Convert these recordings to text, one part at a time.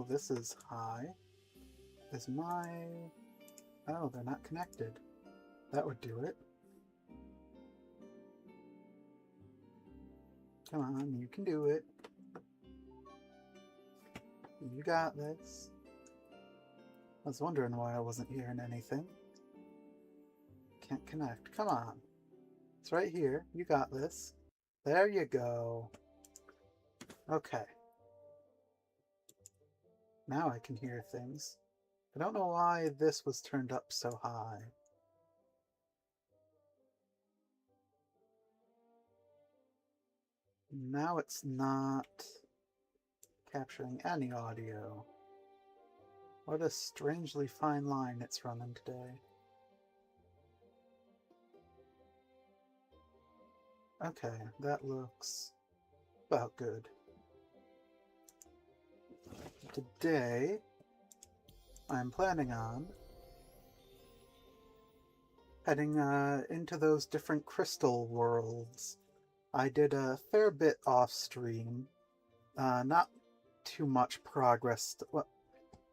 Oh, this is high. Is my... Oh, they're not connected. That would do it. Come on, you can do it. You got this. I was wondering why I wasn't hearing anything. Can't connect. Come on. It's right here. You got this. There you go. Okay. Now I can hear things. I don't know why this was turned up so high. Now it's not capturing any audio. What a strangely fine line it's running today. Okay, that looks about good. Today, I'm planning on heading into those different crystal worlds. I did a fair bit off stream. Not too much progress.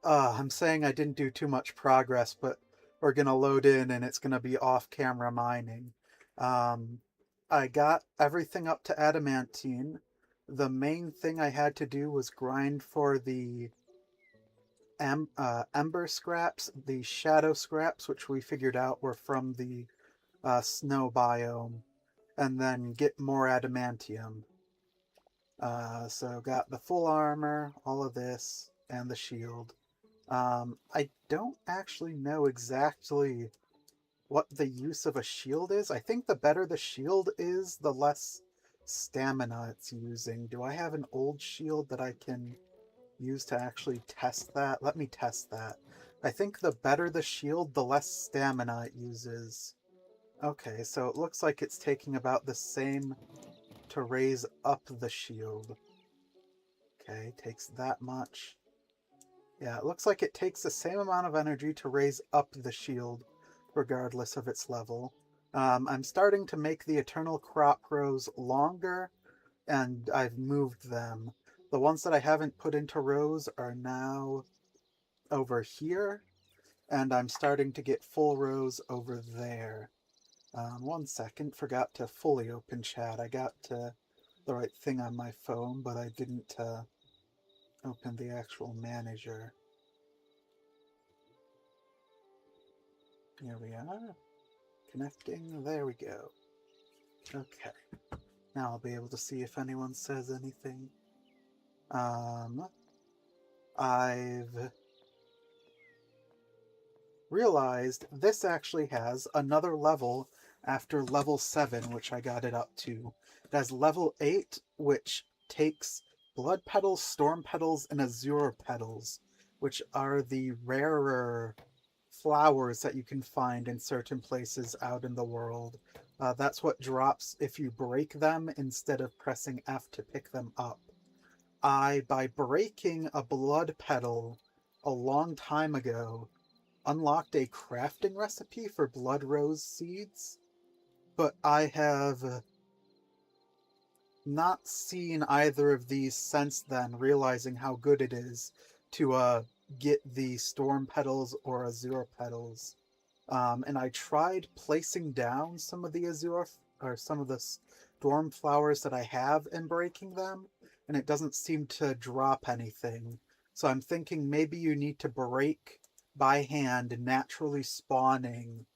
I'm saying I didn't do too much progress, but we're gonna load in and it's gonna be off-camera mining. I got everything up to adamantine. The main thing I had to do was grind for the ember scraps, the shadow scraps, which we figured out were from the snow biome, and then get more adamantium. So got the full armor, all of this, and the shield. I don't actually know exactly what the use of a shield is. I think the better the shield is, the less stamina it's using. Do I have an old shield that I can use to actually test that? Let me test that. I think the better the shield, the less stamina it uses. Okay, so it looks like it's taking about the same to raise up the shield. Okay, takes that much. Yeah, it looks like it takes the same amount of energy to raise up the shield, regardless of its level. I'm starting to make the eternal crop rows longer, and I've moved them. The ones that I haven't put into rows are now over here, and I'm starting to get full rows over there. 1 second, forgot to fully open chat. I got the right thing on my phone, but I didn't open the actual manager. Here we are. Connecting. There we go. Okay. Now I'll be able to see if anyone says anything. I've realized this actually has another level after level 7, which I got it up to. It has level 8, which takes blood petals, storm petals, and azure petals, which are the rarer flowers that you can find in certain places out in the world. That's what drops if you break them instead of pressing F to pick them up. By breaking a blood petal a long time ago, unlocked a crafting recipe for blood rose seeds, but I have not seen either of these since then, realizing how good it is to get the storm petals or azure petals. And I tried placing down some of the azure or some of the storm flowers that I have and breaking them, and it doesn't seem to drop anything. So I'm thinking maybe you need to break by hand naturally spawning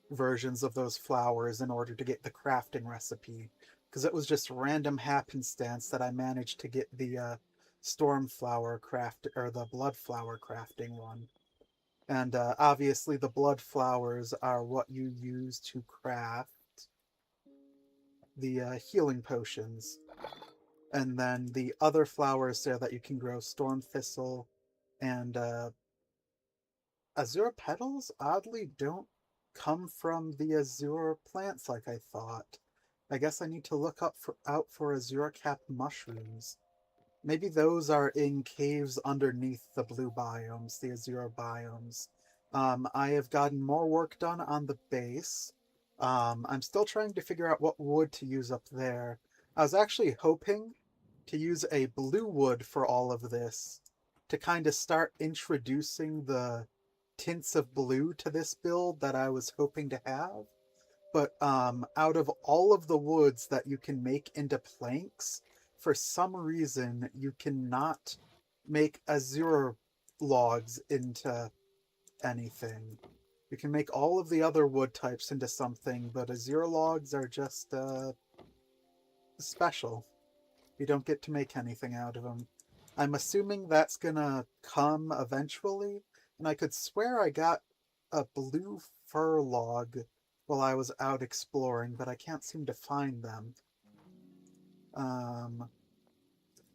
versions of those flowers in order to get the crafting recipe, because it was just random happenstance that I managed to get the storm flower craft or the blood flower crafting one. And obviously the blood flowers are what you use to craft the healing potions. And then the other flowers there that you can grow, storm thistle and azure petals, oddly don't come from the azure plants like I thought. I guess I need to look out for azure capped mushrooms. Maybe those are in caves underneath the blue biomes, the azure biomes. I have gotten more work done on the base. I'm still trying to figure out what wood to use up there. I was actually hoping to use a blue wood for all of this to kind of start introducing the tints of blue to this build that I was hoping to have. But out of all of the woods that you can make into planks, for some reason you cannot make azure logs into anything. You can make all of the other wood types into something, but azure logs are just special. You don't get to make anything out of them. I'm assuming that's gonna come eventually, and I could swear I got a blue fir log while I was out exploring, but I can't seem to find them.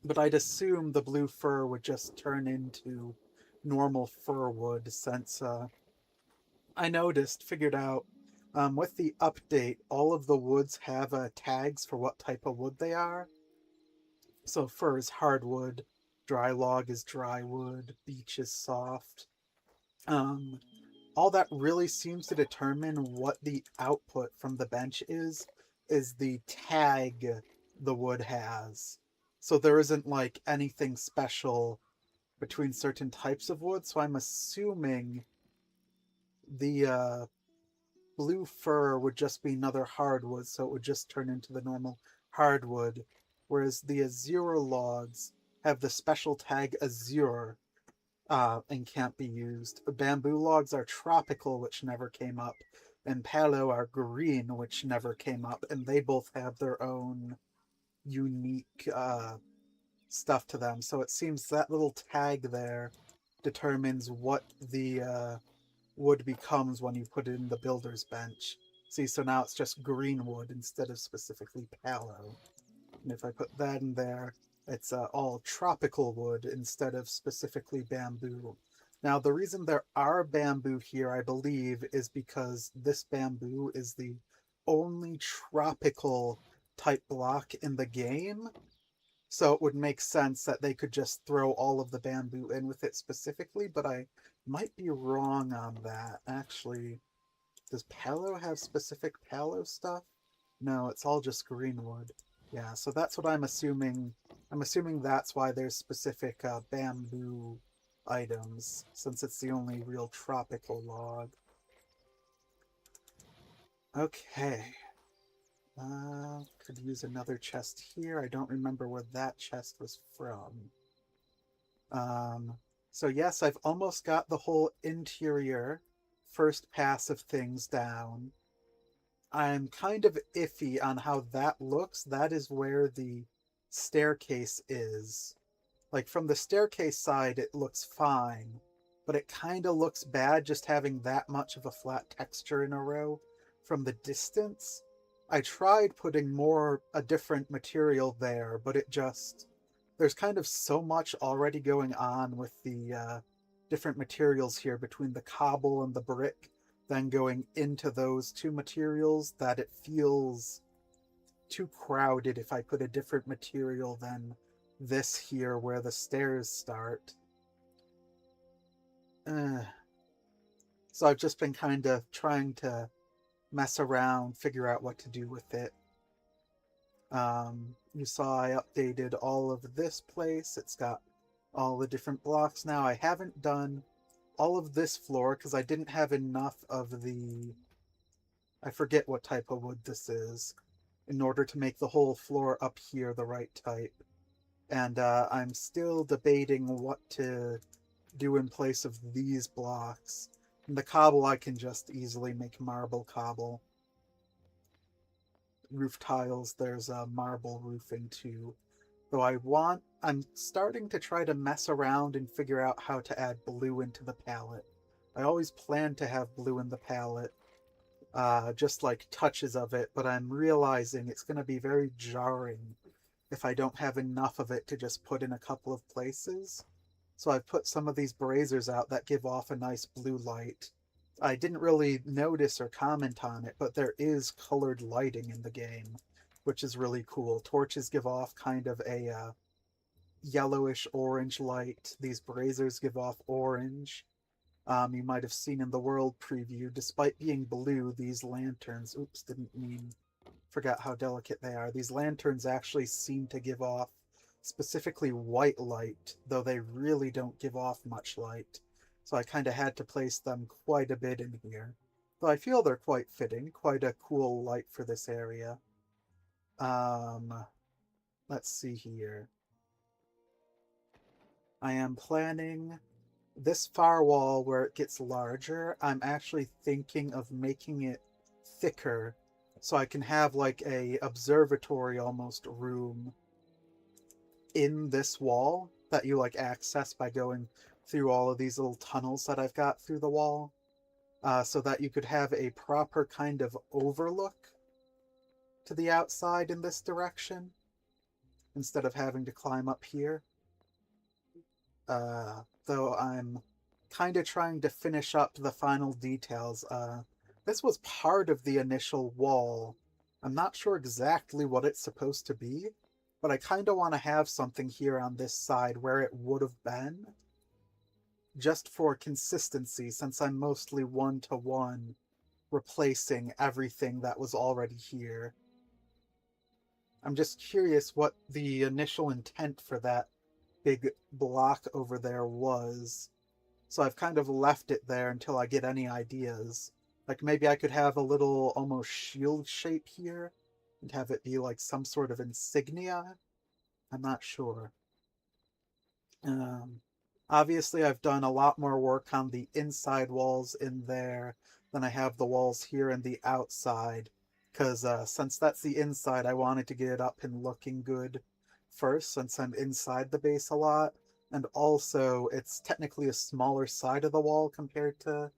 But I'd assume the blue fir would just turn into normal fir wood, since I figured out, with the update, all of the woods have tags for what type of wood they are. So fir is hardwood, dry log is dry wood, beech is soft. All that really seems to determine what the output from the bench is the tag the wood has. So there isn't like anything special between certain types of wood, so I'm assuming the blue fir would just be another hardwood, so it would just turn into the normal hardwood, whereas the azure logs have the special tag azure, and can't be used. Bamboo logs are tropical, which never came up, and palo are green, which never came up, and they both have their own unique stuff to them. So it seems that little tag there determines what the wood becomes when you put it in the builder's bench. See, so now it's just green wood instead of specifically palo. And if I put that in there, it's all tropical wood instead of specifically bamboo. Now, the reason there are bamboo here, I believe, is because this bamboo is the only tropical type block in the game. So it would make sense that they could just throw all of the bamboo in with it specifically, but I might be wrong on that. Actually, does palo have specific palo stuff? No, it's all just greenwood. Yeah, so that's what I'm assuming. I'm assuming that's why there's specific bamboo items, since it's the only real tropical log. Okay. Could use another chest here. I don't remember where that chest was from. So yes, I've almost got the whole interior first pass of things down. I'm kind of iffy on how that looks. That is where the staircase is. Like, from the staircase side, it looks fine, but it kind of looks bad just having that much of a flat texture in a row from the distance. I tried putting a different material there, but there's kind of so much already going on with the different materials here between the cobble and the brick, then going into those two materials, that it feels too crowded if I put a different material than this here where the stairs start. So I've just been kind of trying to mess around, figure out what to do with it. You saw I updated all of this place. It's got all the different blocks now. I haven't done all of this floor because I didn't have enough of I forget what type of wood this is, in order to make the whole floor up here the right type. And I'm still debating what to do in place of these blocks. And the cobble I can just easily make marble cobble. Roof tiles, there's marble roofing too. Though I'm starting to try to mess around and figure out how to add blue into the palette. I always planned to have blue in the palette, just like touches of it, but I'm realizing it's going to be very jarring if I don't have enough of it to just put in a couple of places. So I've put some of these braziers out that give off a nice blue light. I didn't really notice or comment on it, but there is colored lighting in the game, which is really cool. Torches give off kind of a yellowish orange light. These braziers give off orange. You might have seen in the world preview, despite being blue, these lanterns, forgot how delicate they are. These lanterns actually seem to give off specifically white light, though they really don't give off much light. So I kind of had to place them quite a bit in here. Though I feel they're quite fitting, quite a cool light for this area. Let's see here. I am planning this far wall where it gets larger. I'm actually thinking of making it thicker so I can have like a observatory almost room in this wall that you like access by going through all of these little tunnels that I've got through the wall, so that you could have a proper kind of overlook to the outside in this direction instead of having to climb up here. Though I'm kind of trying to finish up the final details. This was part of the initial wall. I'm not sure exactly what it's supposed to be, but I kind of want to have something here on this side where it would have been, just for consistency, since I'm mostly one-to-one replacing everything that was already here. I'm just curious what the initial intent for that big block over there was. So I've kind of left it there until I get any ideas. Like maybe I could have a little almost shield shape here and have it be like some sort of insignia. I'm not sure. Obviously I've done a lot more work on the inside walls in there than I have the walls here and the outside. Because since that's the inside, I wanted to get it up and looking good first, since I'm inside the base a lot. And also, it's technically a smaller side of the wall compared to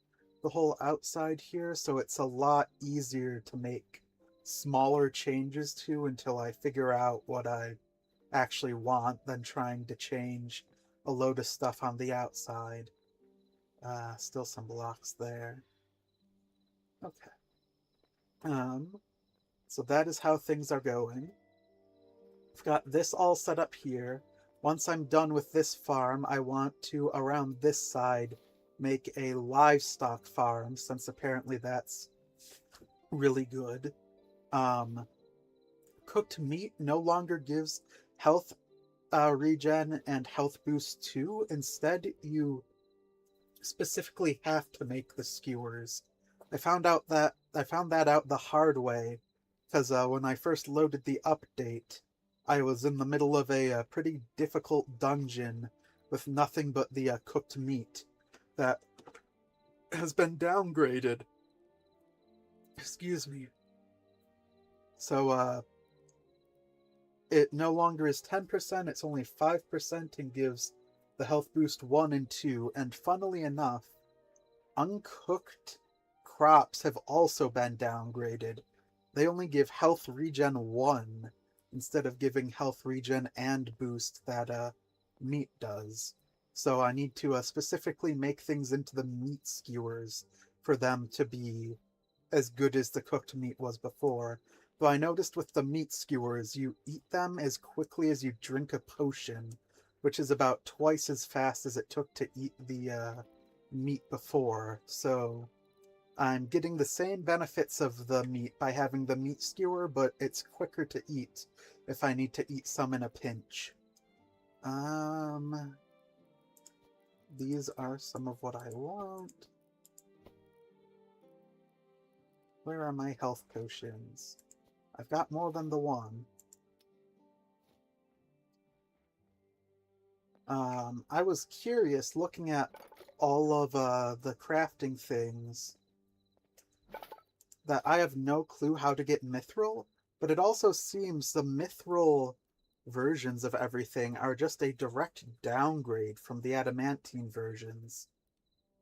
the whole outside here, so it's a lot easier to make smaller changes to until I figure out what I actually want than trying to change a load of stuff on the outside. Still some blocks there. Okay. So that is how things are going. I've got this all set up here. Once I'm done with this farm, I want to, around this side, make a livestock farm, since apparently that's really good. Cooked meat no longer gives health regen and health boost too. Instead, you specifically have to make the skewers. I found that out the hard way, because when I first loaded the update, I was in the middle of a pretty difficult dungeon with nothing but the cooked meat that has been downgraded. Excuse me. So, it no longer is 10%, it's only 5% and gives the health boost 1 and 2, and funnily enough, uncooked crops have also been downgraded. They only give health regen 1 instead of giving health regen and boost that meat does. So I need to specifically make things into the meat skewers for them to be as good as the cooked meat was before. Though I noticed with the meat skewers, you eat them as quickly as you drink a potion, which is about twice as fast as it took to eat the meat before. So I'm getting the same benefits of the meat by having the meat skewer, but it's quicker to eat if I need to eat some in a pinch. These are some of what I want. Where are my health potions? I've got more than the one. I was curious looking at all of the crafting things that I have no clue how to get mithril, but it also seems the mithril versions of everything are just a direct downgrade from the adamantine versions.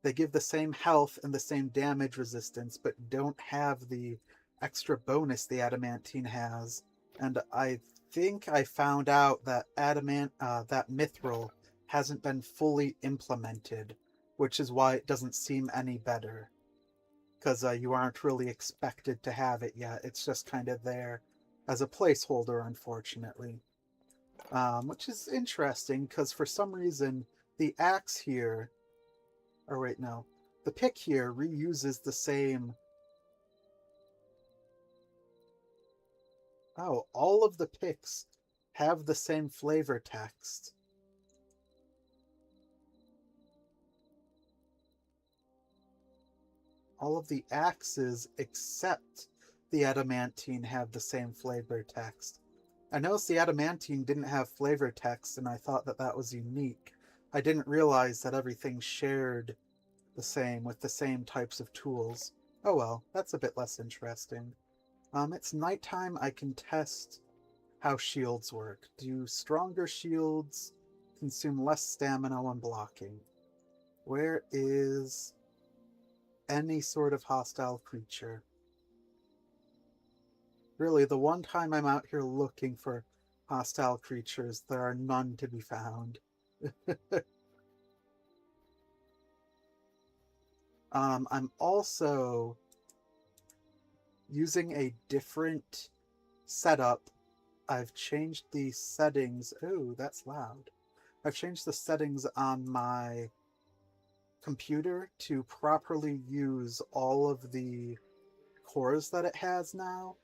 They give the same health and the same damage resistance, but don't have the extra bonus the adamantine has. And I think I found out that that mithril hasn't been fully implemented, which is why it doesn't seem any better. Because you aren't really expected to have it yet. It's just kind of there as a placeholder, unfortunately. Which is interesting, because for some reason, the axe here... Or wait, no. The pick here reuses the same... Oh, all of the picks have the same flavor text. All of the axes except the adamantine have the same flavor text. I noticed the adamantine didn't have flavor text, and I thought that that was unique. I didn't realize that everything shared the same with the same types of tools. Oh well, that's a bit less interesting. It's nighttime. I can test how shields work. Do stronger shields consume less stamina when blocking? Where is any sort of hostile creature? Really, the one time I'm out here looking for hostile creatures, there are none to be found. I'm also using a different setup. I've changed the settings. Ooh, that's loud. I've changed the settings on my computer to properly use all of the cores that it has now.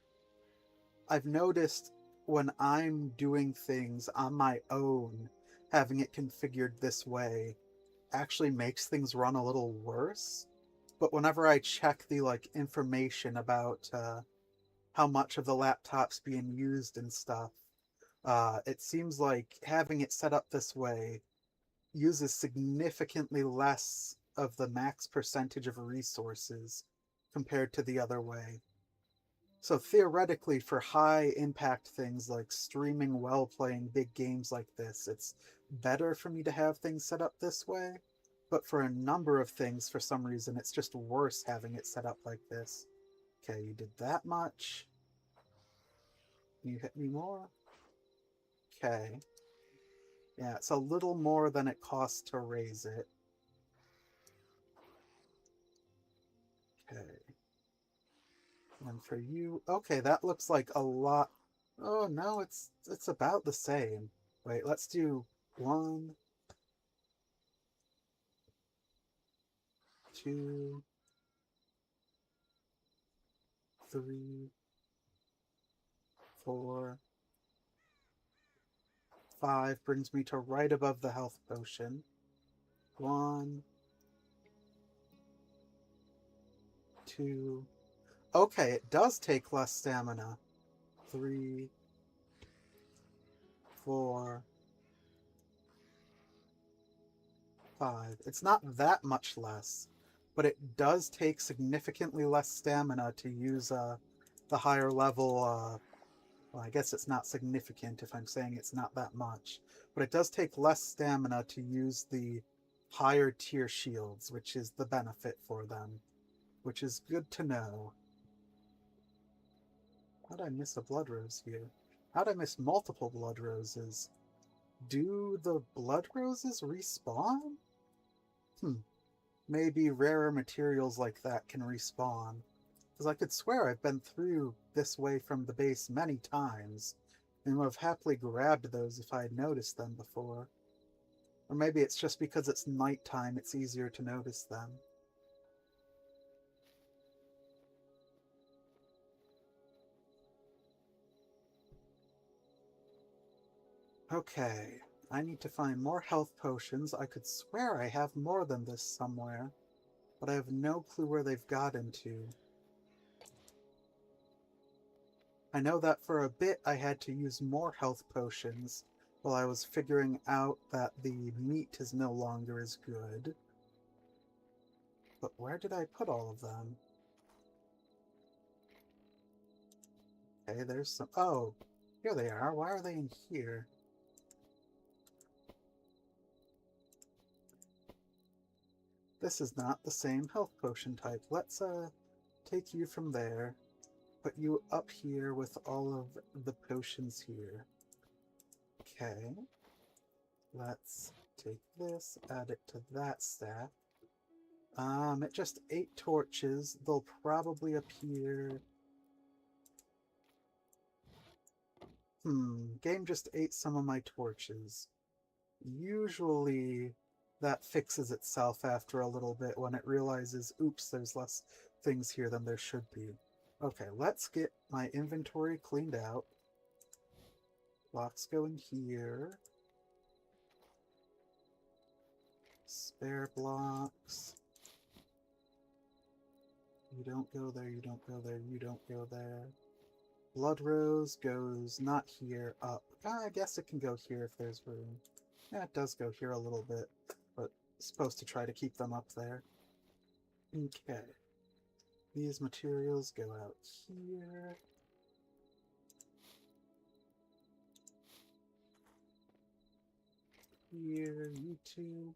I've noticed when I'm doing things on my own, having it configured this way actually makes things run a little worse. But whenever I check the information about how much of the laptop's being used and stuff, it seems like having it set up this way uses significantly less of the max percentage of resources compared to the other way. So theoretically, for high impact things like streaming while playing big games like this, it's better for me to have things set up this way. But for a number of things, for some reason, it's just worse having it set up like this. Okay, you did that much. You hit me more? Okay. Yeah, it's a little more than it costs to raise it. Okay. And for you, okay, that looks like a lot. Oh no, it's about the same. Wait, let's do 1, 2, 3, 4, 5 brings me to right above the health potion. 1, 2. Okay, it does take less stamina. 3, 4, 5. It's not that much less, but it does take significantly less stamina to use the higher level. Well, I guess it's not significant if I'm saying it's not that much, but it does take less stamina to use the higher tier shields, which is the benefit for them, which is good to know. How'd I miss a blood rose here? How'd I miss multiple blood roses? Do the blood roses respawn? Maybe rarer materials like that can respawn. Because I could swear I've been through this way from the base many times, and would have happily grabbed those if I had noticed them before. Or maybe it's just because it's nighttime, it's easier to notice them. Okay, I need to find more health potions. I could swear I have more than this somewhere, but I have no clue where they've gotten to. I know that for a bit I had to use more health potions while I was figuring out that the meat is no longer as good. But where did I put all of them? Okay, there's some... Oh, here they are. Why are they in here? This is not the same health potion type. Let's take you from there. Put you up here with all of the potions here. Okay. Let's take this, add it to that stack. It just 8 torches. They'll probably appear... Game just ate some of my torches. Usually that fixes itself after a little bit when it realizes, oops, there's less things here than there should be. Okay, let's get my inventory cleaned out. Blocks go in here. Spare blocks. You don't go there, you don't go there, you don't go there. Blood Rose goes not here, up. I guess it can go here if there's room. Yeah, it does go here a little bit, but it's supposed to try to keep them up there. Okay. These materials go out here. Here, you two.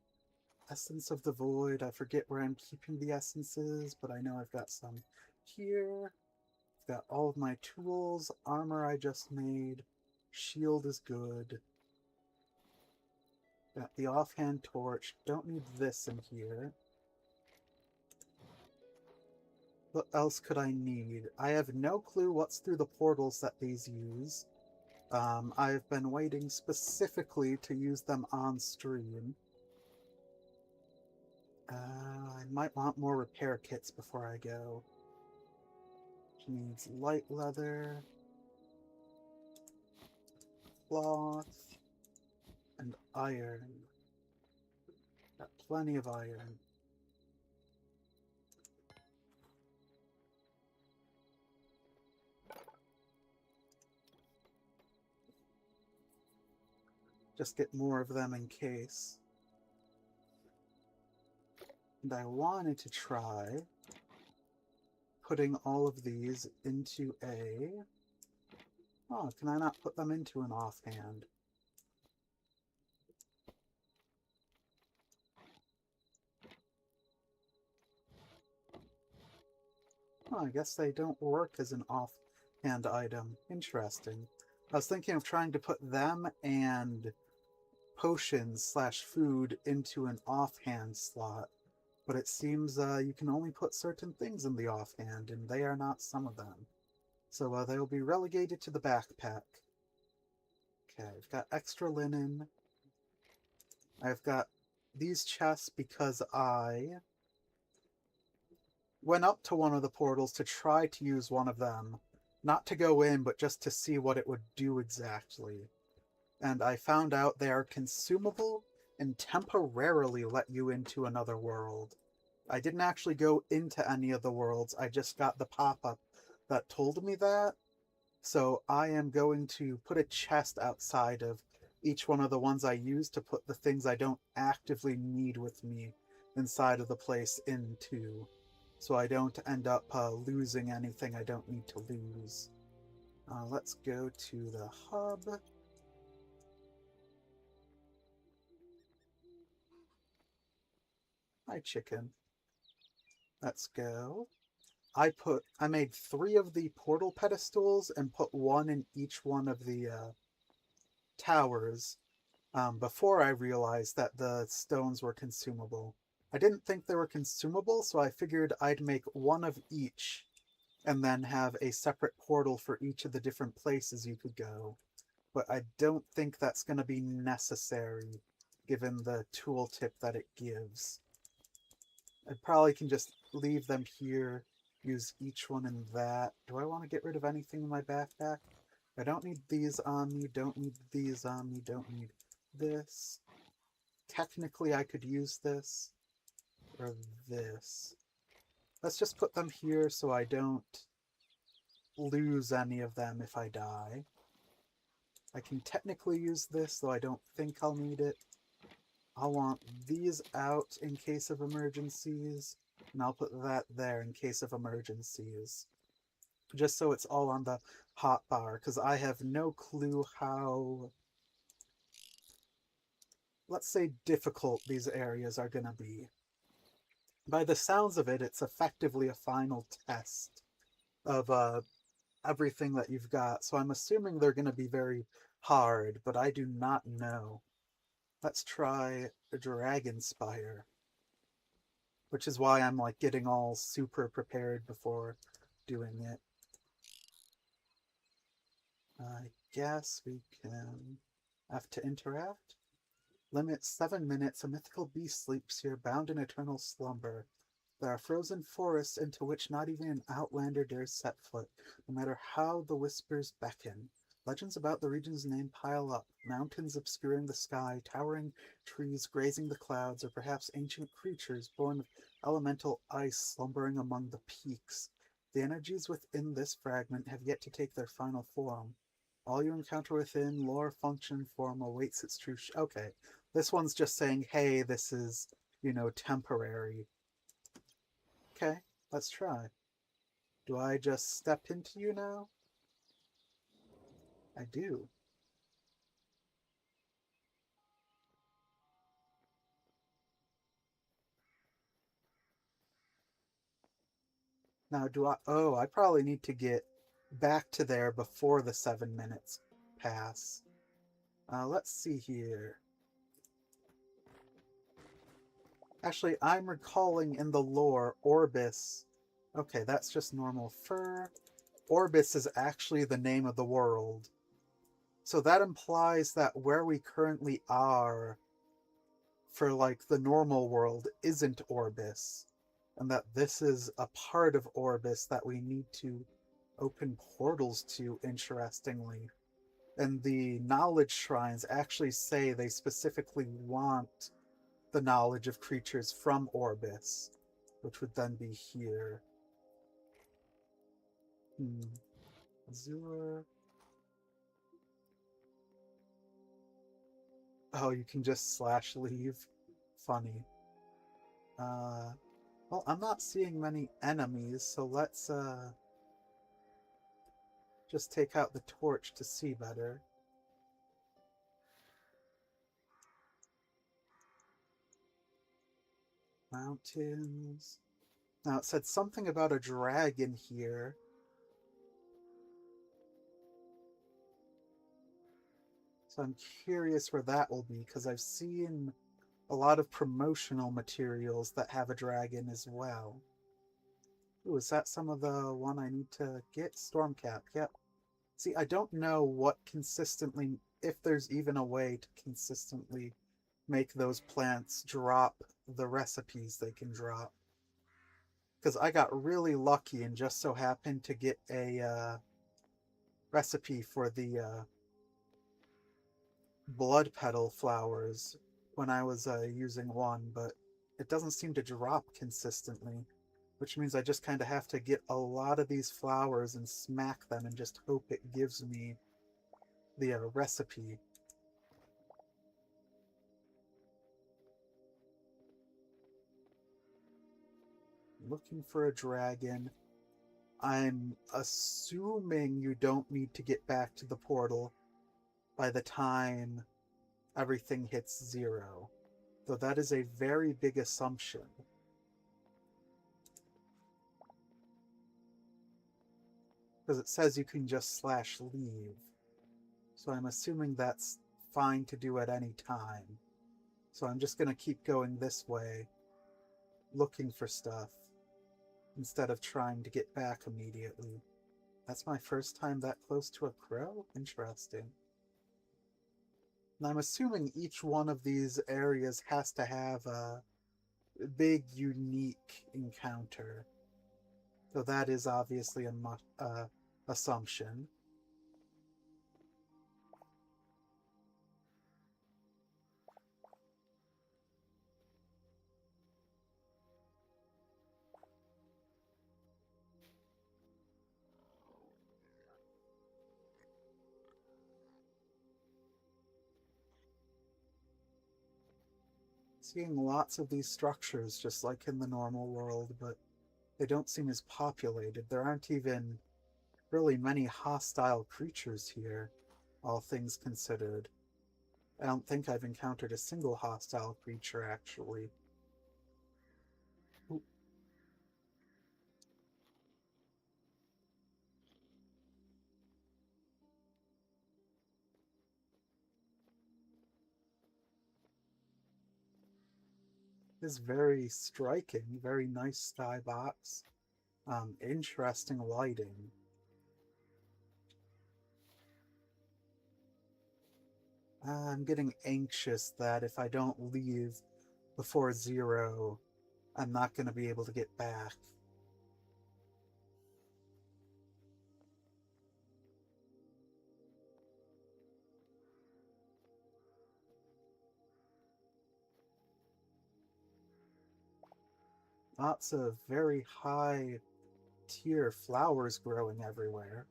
Essence of the Void. I forget where I'm keeping the essences, but I know I've got some here. I've got all of my tools. Armor I just made. Shield is good. Got the offhand torch. Don't need this in here. What else could I need? I have no clue what's through the portals that these use. I've been waiting specifically to use them on stream. I might want more repair kits before I go. She needs light leather, cloth, and iron. Got plenty of iron. Just get more of them in case. And I wanted to try putting all of these into a... Oh, can I not put them into an offhand? Oh, I guess they don't work as an offhand item. Interesting. I was thinking of trying to put them and potions / food into an offhand slot, but it seems you can only put certain things in the offhand, and they are not some of them. So they will be relegated to the backpack. Okay, I've got extra linen. I've got these chests because I went up to one of the portals to try to use one of them. Not to go in, but just to see what it would do exactly. And I found out they are consumable and temporarily let you into another world. I didn't actually go into any of the worlds, I just got the pop-up that told me that. So I am going to put a chest outside of each one of the ones I use to put the things I don't actively need with me inside of the place into, so I don't end up losing anything I don't need to lose. Let's go to the hub. Hi, chicken. Let's go. I made 3 of the portal pedestals and put 1 in each one of the towers before I realized that the stones were consumable. I didn't think they were consumable, so I figured I'd make 1 of each and then have a separate portal for each of the different places you could go. But I don't think that's going to be necessary given the tooltip that it gives. I probably can just leave them here, use each one in that. Do I want to get rid of anything in my backpack? I don't need these on me, don't need these on me, don't need this. Technically, I could use this, or this. Let's just put them here so I don't lose any of them if I die. I can technically use this, though I don't think I'll need it. I'll want these out in case of emergencies, and I'll put that there in case of emergencies. Just so it's all on the hotbar, because I have no clue how, let's say, difficult these areas are going to be. By the sounds of it, it's effectively a final test of everything that you've got, so I'm assuming they're going to be very hard, but I do not know. Let's try a Dragon Spire, which is why I'm like getting all super prepared before doing it. I guess we can have to interact. Limit 7 minutes. A mythical beast sleeps here, bound in eternal slumber. There are frozen forests into which not even an outlander dares set foot, no matter how the whispers beckon. Legends about the region's name pile up. Mountains obscuring the sky, towering trees grazing the clouds, or perhaps ancient creatures born of elemental ice slumbering among the peaks. The energies within this fragment have yet to take their final form. All you encounter within, lore, function, form, awaits its true okay. This one's just saying, hey, this is, temporary. Okay, let's try. Do I just step into you now? I do. Now, do I... Oh, I probably need to get back to there before the 7 minutes pass. Let's see here. Actually, I'm recalling in the lore, Orbis... Okay, that's just normal fur. Orbis is actually the name of the world. So that implies that where we currently are for, like, the normal world isn't Orbis. And that this is a part of Orbis that we need to open portals to, interestingly. And the knowledge shrines actually say they specifically want the knowledge of creatures from Orbis, which would then be here. Azure. Oh, you can just / leave. Funny. Well, I'm not seeing many enemies, so let's, just take out the torch to see better. Mountains. Now, it said something about a dragon here. So I'm curious where that will be, because I've seen a lot of promotional materials that have a dragon as well. Ooh, is that some of the one I need to get? Stormcap, yep. See, I don't know what consistently, if there's even a way to consistently make those plants drop the recipes they can drop. Because I got really lucky and just so happened to get a recipe for the blood petal flowers when I was using one, but it doesn't seem to drop consistently, which means I just kind of have to get a lot of these flowers and smack them and just hope it gives me the recipe. Looking for a dragon. I'm assuming you don't need to get back to the portal by the time everything hits 0. Though that is a very big assumption. Because it says you can just / leave. So I'm assuming that's fine to do at any time. So I'm just going to keep going this way, looking for stuff, instead of trying to get back immediately. That's my first time that close to a crow? Interesting. And I'm assuming each one of these areas has to have a big, unique encounter. So that is obviously a assumption. Seeing lots of these structures just like in the normal world, but they don't seem as populated. There aren't even really many hostile creatures here, all things considered. I don't think I've encountered a single hostile creature, actually. Ooh. This is very striking, very nice skybox. Interesting lighting. I'm getting anxious that if I don't leave before 0, I'm not going to be able to get back. Lots of very high tier flowers growing everywhere.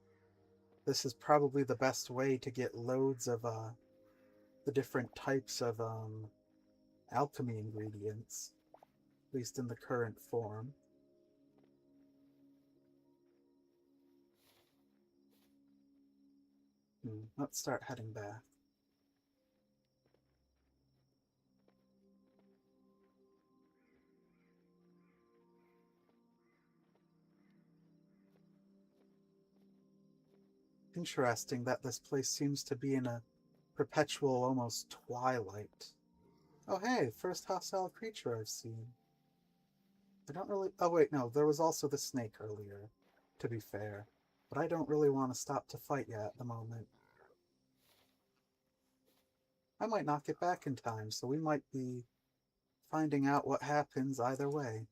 This is probably the best way to get loads of the different types of alchemy ingredients, at least in the current form. Let's start heading back. Interesting that this place seems to be in a perpetual, almost twilight. Oh hey, first hostile creature I've seen. I don't really... Oh wait, no, there was also the snake earlier, to be fair. But I don't really want to stop to fight yet at the moment. I might not get back in time, so we might be finding out what happens either way.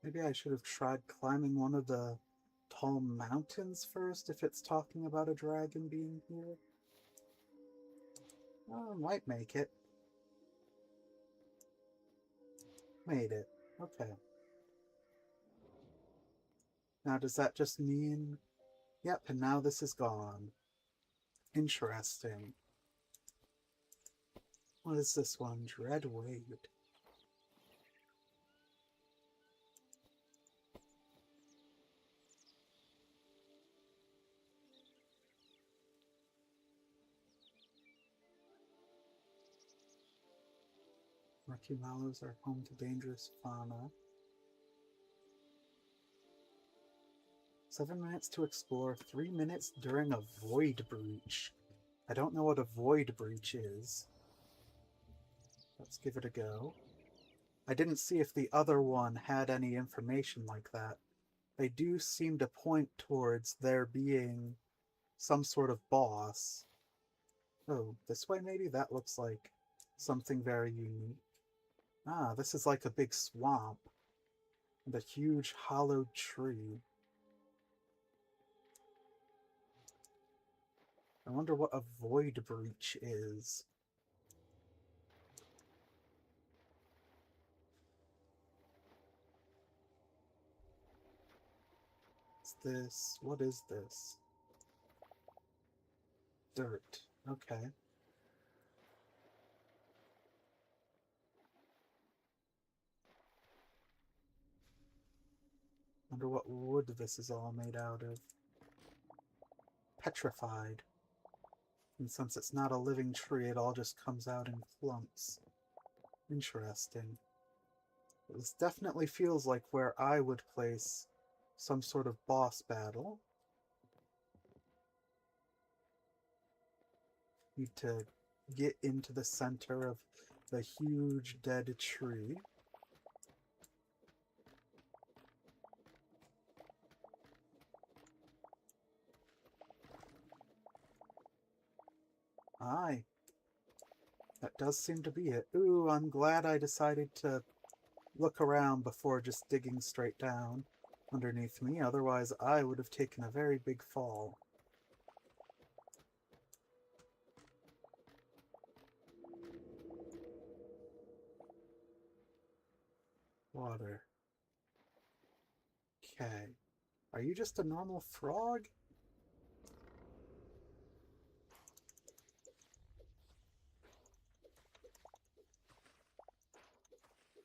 Maybe I should have tried climbing one of the tall mountains first if it's talking about a dragon being here. Oh, might make it. Made it. Okay. Now does that just mean... Yep, and now this is gone. Interesting. What is this one? Dread Wade. Rocky mallows are home to dangerous fauna. 7 minutes to explore, 3 minutes during a void breach. I don't know what a void breach is. Let's give it a go. I didn't see if the other one had any information like that. They do seem to point towards there being some sort of boss. Oh, this way maybe? That looks like something very unique. Ah, this is like a big swamp. And a huge hollowed tree. I wonder what a void breach is. What's this? What is this? Dirt. Okay. Wonder what wood this is all made out of. Petrified. And since it's not a living tree, it all just comes out in clumps. Interesting. This definitely feels like where I would place some sort of boss battle. Need to get into the center of the huge dead tree. Aye. That does seem to be it. Ooh, I'm glad I decided to look around before just digging straight down underneath me. Otherwise, I would have taken a very big fall. Water. Okay. Are you just a normal frog?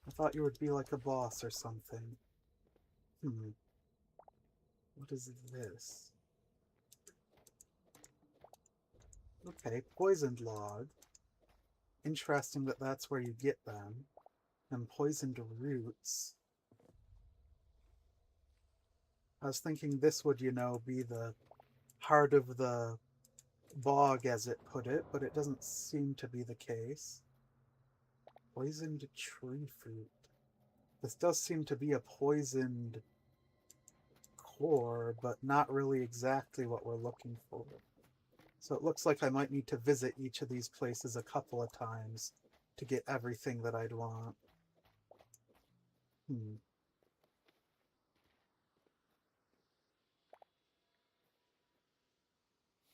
I thought you would be like a boss or something. What is this? Okay, poisoned log. Interesting that that's where you get them. And poisoned roots. I was thinking this would, you know, be the heart of the bog, as it put it, but it doesn't seem to be the case. Poisoned tree fruit. This does seem to be a poisoned core, but not really exactly what we're looking for. So it looks like I might need to visit each of these places a couple of times to get everything that I'd want.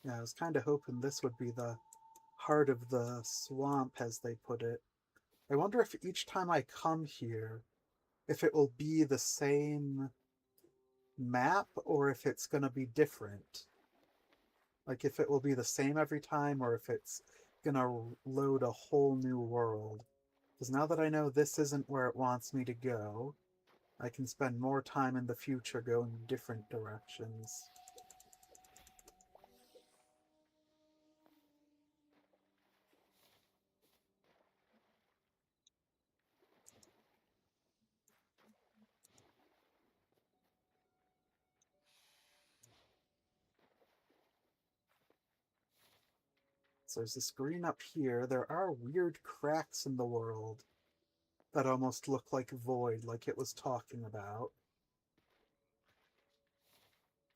Yeah, I was kind of hoping this would be the heart of the swamp, as they put it. I wonder if each time I come here, if it will be the same map or if it's going to be different. Like if it will be the same every time or if it's going to load a whole new world. Because now that I know this isn't where it wants me to go, I can spend more time in the future going different directions. So there's this green up here. There are weird cracks in the world that almost look like void, like it was talking about.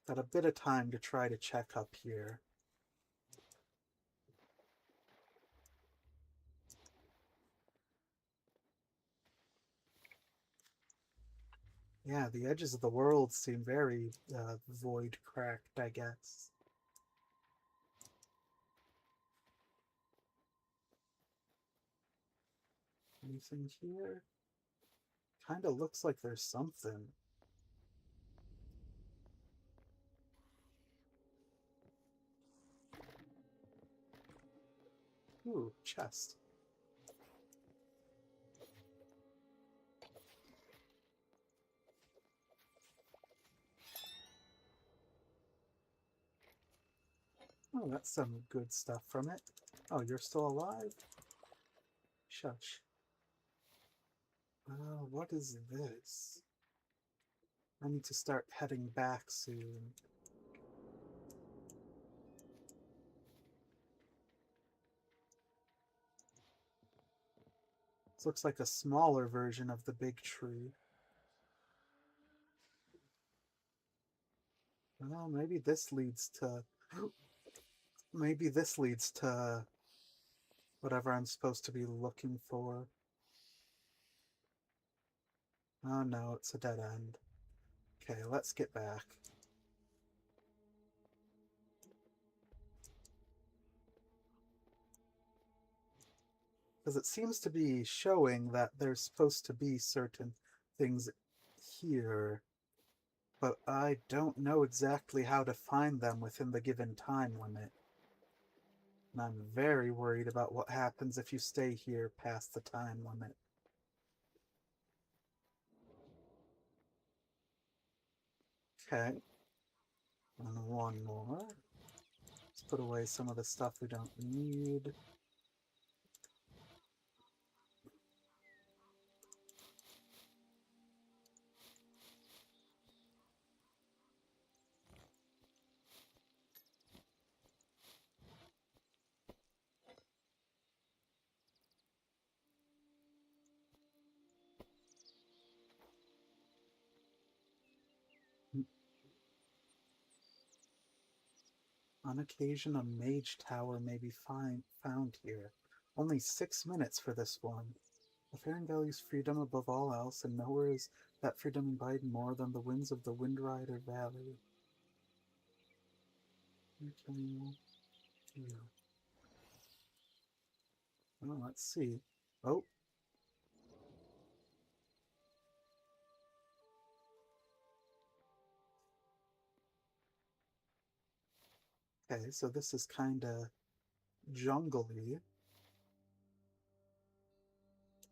Got a bit of time to try to check up here. Yeah, the edges of the world seem very void cracked, I guess. Anything here? Kind of looks like there's something. Ooh, chest. Oh, that's some good stuff from it. Oh, you're still alive? Shush. What is this? I need to start heading back soon. This looks like a smaller version of the big tree. Well, maybe this leads to... Maybe this leads to whatever I'm supposed to be looking for. Oh no, it's a dead end. Okay, let's get back. Because it seems to be showing that there's supposed to be certain things here, but I don't know exactly how to find them within the given time limit. And I'm very worried about what happens if you stay here past the time limit. Okay. And one more. Let's put away some of the stuff we don't need. On occasion, a mage tower may be found here. Only 6 minutes for this one. The Faron values freedom above all else, and nowhere is that freedom embodied more than the winds of the Windrider Valley. Okay. Yeah. Well, let's see. Oh. Okay, so this is kind of jungly.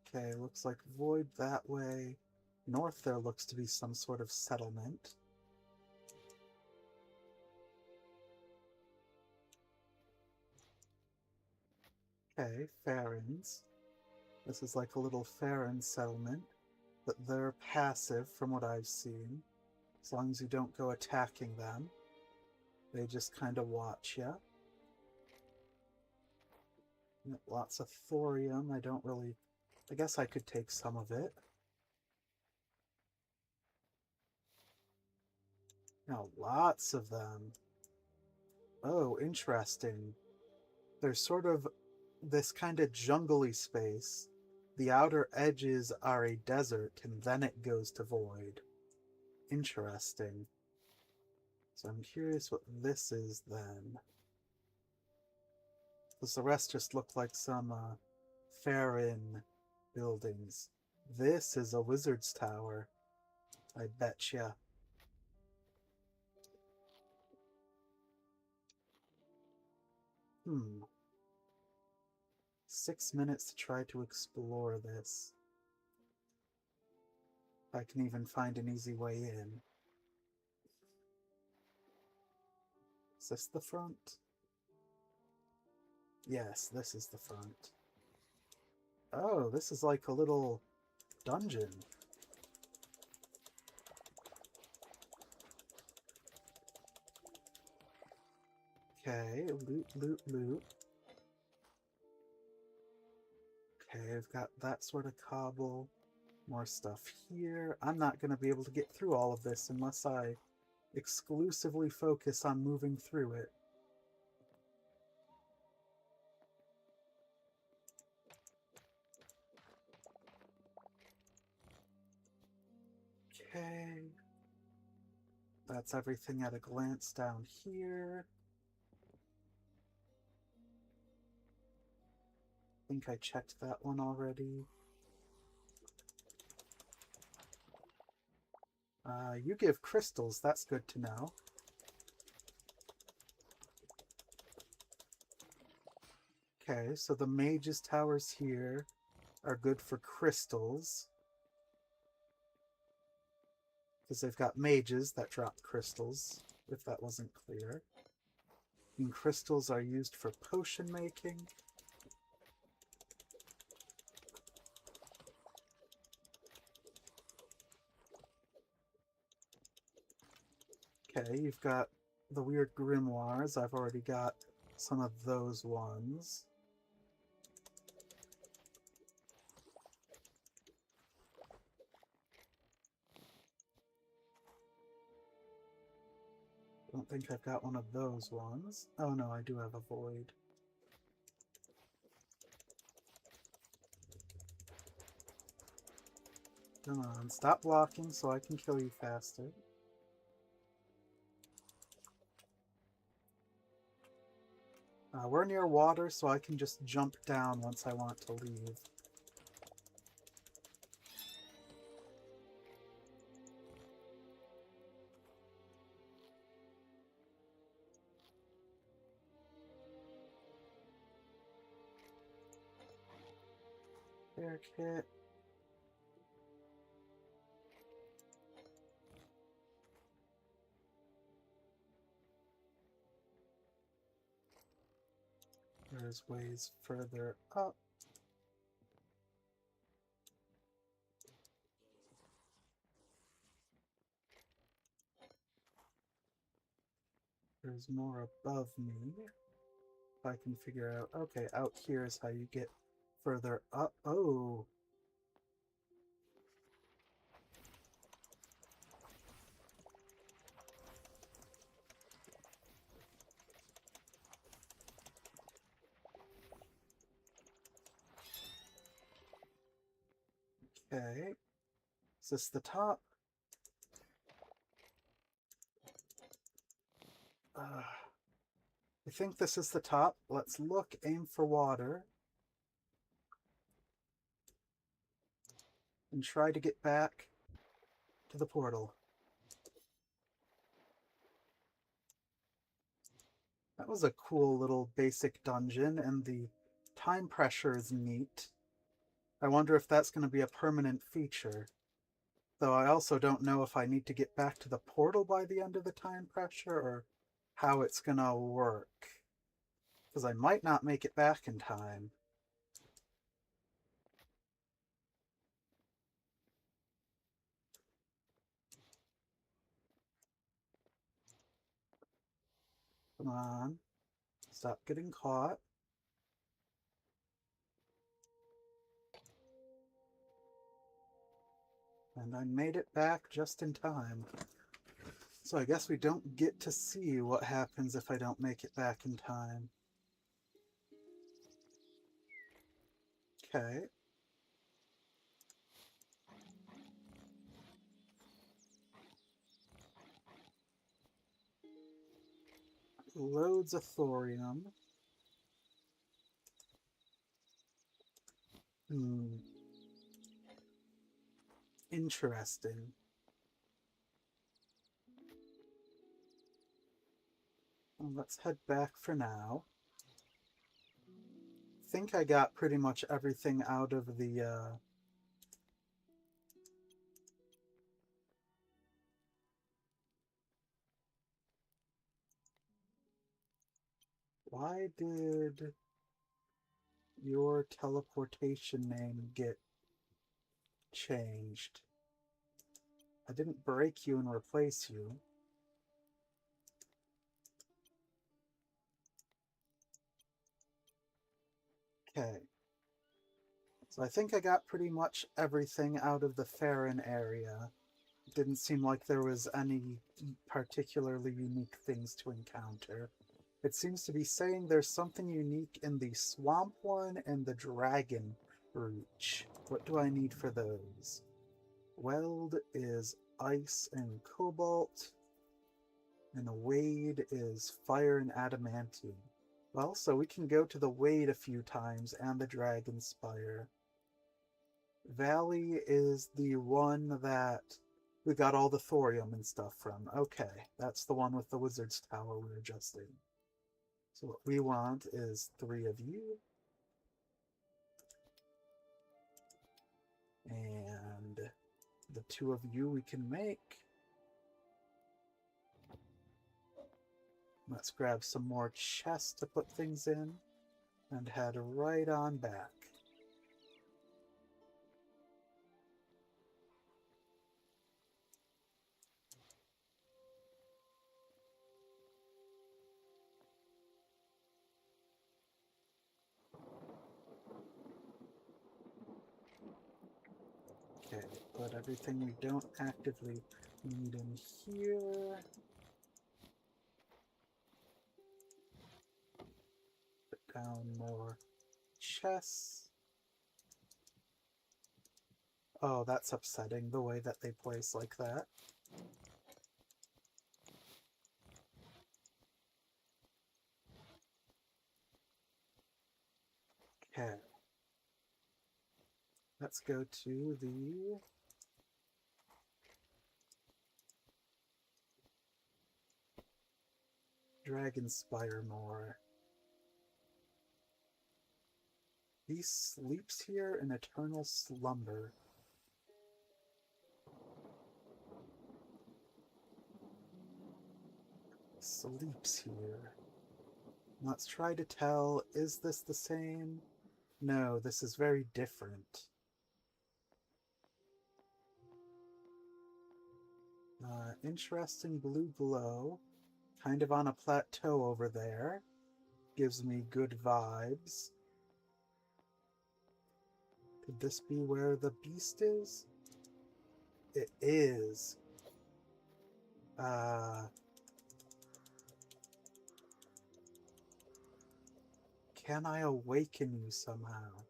Okay, looks like void that way. North there looks to be some sort of settlement. Okay, Farons. This is like a little Faron settlement, but they're passive from what I've seen. As long as you don't go attacking them, they just kind of watch you. Lots of thorium. I don't really... I guess I could take some of it. Now, lots of them. Oh, interesting. There's sort of this kind of jungly space. The outer edges are a desert, and then it goes to void. Interesting. So I'm curious what this is then. Because the rest just look like some Farin buildings. This is a wizard's tower. I betcha. Hmm. 6 minutes to try to explore this. If I can even find an easy way in. Is this the front? Yes, this is the front. Oh, this is like a little dungeon. Okay, loot, loot, loot. Okay, I've got that sort of cobble. More stuff here. I'm not going to be able to get through all of this unless I exclusively focus on moving through it. Okay. That's everything at a glance down here. I think I checked that one already. You give crystals, that's good to know. Okay, so the mage's towers here are good for crystals. Because they've got mages that drop crystals, if that wasn't clear. And crystals are used for potion making. Okay, you've got the weird grimoires. I've already got some of those ones. I don't think I've got one of those ones. Oh no, I do have a void. Come on, stop blocking so I can kill you faster. We're near water, so I can just jump down once I want to leave. There, kit. There's ways further up. There's more above me. If I can figure out... Okay, out here is how you get further up. Oh! Okay. Is this the top? I think this is the top. Let's look, aim for water. And try to get back to the portal. That was a cool little basic dungeon, and the time pressure is neat. I wonder if that's going to be a permanent feature. Though I also don't know if I need to get back to the portal by the end of the time pressure, or how it's going to work. Because I might not make it back in time. Come on. Stop getting caught. And I made it back just in time. So I guess we don't get to see what happens if I don't make it back in time. Okay. Loads of thorium. Interesting. Well, let's head back for now. I think I got pretty much everything out of the, Why did your teleportation name get changed? I didn't break you and replace you. Okay. So I think I got pretty much everything out of the Farron area. It didn't seem like there was any particularly unique things to encounter. It seems to be saying there's something unique in the swamp one and the dragon brooch. What do I need for those? Weld is ice and cobalt, and wade is fire and adamantium. Well, so we can go to the wade a few times and the dragon spire. Valley is the one that we got all the thorium and stuff from. Okay, that's the one with the wizard's tower we were just in. So what we want is 3 of you. And the 2 of you we can make. Let's grab some more chests to put things in and head right on back. Okay, put everything we don't actively need in here. Put down more chests. Oh, that's upsetting, the way that they place like that. Okay. Let's go to the Dragon Spire more. He sleeps here in eternal slumber. Sleeps here. Let's try to tell, is this the same? No, this is very different. Interesting blue glow. Kind of on a plateau over there. Gives me good vibes. Could this be where the beast is? It is. Can I awaken you somehow?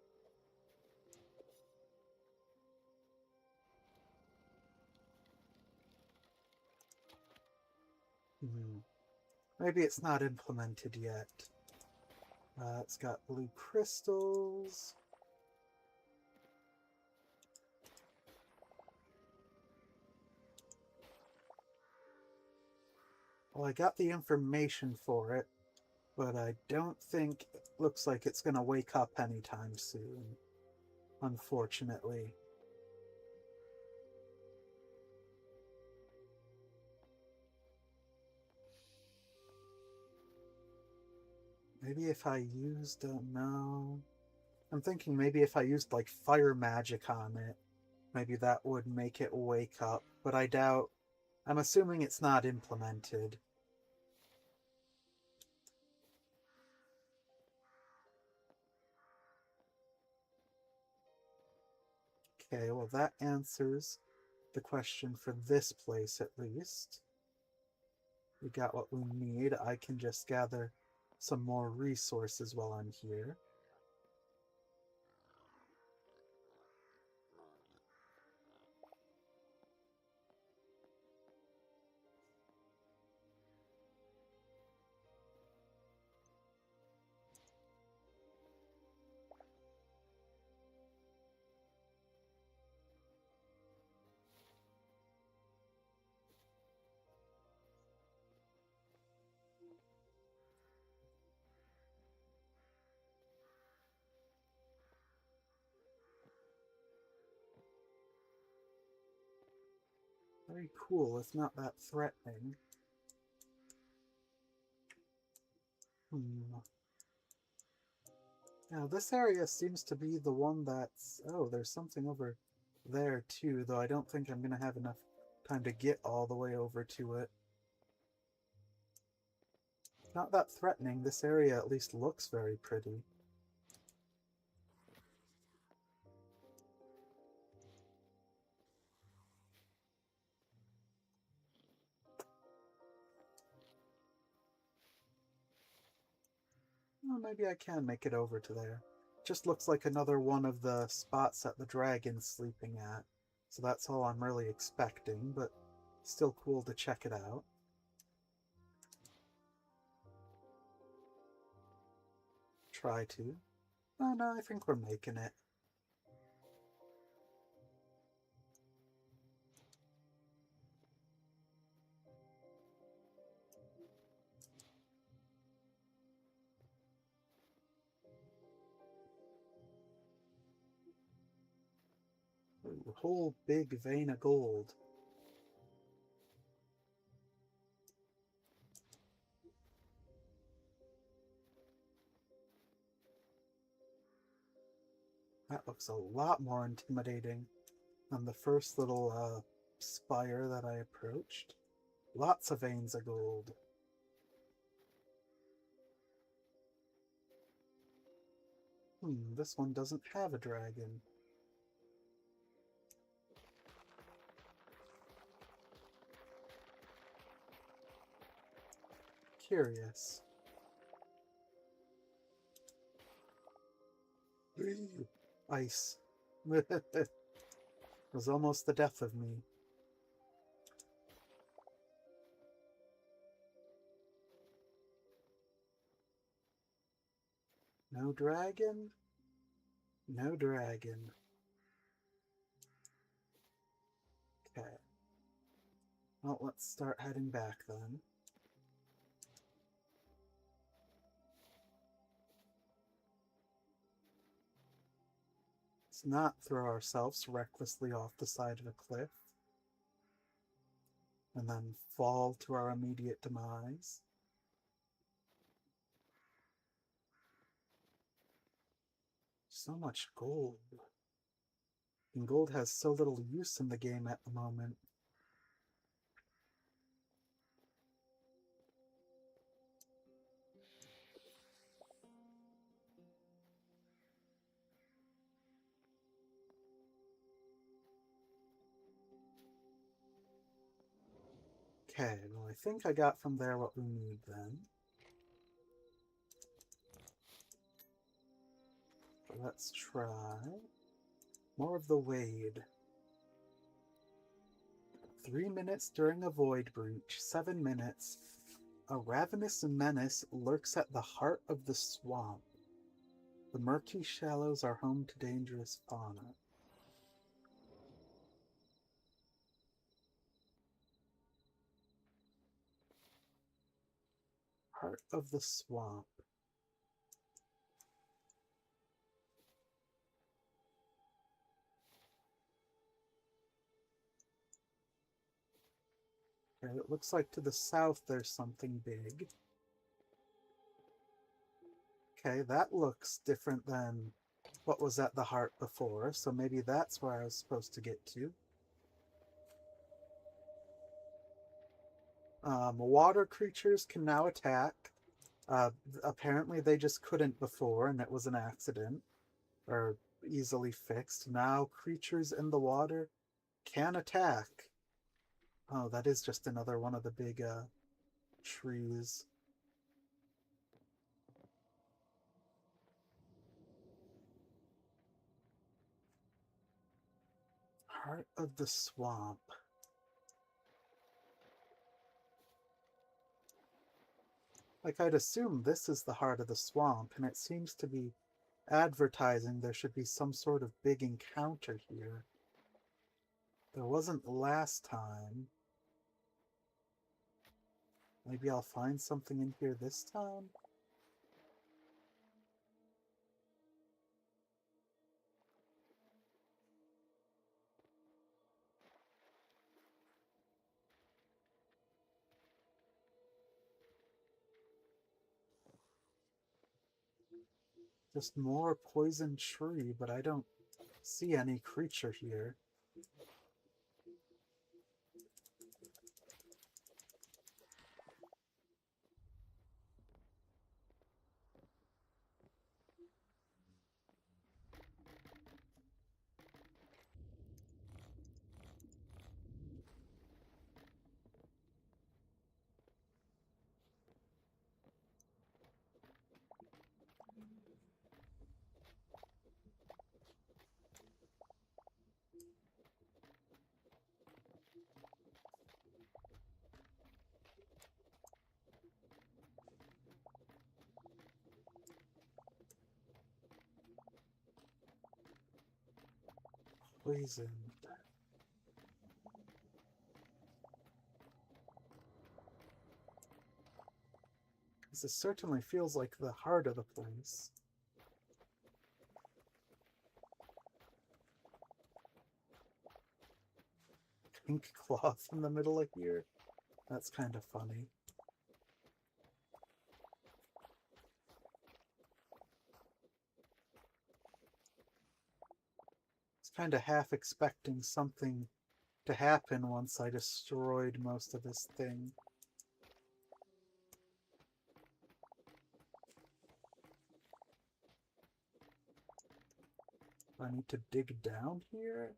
Maybe it's not implemented yet. It's got blue crystals. Well, I got the information for it, but I don't think it looks like it's going to wake up anytime soon, unfortunately. Maybe if I used, no. I'm thinking maybe if I used like fire magic on it, maybe that would make it wake up, but I doubt. I'm assuming it's not implemented. Okay, well that answers the question for this place at least. We got what we need. I can just gather some more resources while I'm here. Very cool. It's not that threatening. Now, this area seems to be the one that's... Oh, there's something over there, too, though I don't think I'm going to have enough time to get all the way over to it. Not that threatening. This area at least looks very pretty. Well, maybe I can make it over to there. Just looks like another one of the spots that the dragon's sleeping at. So that's all I'm really expecting, but still cool to check it out. Try to. Oh no, I think we're making it. Ooh, a whole big vein of gold. That looks a lot more intimidating than the first little spire that I approached. Lots of veins of gold. This one doesn't have a dragon. Curious. Ice. It was almost the death of me. No dragon? No dragon. Okay. Well, let's start heading back then. Let's not throw ourselves recklessly off the side of a cliff and then fall to our immediate demise. So much gold. And gold has so little use in the game at the moment. Okay, well I think I got from there what we need then. But let's try more of the Wade. 3 minutes during a void breach. 7 minutes. A ravenous menace lurks at the heart of the swamp. The murky shallows are home to dangerous fauna. Heart of the swamp. Okay, it looks like to the south there's something big. Okay, that looks different than what was at the heart before, so maybe that's where I was supposed to get to. Water creatures can now attack. Apparently they just couldn't before, and it was an accident, or easily fixed. Now creatures in the water can attack. Oh, that is just another one of the big trees. Heart of the swamp. Like, I'd assume this is the heart of the swamp, and it seems to be advertising there should be some sort of big encounter here. There wasn't last time. Maybe I'll find something in here this time? Just more poison tree, but I don't see any creature here. Poison. This certainly feels like the heart of the place. Pink cloth in the middle of here. That's kind of funny. I was kind of half expecting something to happen once I destroyed most of this thing. Do I need to dig down here?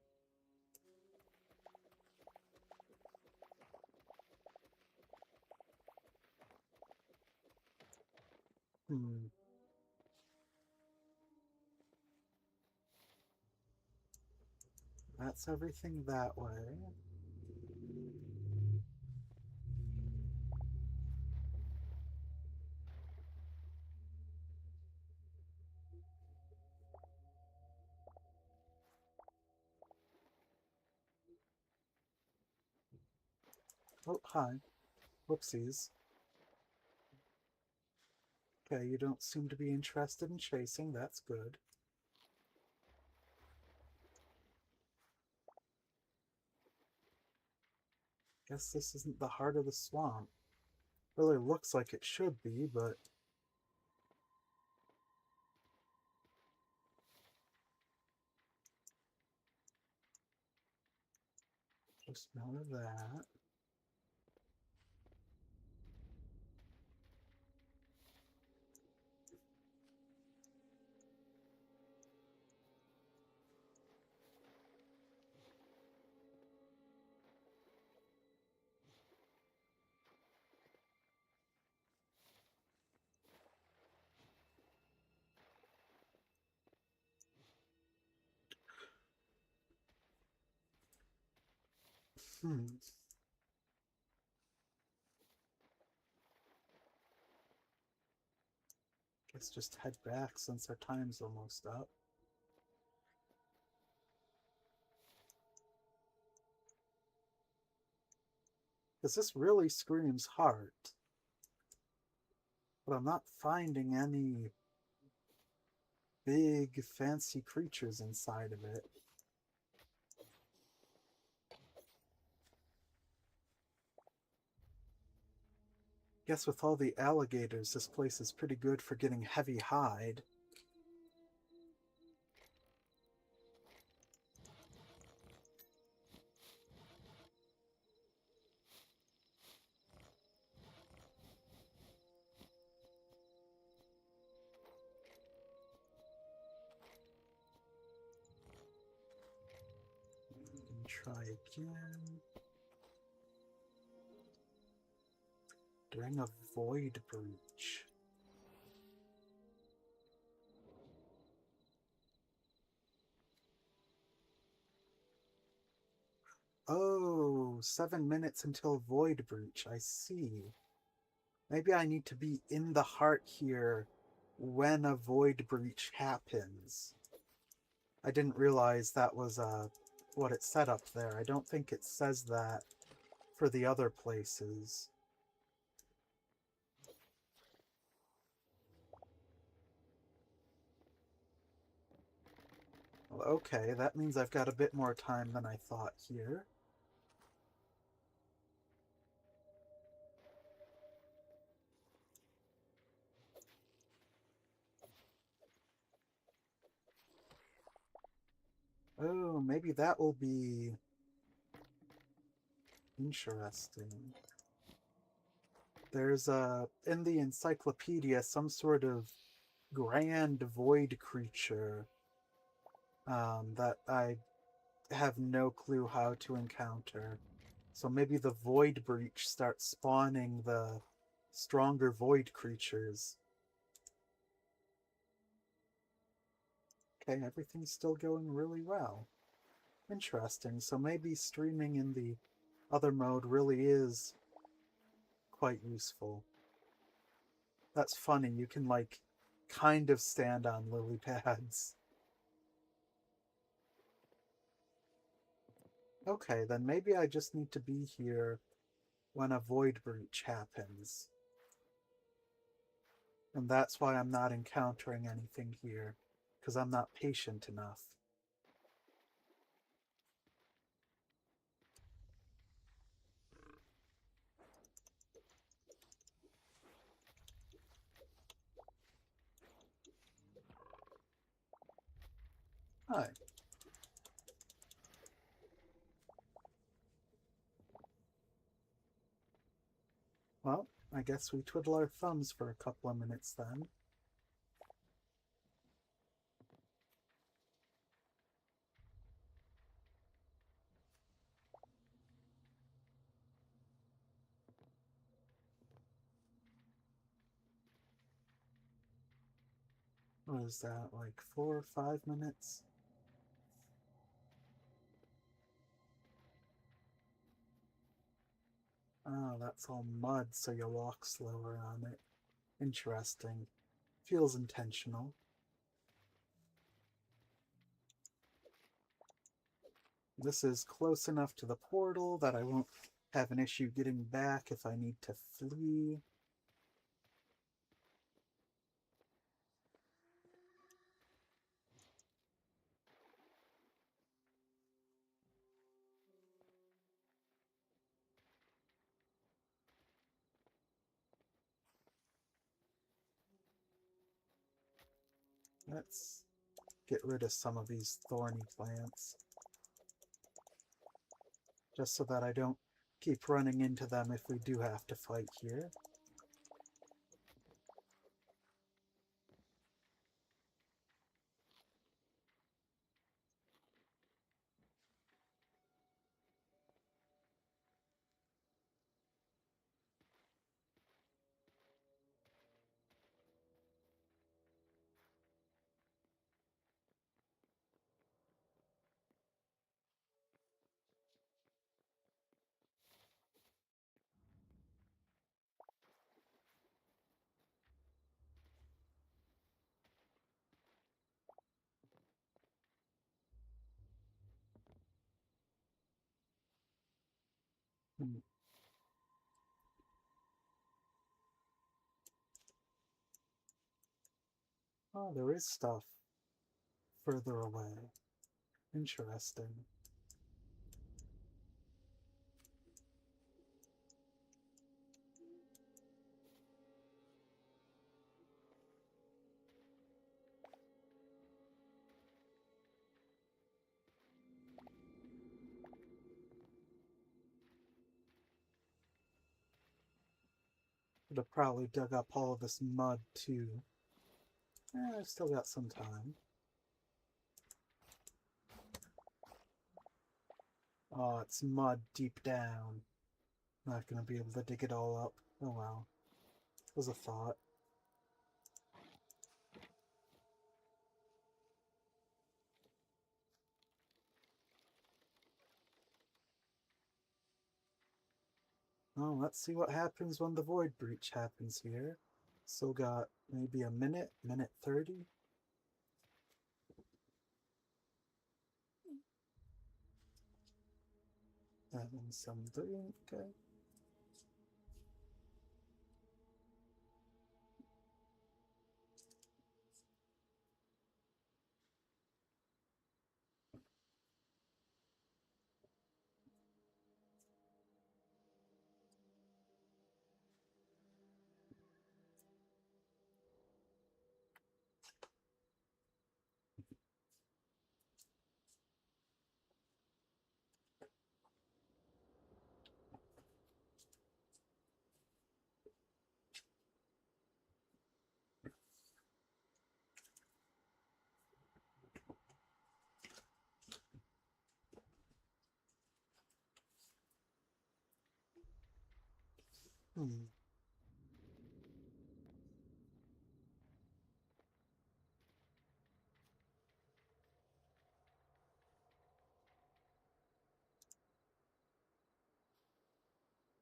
That's everything that way. Oh, hi. Whoopsies. Okay, you don't seem to be interested in chasing. That's good. Guess this isn't the heart of the swamp. Really looks like it should be, but... just none of that. Let's just head back since our time's almost up. Because this really screams heart. But I'm not finding any big fancy creatures inside of it. Guess with all the alligators, this place is pretty good for getting heavy hide. Try again. During a void breach. Oh, 7 minutes until void breach. I see. Maybe I need to be in the heart here when a void breach happens. I didn't realize that was what it said up there. I don't think it says that for the other places. Well, okay, that means I've got a bit more time than I thought here. Oh, maybe that will be interesting. There's in the encyclopedia some sort of grand void creature that I have no clue how to encounter. So maybe the void breach starts spawning the stronger void creatures. Okay, everything's still going really well. Interesting. So maybe streaming in the other mode really is quite useful. That's funny. You can, like, kind of stand on lily pads. Okay, then maybe I just need to be here when a void breach happens. And that's why I'm not encountering anything here, because I'm not patient enough. Hi. Well, I guess we twiddle our thumbs for a couple of minutes then. What is that, like 4 or 5 minutes? Oh, that's all mud, so you walk slower on it. Interesting. Feels intentional. This is close enough to the portal that I won't have an issue getting back if I need to flee. Let's get rid of some of these thorny plants, just so that I don't keep running into them if we do have to fight here. Hmm. Oh, there is stuff further away. Interesting. Would have probably dug up all of this mud too. I've still got some time. Oh, it's mud deep down. Not gonna be able to dig it all up. Oh well. It was a thought. Oh, let's see what happens when the void breach happens here. Still got maybe a minute, minute 30. And some drink. Okay. Hmm.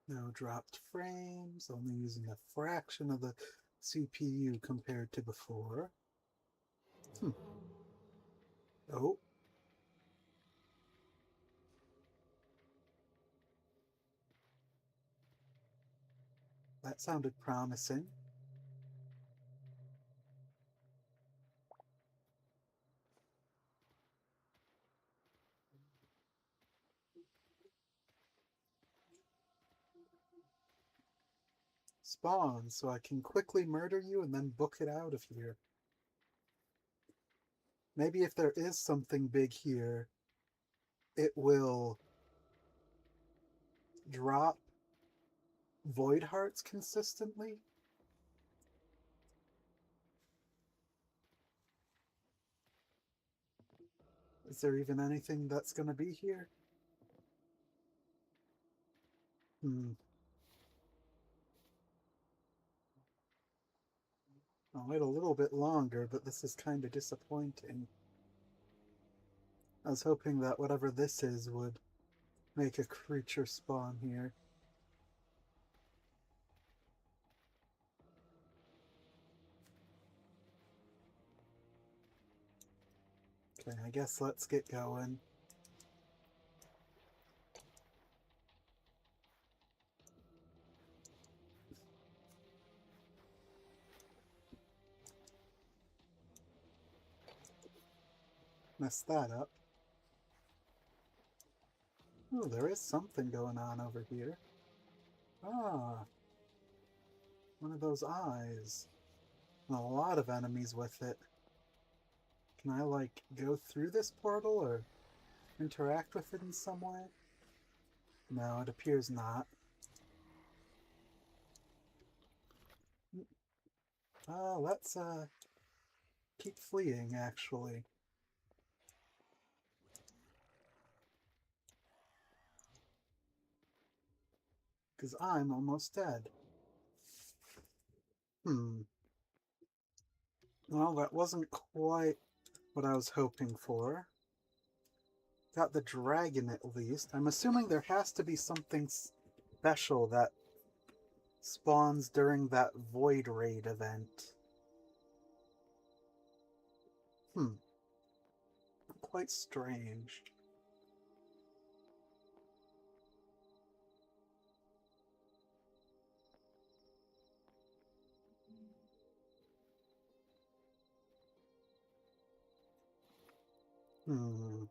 No dropped frames, only using a fraction of the CPU compared to before. Hmm. Oh. That sounded promising. Spawn, so I can quickly murder you and then book it out of here. Maybe if there is something big here, it will drop void hearts consistently. Is there even anything that's going to be here? I'll wait a little bit longer, but this is kind of disappointing. I was hoping that whatever this is would make a creature spawn here. Okay, I guess let's get going. Messed that up. Oh, there is something going on over here. Ah, one of those eyes. And a lot of enemies with it. Can I, like, go through this portal or interact with it in some way? No, it appears not. Let's, keep fleeing, actually. Because I'm almost dead. Well, that wasn't quite what I was hoping for. Got the dragon at least. I'm assuming there has to be something special that spawns during that void raid event. Quite strange. I'm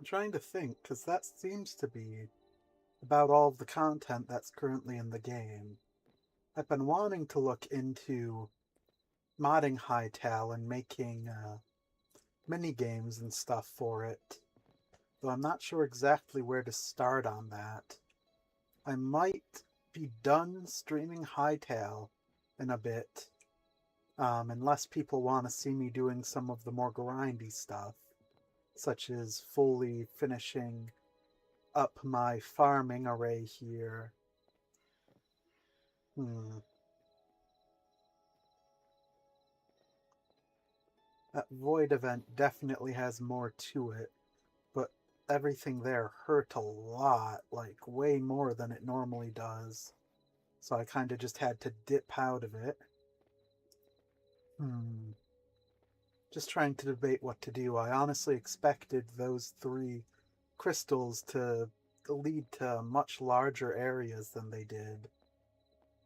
trying to think, because that seems to be about all of the content that's currently in the game. I've been wanting to look into modding Hytale and making mini games and stuff for it, though I'm not sure exactly where to start on that. I might be done streaming Hytale in a bit, unless people want to see me doing some of the more grindy stuff, such as fully finishing up my farming array here. That void event definitely has more to it, but everything there hurt a lot, like way more than it normally does. So I kind of just had to dip out of it. Just trying to debate what to do. I honestly expected those 3 crystals to lead to much larger areas than they did,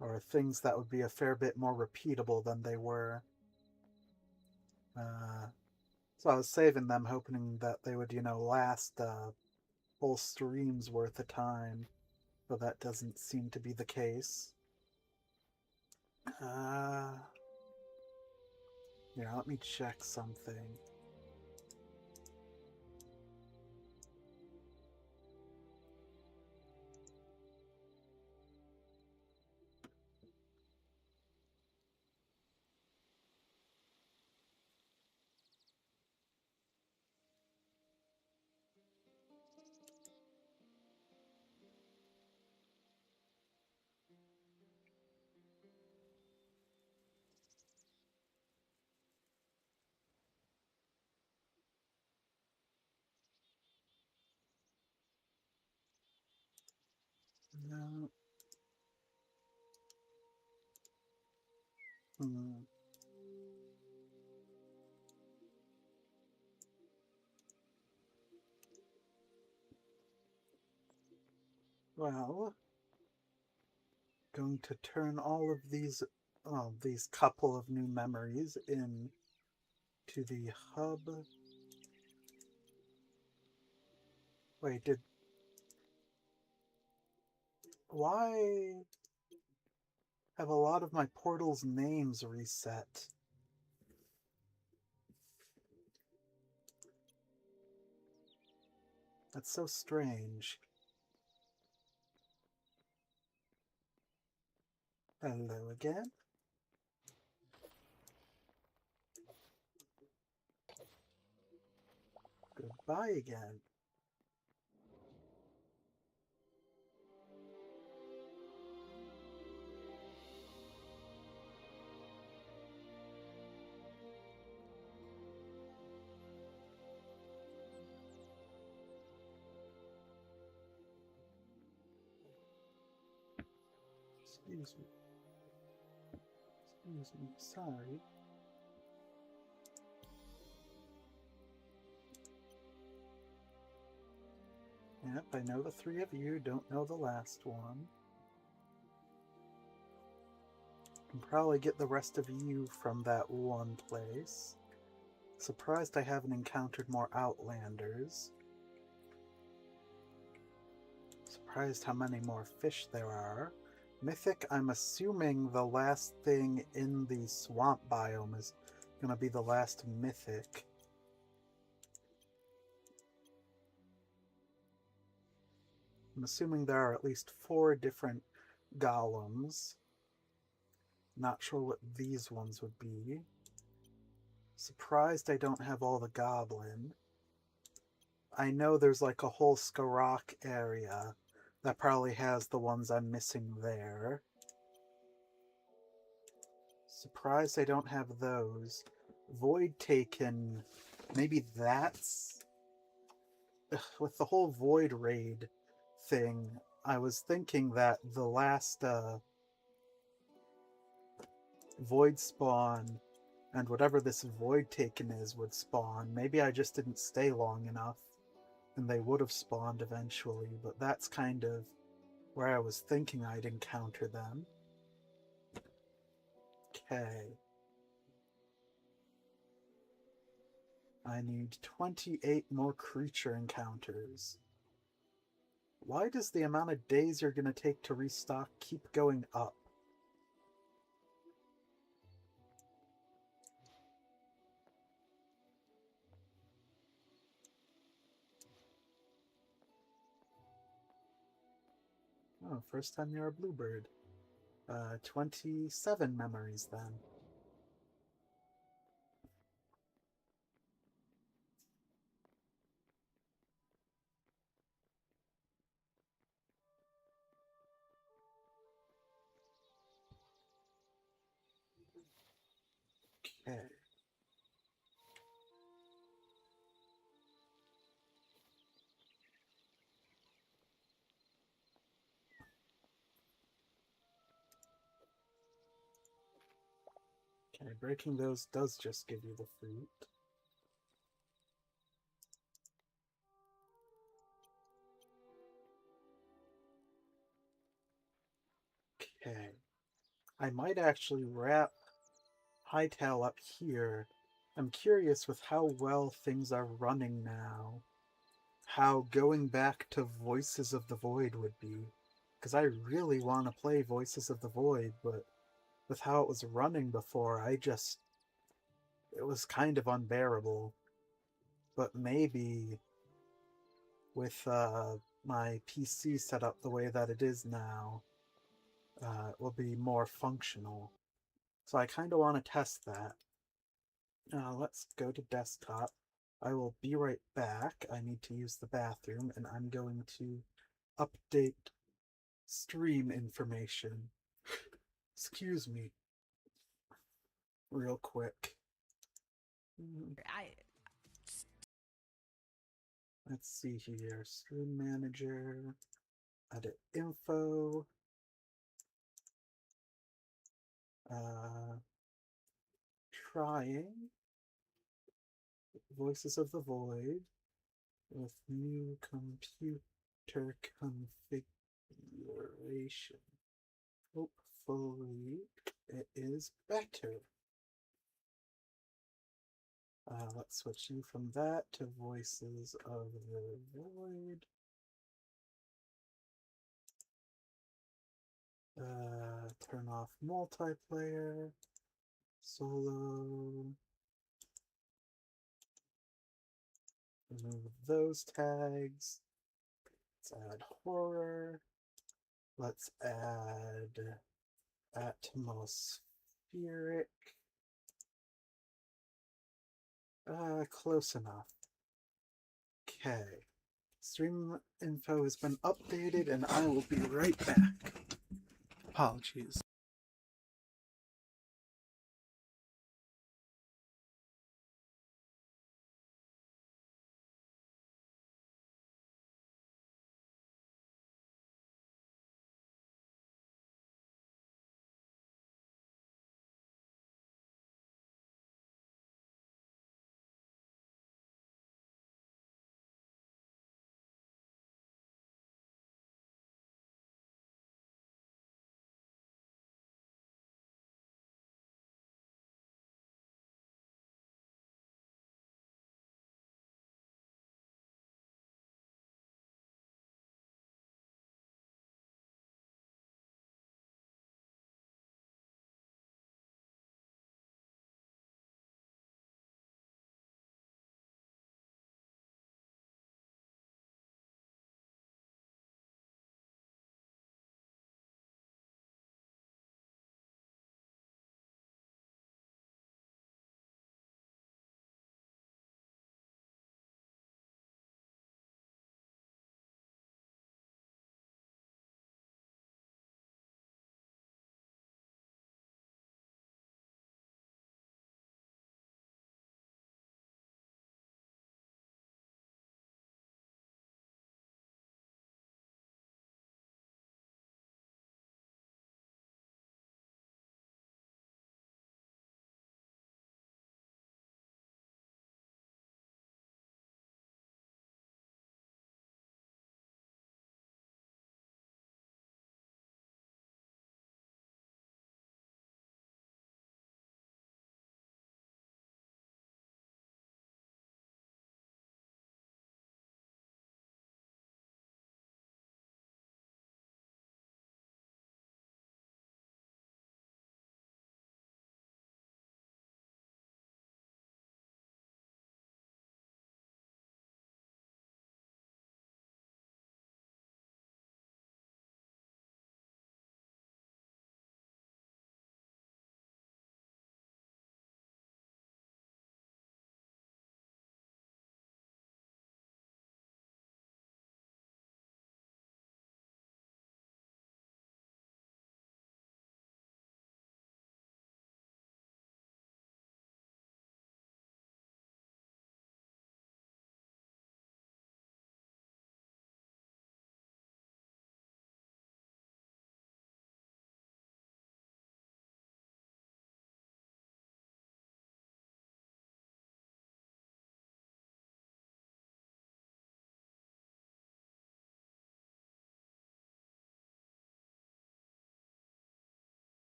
or things that would be a fair bit more repeatable than they were. So I was saving them, hoping that they would, last whole streams worth of time, but that doesn't seem to be the case. Yeah, let me check something. No. Well, going to turn all of these couple of new memories in to the hub. Wait, why have a lot of my portals' names reset? That's so strange. Hello again. Goodbye again. Excuse me. Excuse me. Sorry. Yep, I know the 3 of you, don't know the last one. Can probably get the rest of you from that one place. Surprised I haven't encountered more Outlanders. Surprised how many more fish there are. Mythic, I'm assuming the last thing in the swamp biome is going to be the last mythic. I'm assuming there are at least 4 different golems. Not sure what these ones would be. Surprised I don't have all the goblin. I know there's like a whole Skarok area that probably has the ones I'm missing there. Surprised I don't have those. Void Taken, maybe that's... With the whole Void Raid thing, I was thinking that the last Void spawn and whatever this Void Taken is would spawn. Maybe I just didn't stay long enough and they would have spawned eventually, but that's kind of where I was thinking I'd encounter them. Okay. I need 28 more creature encounters. Why does the amount of days you're going to take to restock keep going up? Oh, first time you're a bluebird. 27 memories then. Okay, breaking those does just give you the fruit. Okay. I might actually wrap Hytale up here. I'm curious with how well things are running now, how going back to Voices of the Void would be. Because I really want to play Voices of the Void, but with how it was running before, it was kind of unbearable. But maybe with my PC set up the way that it is now, it will be more functional. So I kind of want to test that. Let's go to desktop. I will be right back. I need to use the bathroom, and I'm going to update stream information. Excuse me. Real quick. Let's see here. Stream manager. Edit info. Trying Voices of the Void with new computer configuration. Hopefully it is better. Let's switch you from that to Voices of the Void. Turn off multiplayer, solo, remove those tags. Let's add horror. Let's add atmospheric. Close enough. Okay. Stream info has been updated, and I will be right back. Apologies.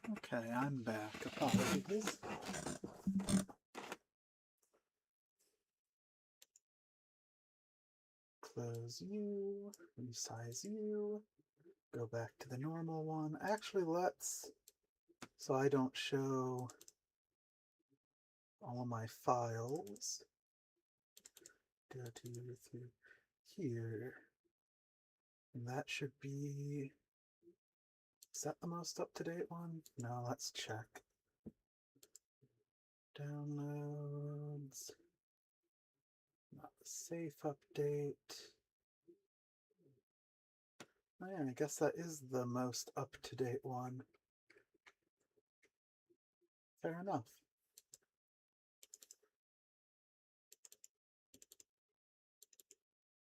Okay, I'm back. Apologies. Close you, resize you, go back to the normal one. Actually, let's, so I don't show all of my files, go to here, and that should be, is that the most up-to-date one? No, let's check. Downloads, not the safe update. Oh yeah, I guess that is the most up-to-date one. Fair enough.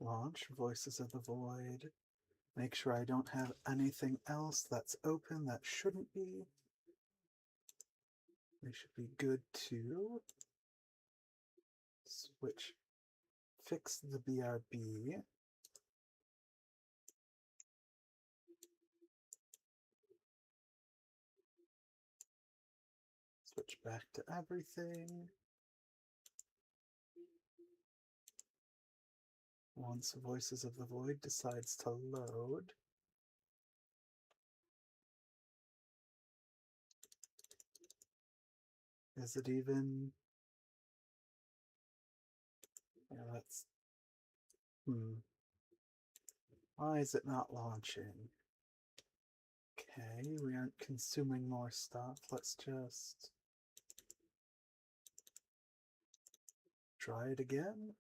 Launch Voices of the Void. Make sure I don't have anything else that's open that shouldn't be. They should be good too. Switch. Fix the BRB. Switch back to everything. Once Voices of the Void decides to load, is it even... Yeah, that's... Why is it not launching? Okay, we aren't consuming more stuff. Let's just try it again.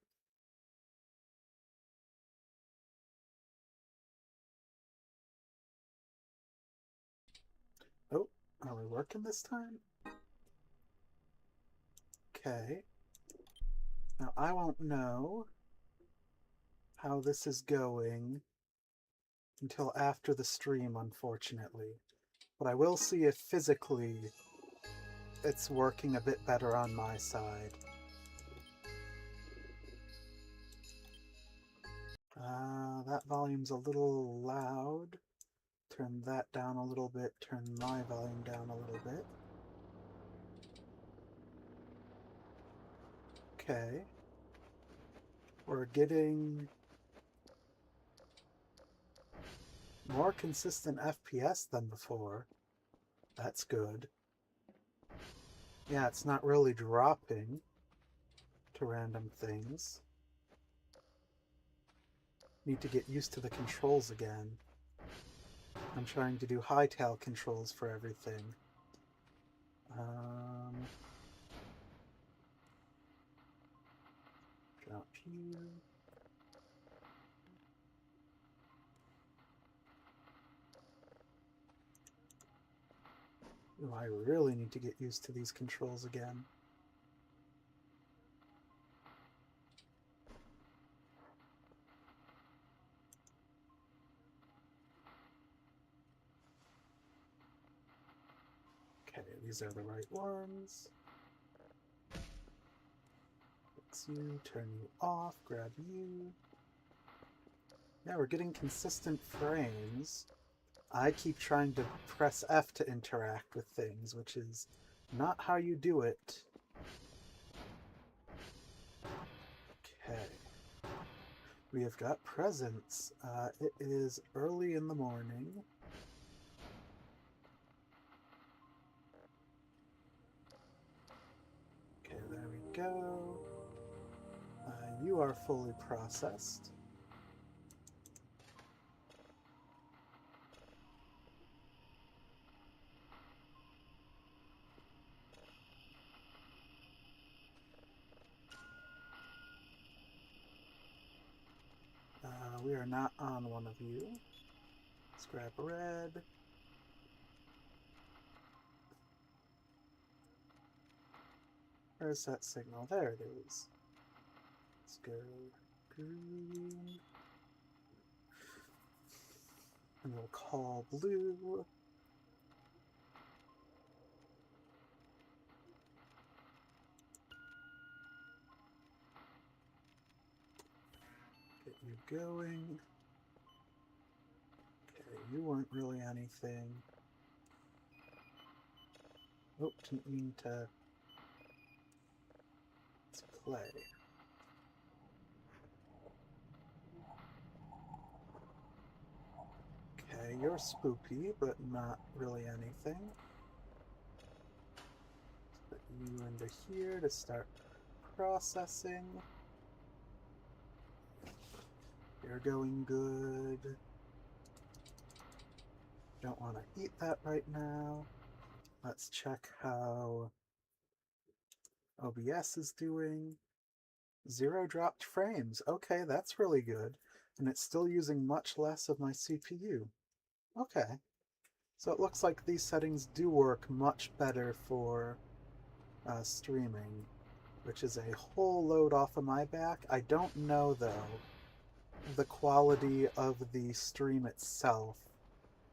Oh, are we working this time? Okay. Now, I won't know how this is going until after the stream, unfortunately. But I will see if physically it's working a bit better on my side. That volume's a little loud. Turn that down a little bit, turn my volume down a little bit. Okay. We're getting more consistent FPS than before. That's good. Yeah, it's not really dropping to random things. Need to get used to the controls again. I'm trying to do Hytale controls for everything. Drop you. Ooh, I really need to get used to these controls again. Okay, these are the right ones. Fix you, turn you off, grab you. Yeah, we're getting consistent frames. I keep trying to press F to interact with things, which is not how you do it. Okay. We have got presents. It is early in the morning. Okay, there we go. You are fully processed. We are not on one of you. Let's grab red. Where's that signal? There it is. Let's go green. And we'll call blue. Get you going. Okay, you weren't really anything. Oh, didn't mean to... Let's play. Okay, you're spooky, but not really anything. Put you into here to start processing. You're going good. Don't want to eat that right now. Let's check how OBS is doing. 0 dropped frames. Okay, that's really good. And it's still using much less of my CPU. Okay. So it looks like these settings do work much better for streaming, which is a whole load off of my back. I don't know, though, the quality of the stream itself.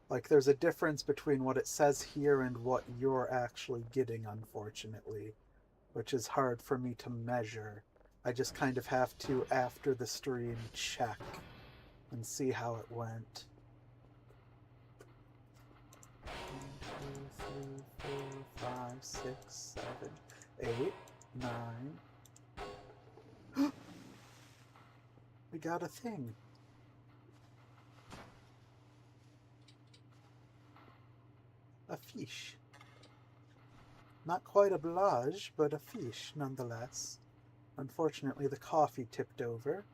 Like, there's a difference between what it says here and what you're actually getting, unfortunately, which is hard for me to measure. I just kind of have to, after the stream, check and see how it went. 1, 2, 3, 4, 5, 6, 7, 8, 9. We got a thing. A fish. Not quite a blage, but a fish nonetheless. Unfortunately, the coffee tipped over.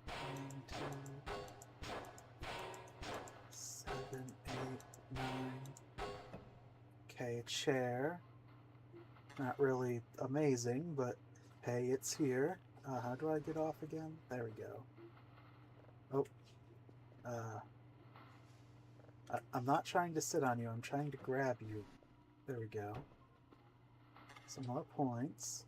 1, 2, 7, 8, 9. Okay, a chair. Not really amazing, but hey, it's here. How do I get off again? There we go. Oh. I'm not trying to sit on you. I'm trying to grab you. There we go. Some more points.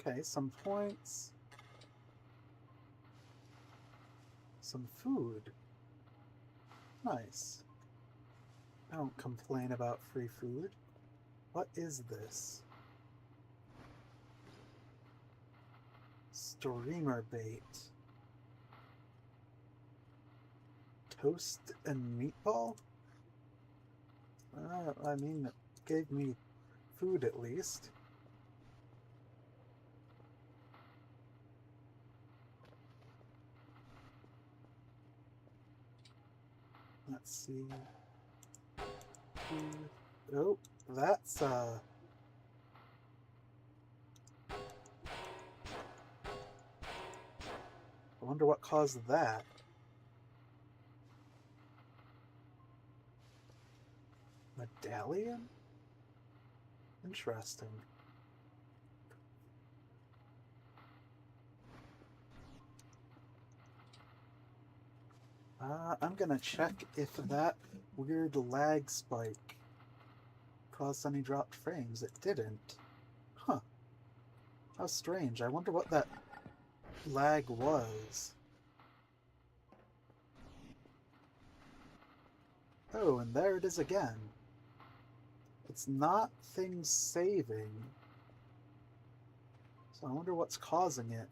Okay, some points. Some food. Nice. I don't complain about free food. What is this? Streamer bait. Toast and meatball? I mean, it gave me food at least. Let's see. Oh, that's I wonder what caused that. Medallion? Interesting. I'm gonna check if that weird lag spike caused any dropped frames. It didn't. Huh. How strange. I wonder what that lag was. Oh, and there it is again. It's not things saving. So I wonder what's causing it.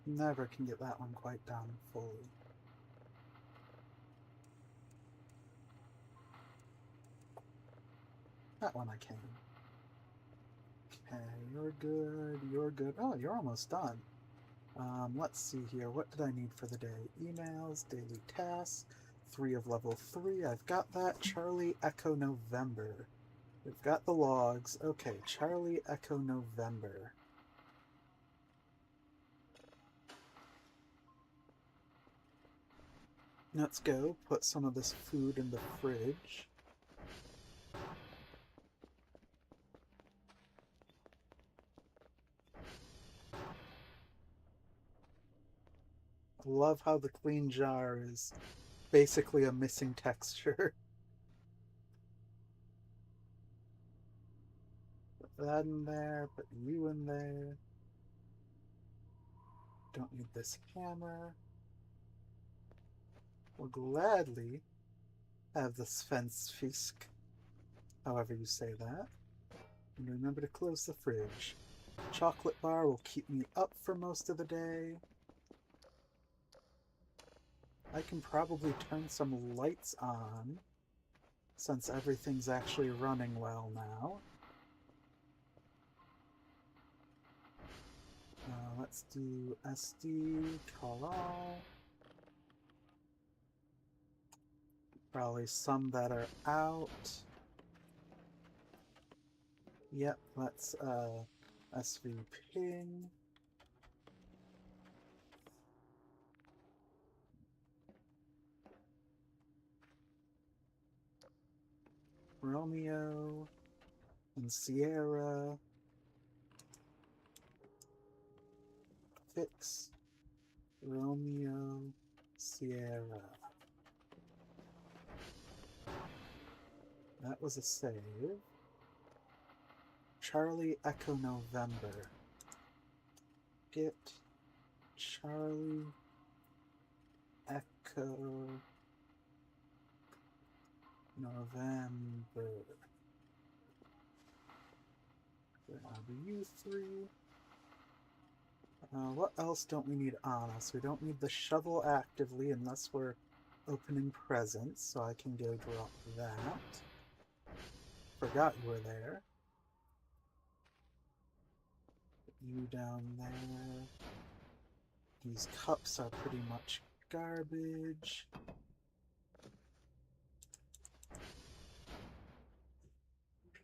Never can get that one quite down fully. That one I can. Okay, you're good, you're good. Oh, you're almost done. Let's see here. What did I need for the day? Emails, daily tasks, 3 of level 3. I've got that. Charlie Echo November. We've got the logs. Okay, Charlie Echo November. Let's go put some of this food in the fridge. I love how the clean jar is basically a missing texture. Put that in there, put you in there. Don't need this hammer. Will gladly have this fence fisk, however you say that. And remember to close the fridge. Chocolate bar will keep me up for most of the day. I can probably turn some lights on, since everything's actually running well now. Let's do SD, call all. Probably some that are out. Yep, let's SV ping. Romeo and Sierra. Fix Romeo, Sierra. That was a save. Charlie Echo November. Get Charlie Echo November. I'll do you three. What else don't we need on us? We don't need the shovel actively unless we're opening presents, so I can go drop that. Forgot you were there. Put you down there. These cups are pretty much garbage.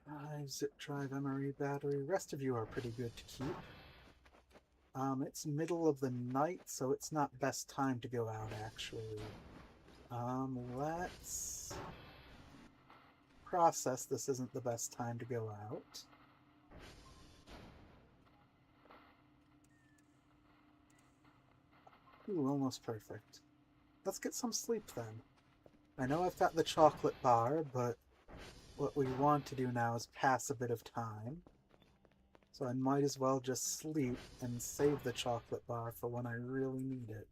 Drive, zip drive, MRE battery. Rest of you are pretty good to keep. It's middle of the night, so it's not best time to go out, actually. Let's process this isn't the best time to go out. Ooh, almost perfect. Let's get some sleep then. I know I've got the chocolate bar, but what we want to do now is pass a bit of time. So I might as well just sleep and save the chocolate bar for when I really need it.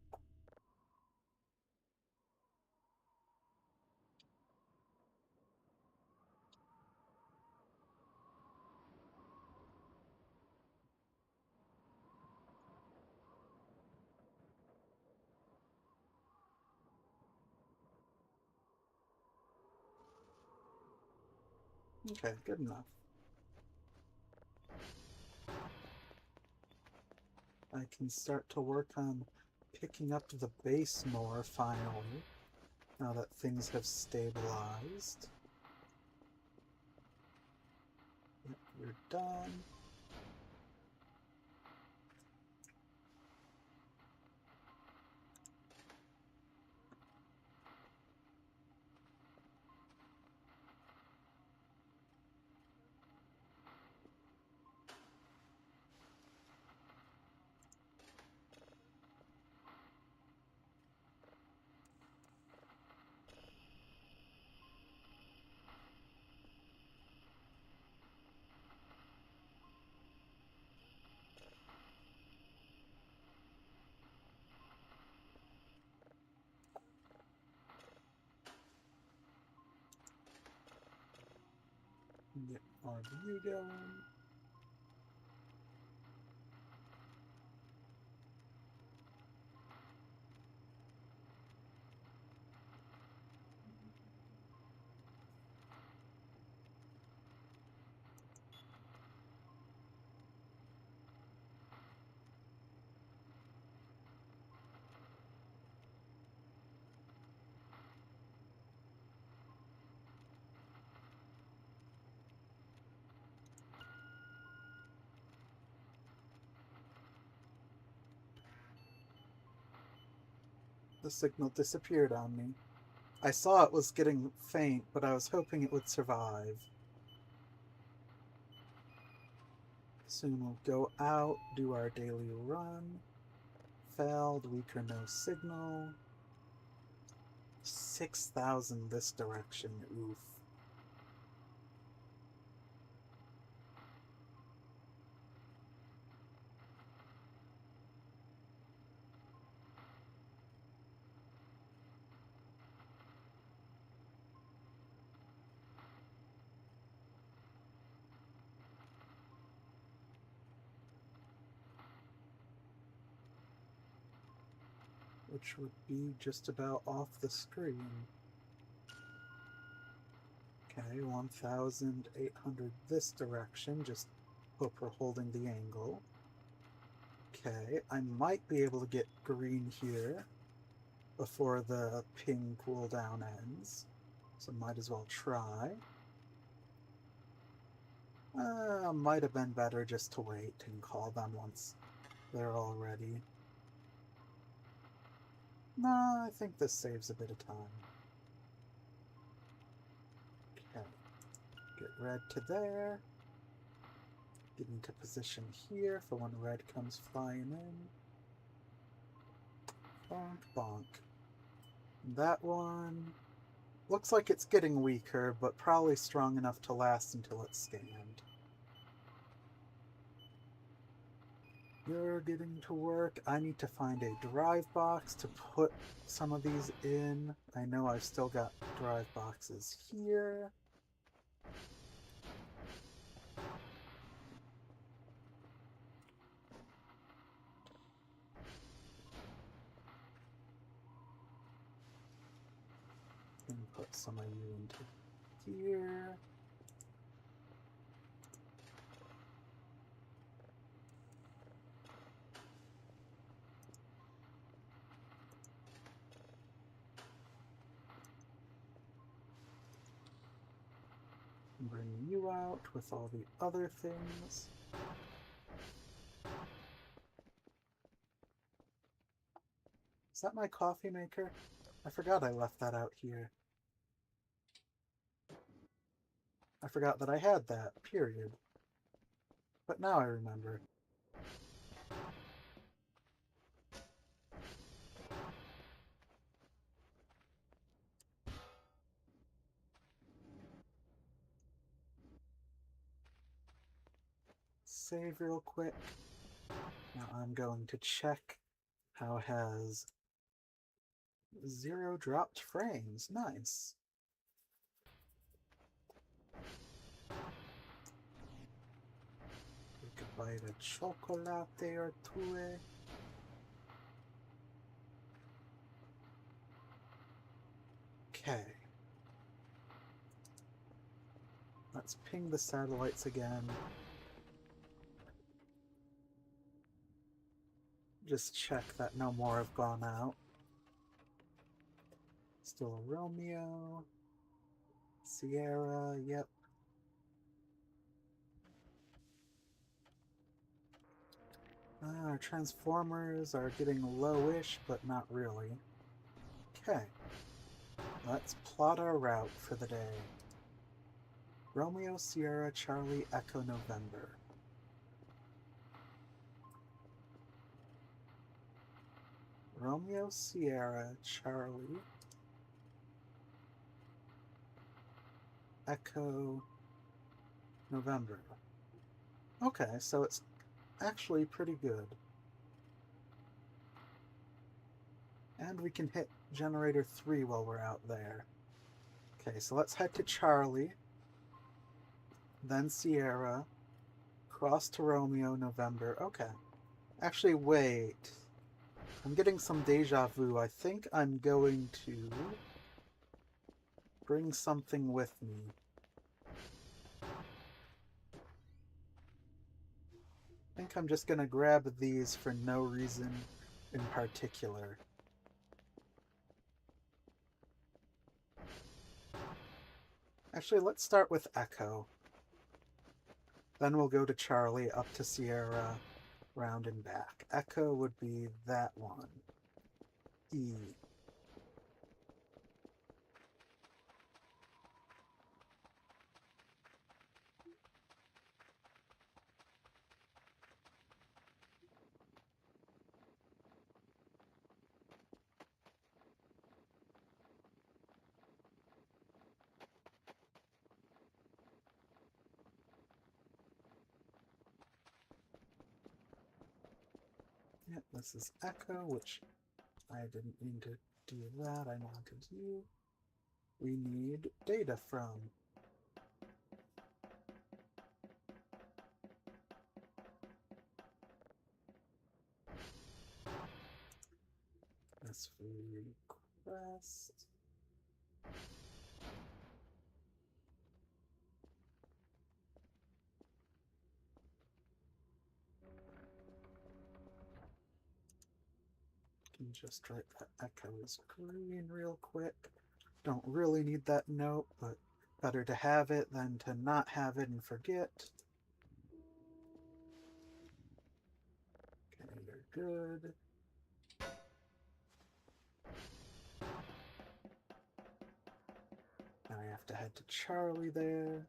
Okay, good enough. I can start to work on picking up the base more finally, now that things have stabilized. Yep, we're done. Get more view going. the signal disappeared on me. I saw it was getting faint, but I was hoping it would survive. Soon we'll go out, do our daily run. Failed, weak or no signal. 6,000 this direction, oof. Which would be just about off the screen. Okay, 1,800 this direction, just hope we're holding the angle. Okay, I might be able to get green here before the ping cooldown ends, so might as well try. Might have been better just to wait and call them once they're all ready. No, I think this saves a bit of time. Okay, get red to there. Get into position here for when red comes flying in. Bonk, bonk. That one looks like it's getting weaker, but probably strong enough to last until it's scanned. You're getting to work. I need to find a drive box to put some of these in. I know I've still got drive boxes here. And put some of you into here. Bring you out with all the other things. Is that my coffee maker? I forgot I left that out here. I forgot that I had that, period. But now I remember. Save real quick. Now I'm going to check how it has 0 dropped frames. Nice. Take a bite of chocolate or two. Okay. Let's ping the satellites again. Just check that no more have gone out. Still a Romeo. Sierra, yep. Our transformers are getting lowish, but not really. Okay. Let's plot our route for the day. Romeo, Sierra, Charlie, Echo, November. Romeo, Sierra, Charlie, Echo, November. Okay, so it's actually pretty good. And we can hit generator 3 while we're out there. Okay, so let's head to Charlie, then Sierra, cross to Romeo, November. Okay. Actually, wait. I'm getting some deja vu. I think I'm going to bring something with me. I think I'm just going to grab these for no reason in particular. Actually, let's start with Echo. Then we'll go to Charlie, up to Sierra, round and back. Echo would be that one. E. Yep, this is echo, which I didn't mean to do that. I wanted you. We need data from. This request. Can just write that echo is green real quick. Don't really need that note, but better to have it than to not have it and forget. Okay, you're good. Now I have to head to Charlie there.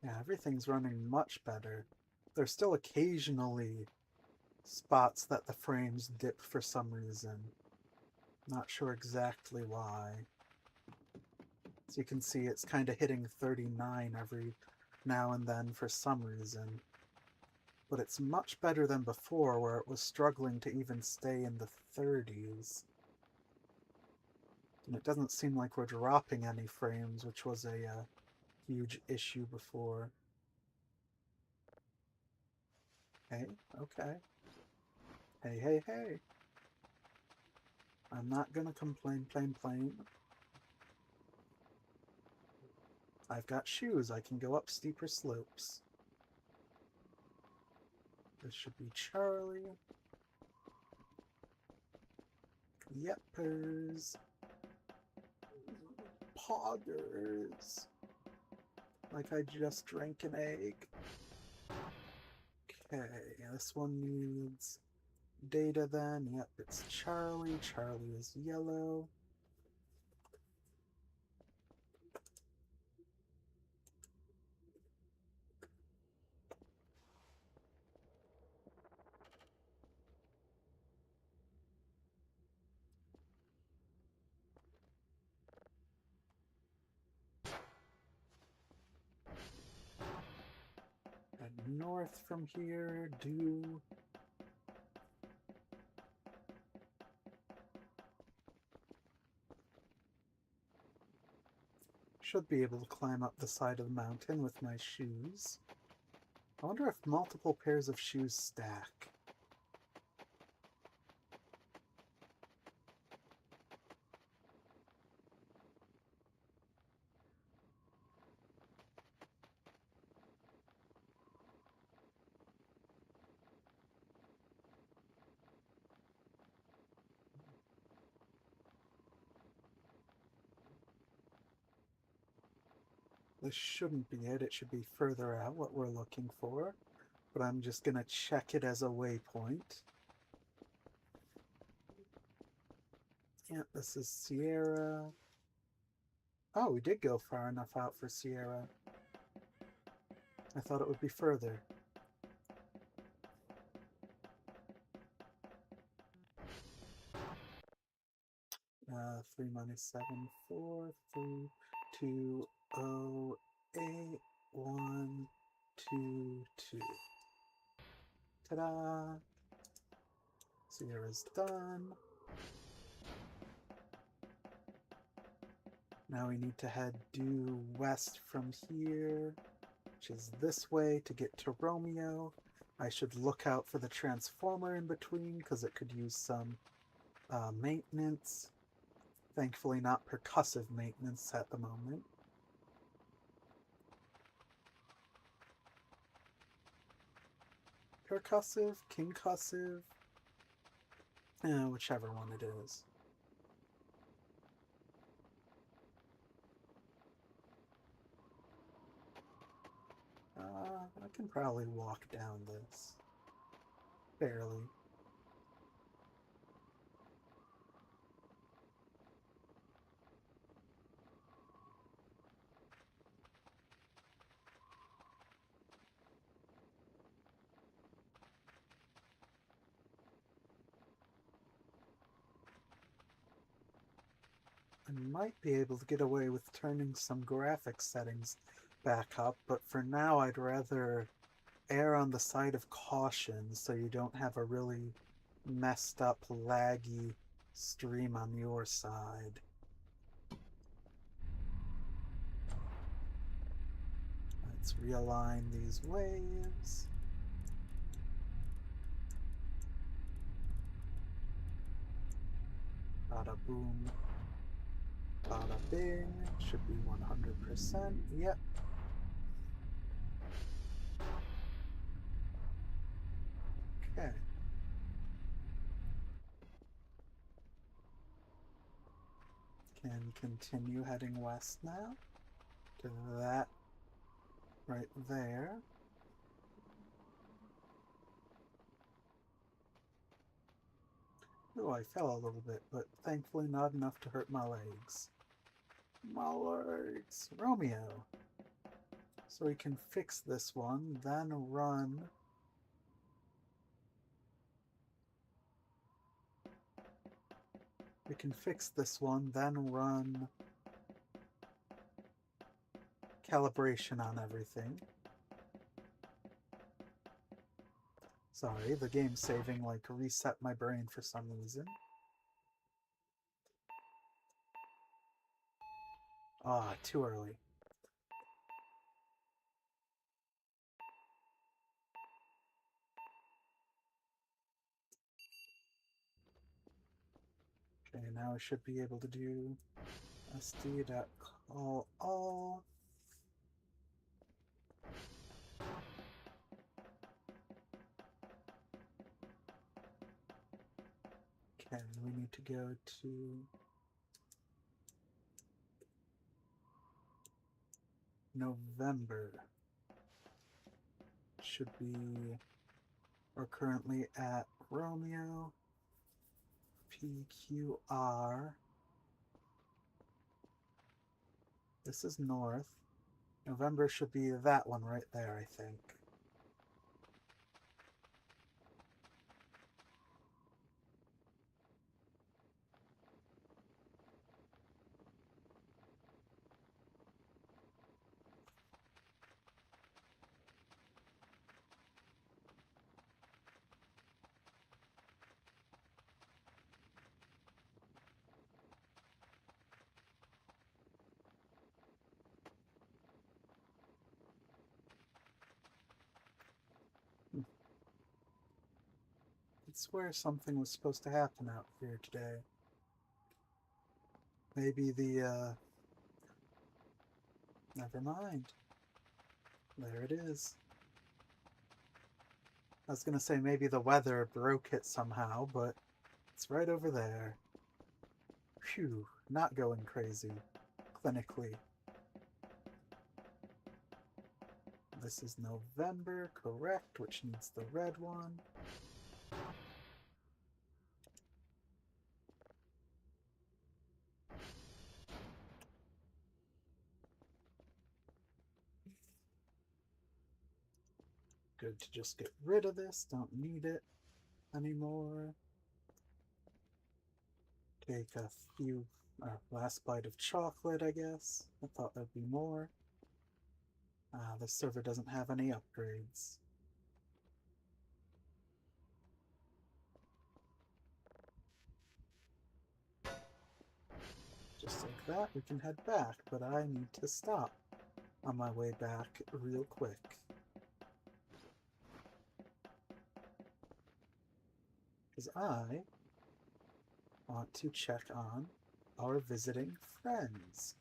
Yeah, everything's running much better. There's still occasionally spots that the frames dip for some reason. Not sure exactly why. So you can see it's kind of hitting 39 every now and then for some reason. But it's much better than before, where it was struggling to even stay in the 30s. And it doesn't seem like we're dropping any frames, which was a huge issue before. Hey, okay. Hey, hey, hey. I'm not gonna complain, plain. I've got shoes. I can go up steeper slopes. This should be Charlie. Yeppers. Poggers. Like I just drank an egg. Okay, this one needs data then. Yep, it's Charlie. Charlie is yellow. And north from here, do... Should be able to climb up the side of the mountain with my shoes. I wonder if multiple pairs of shoes stack. This shouldn't be it. It should be further out, what we're looking for. But I'm just going to check it as a waypoint. Yeah, this is Sierra. Oh, we did go far enough out for Sierra. I thought it would be further. 3 minus 7, 4, 3, 2, 0, 8, 1, 2, 2. Ta-da! Sierra's done. Now we need to head due west from here, which is this way to get to Romeo. I should look out for the transformer in between, because it could use some maintenance. Thankfully not percussive maintenance at the moment. Percussive, concussive, whichever one it is. I can probably walk down this. Barely. I might be able to get away with turning some graphics settings back up, but for now I'd rather err on the side of caution so you don't have a really messed up, laggy stream on your side. Let's realign these waves. Bada boom. Bada bing. Should be 100%. Yep. Okay. Can continue heading west now to that right there. Oh, I fell a little bit, but thankfully not enough to hurt my legs. My legs! Romeo! So we can fix this one, then run. We can fix this one, then run calibration on everything. Sorry, the game's saving, like, reset my brain for some reason. Ah, too early. Okay, now I should be able to do sd.call all. Okay, we need to go to November. Should be, we're currently at Romeo, PQR. This is north. November should be that one right there, I think. I swear something was supposed to happen out here today. Maybe never mind. There it is. I was gonna say maybe the weather broke it somehow, but it's right over there. Phew, not going crazy, clinically. This is November, correct, which needs the red one. Good to just get rid of this, don't need it anymore. Take a few, last bite of chocolate, I guess. I thought there'd be more. The server doesn't have any upgrades. Just like that, we can head back, but I need to stop on my way back real quick. Because I want to check on our visiting friends.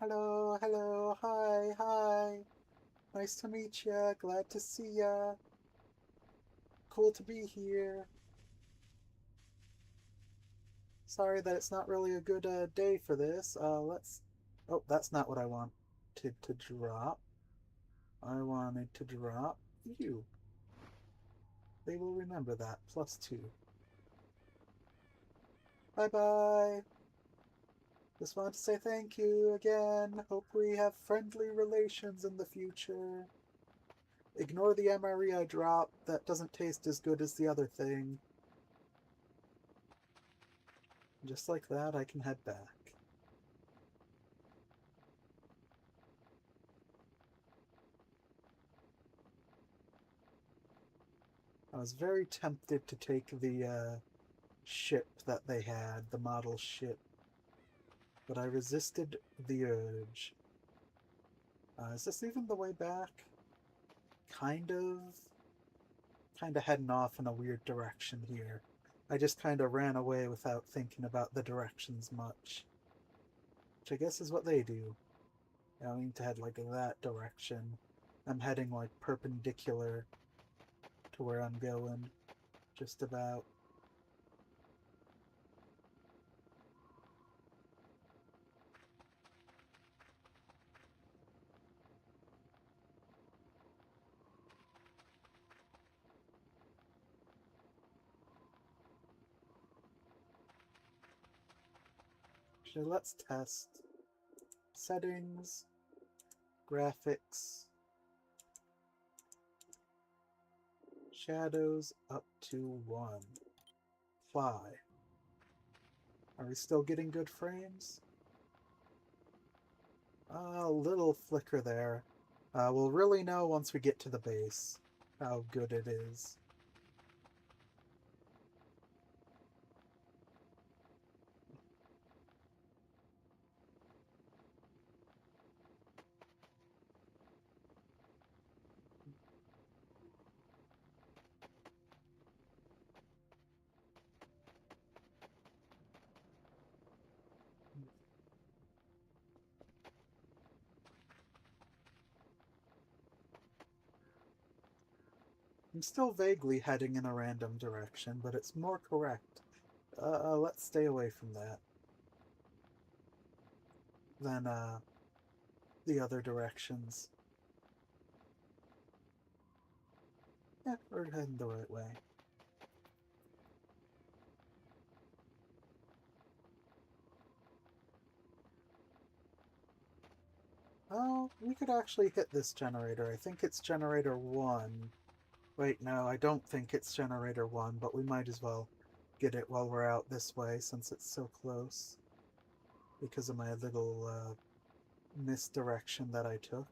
Hello, hello, hi, hi. Nice to meet ya, glad to see ya. Cool to be here. Sorry that it's not really a good day for this. Let's... Oh, that's not what I wanted to drop. I wanted to drop you. They will remember that. +2. Bye-bye. Just want to say thank you again. Hope we have friendly relations in the future. Ignore the MRE I dropped. That doesn't taste as good as the other thing. Just like that, I can head back. I was very tempted to take the ship that they had, the model ship, but I resisted the urge. Is this even the way back? Kind of heading off in a weird direction here. I just kind of ran away without thinking about the directions much. Which I guess is what they do. I don't need to head like that direction. I'm heading like perpendicular to where I'm going. Just about. So let's test. Settings. Graphics. Shadows up to 1. Fly. Are we still getting good frames? A little flicker there. We'll really know once we get to the base how good it is. I'm still vaguely heading in a random direction, but it's more correct. Let's stay away from that than the other directions. Yeah, we're heading the right way. Oh, we could actually hit this generator. I think it's generator 1. Wait, no, I don't think it's generator 1, but we might as well get it while we're out this way since it's so close. Because of my little misdirection that I took.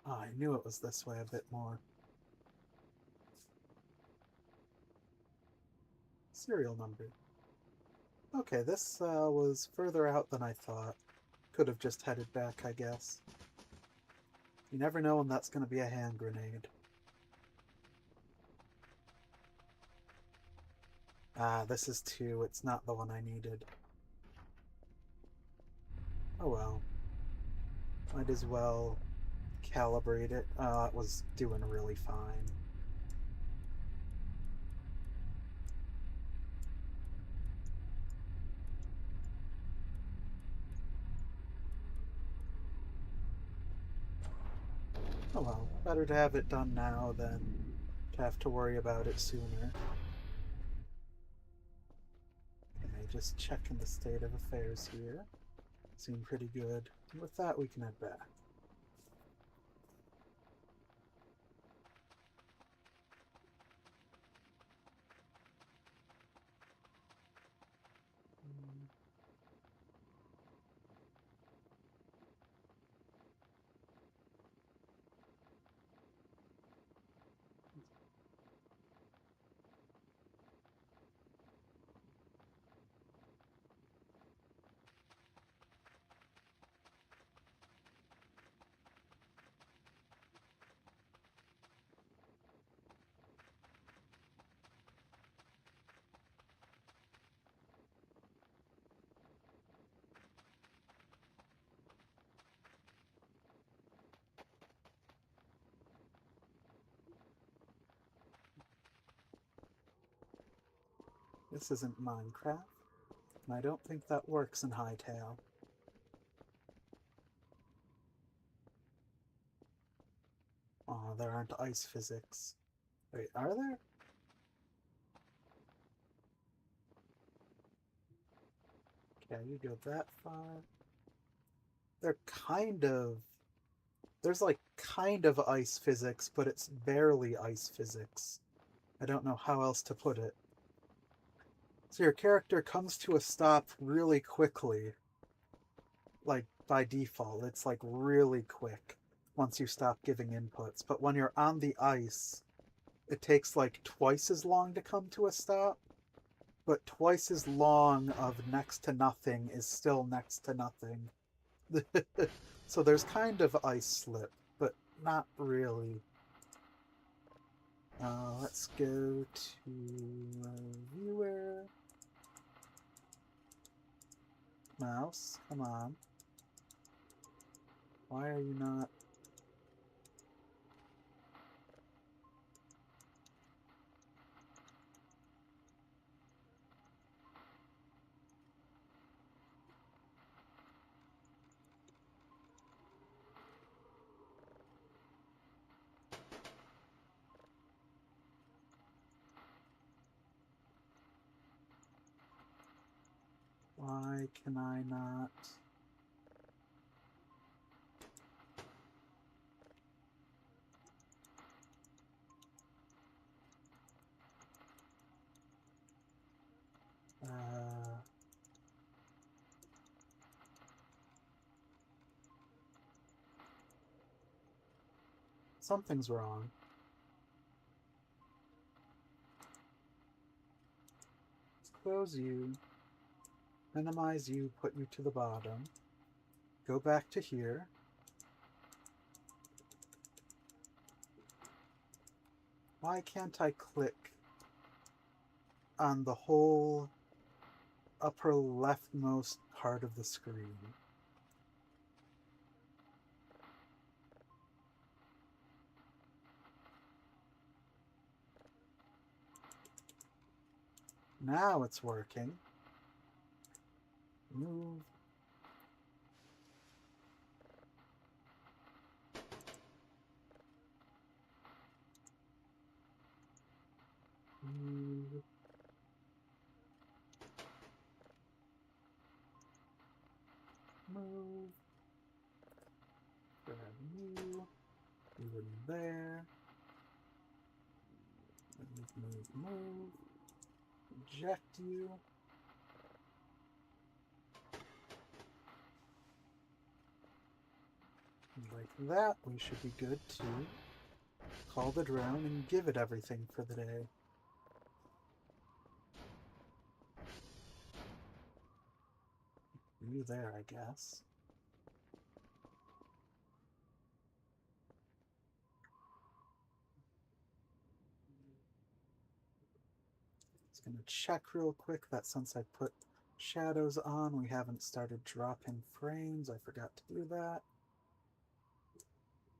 Oh, I knew it was this way a bit more. Serial number. Okay, this was further out than I thought. Could have just headed back, I guess. You never know when that's going to be a hand grenade. Ah, this is 2. It's not the one I needed. Oh well. Might as well calibrate it. It was doing really fine. Oh well, better to have it done now than to have to worry about it sooner. Okay, just checking the state of affairs here. Seem pretty good. With that, we can head back. This isn't Minecraft, and I don't think that works in Hytale. Oh, there aren't ice physics. Wait, are there? Okay, you go that far. They're kind of... There's like kind of ice physics, but it's barely ice physics. I don't know how else to put it. So your character comes to a stop really quickly. Like, by default, it's like really quick once you stop giving inputs. But when you're on the ice, it takes like twice as long to come to a stop. But twice as long of next to nothing is still next to nothing. So there's kind of ice slip, but not really. Let's go to viewer. Mouse, come on. Why are you not? Why can I not? Something's wrong. Let's close you. Minimize you, put you to the bottom. Go back to here. Why can't I click on the whole upper leftmost part of the screen? Now it's working. Move. Move. Move. Grab you. Move in there. Move. Eject you. Like that, we should be good to call the drone and give it everything for the day. You there, I guess. Just gonna check real quick that since I put shadows on, we haven't started dropping frames. I forgot to do that.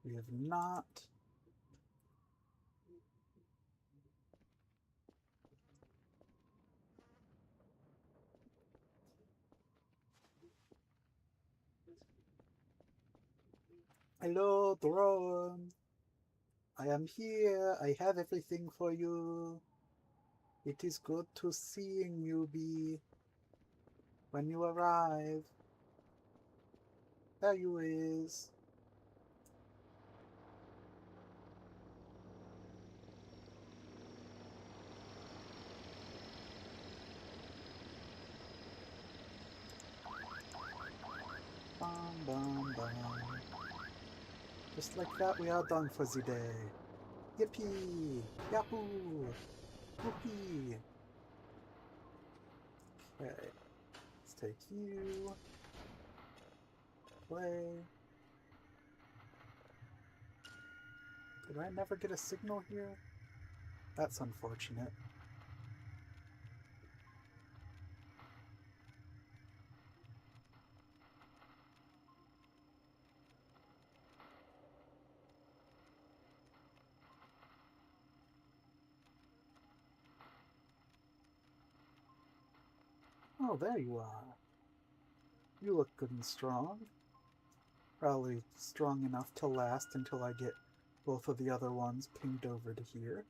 We have not. Hello, drone. I am here. I have everything for you. It is good to seeing you be when you arrive. There you is. Bum, bum, bum. Just like that, we are done for the day. Yippee! Yahoo! Whoopee! Okay. Let's take you. Play. Did I never get a signal here? That's unfortunate. Oh, there you are. You look good and strong. Probably strong enough to last until I get both of the other ones pinged over to here.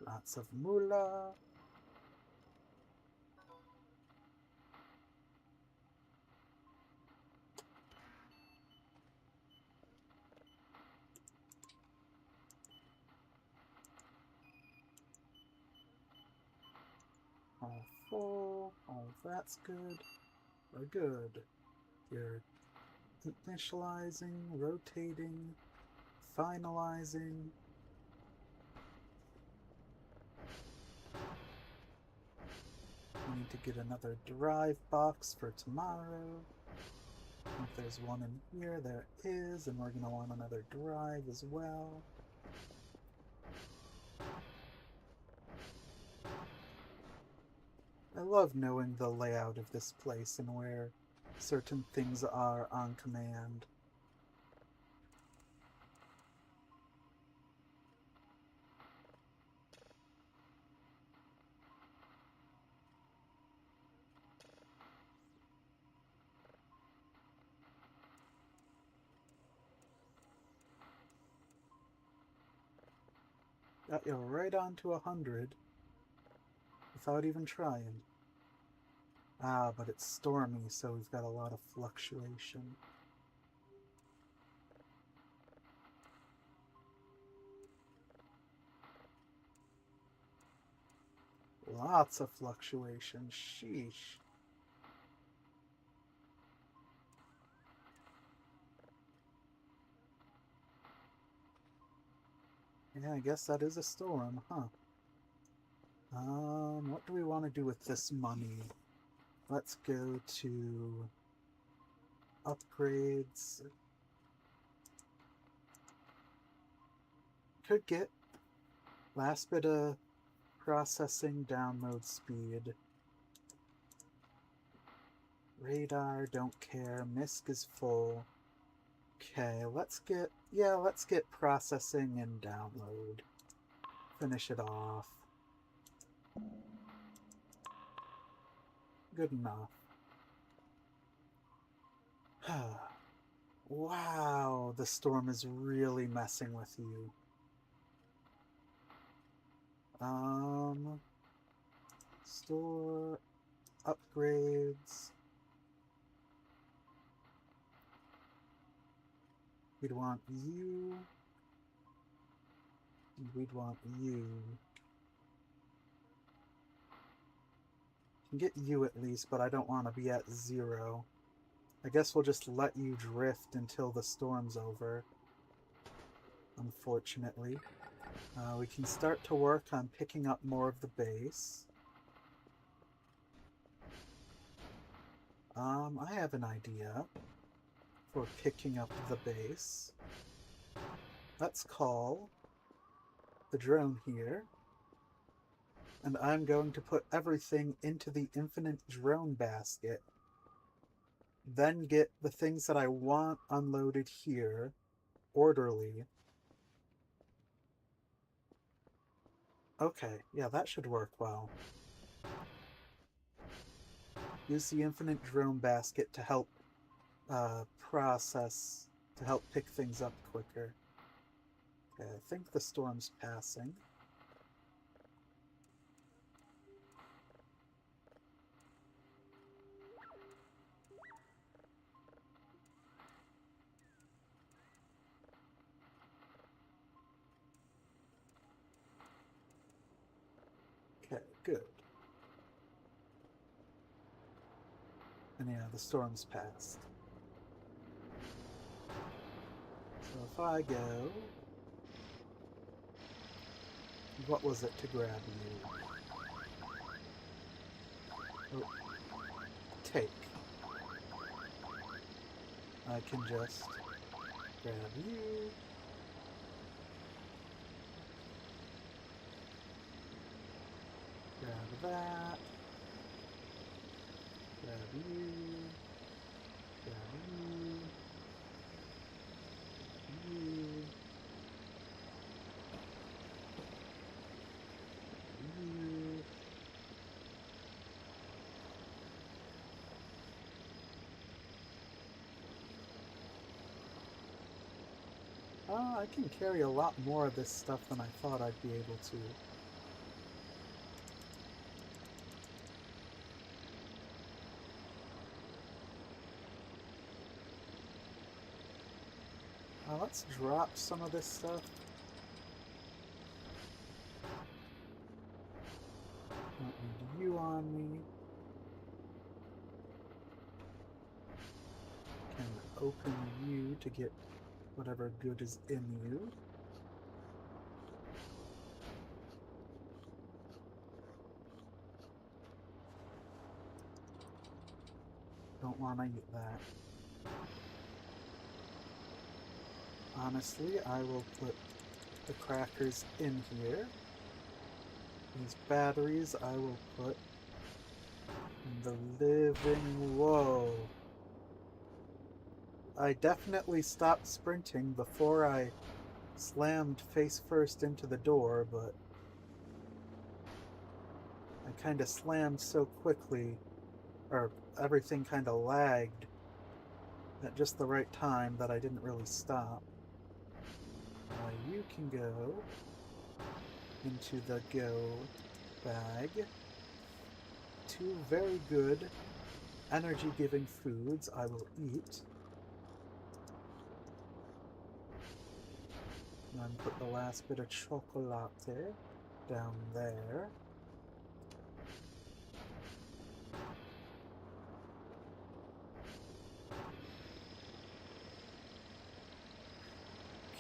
Lots of moolah. All full. All that's good. We're good. You're initializing, rotating, finalizing. We need to get another drive box for tomorrow. If there's one in here, there is, and we're going to want another drive as well. I love knowing the layout of this place and where certain things are on command. Got you right on to 100 without even trying. Ah, but it's stormy, so we've got a lot of fluctuation. Lots of fluctuation. Sheesh. Yeah, I guess that is a storm, huh? What do we want to do with this money? Let's go to upgrades. Could get last bit of processing download speed. Radar, don't care. MISC is full. Okay, let's get processing and download. Finish it off. Good enough. Wow, the storm is really messing with you. Store, upgrades. We'd want you. We'd want you. Can get you at least, but I don't want to be at 0. I guess we'll just let you drift until the storm's over. Unfortunately. We can start to work on picking up more of the base. I have an idea for picking up the base. Let's call the drone here. And I'm going to put everything into the infinite drone basket. Then get the things that I want unloaded here, orderly. Okay, yeah, that should work well. Use the infinite drone basket to help process, to help pick things up quicker. Okay, I think the storm's passing. Okay, good. And yeah, the storm's passed. So if I go... What was it to grab you? Oh, take. I can just grab you. Grab that. Grab you. Grab you. I can carry a lot more of this stuff than I thought I'd be able to. Let's drop some of this stuff. Don't need you on me. Can open you to get whatever good is in you. Don't want to eat that. Honestly, I will put the crackers in here. These batteries I will put in the living... Whoa. I definitely stopped sprinting before I slammed face first into the door, but I kind of slammed so quickly, or everything kind of lagged at just the right time that I didn't really stop. You can go into the go bag. 2 very good energy-giving foods I will eat. And then put the last bit of chocolate down there.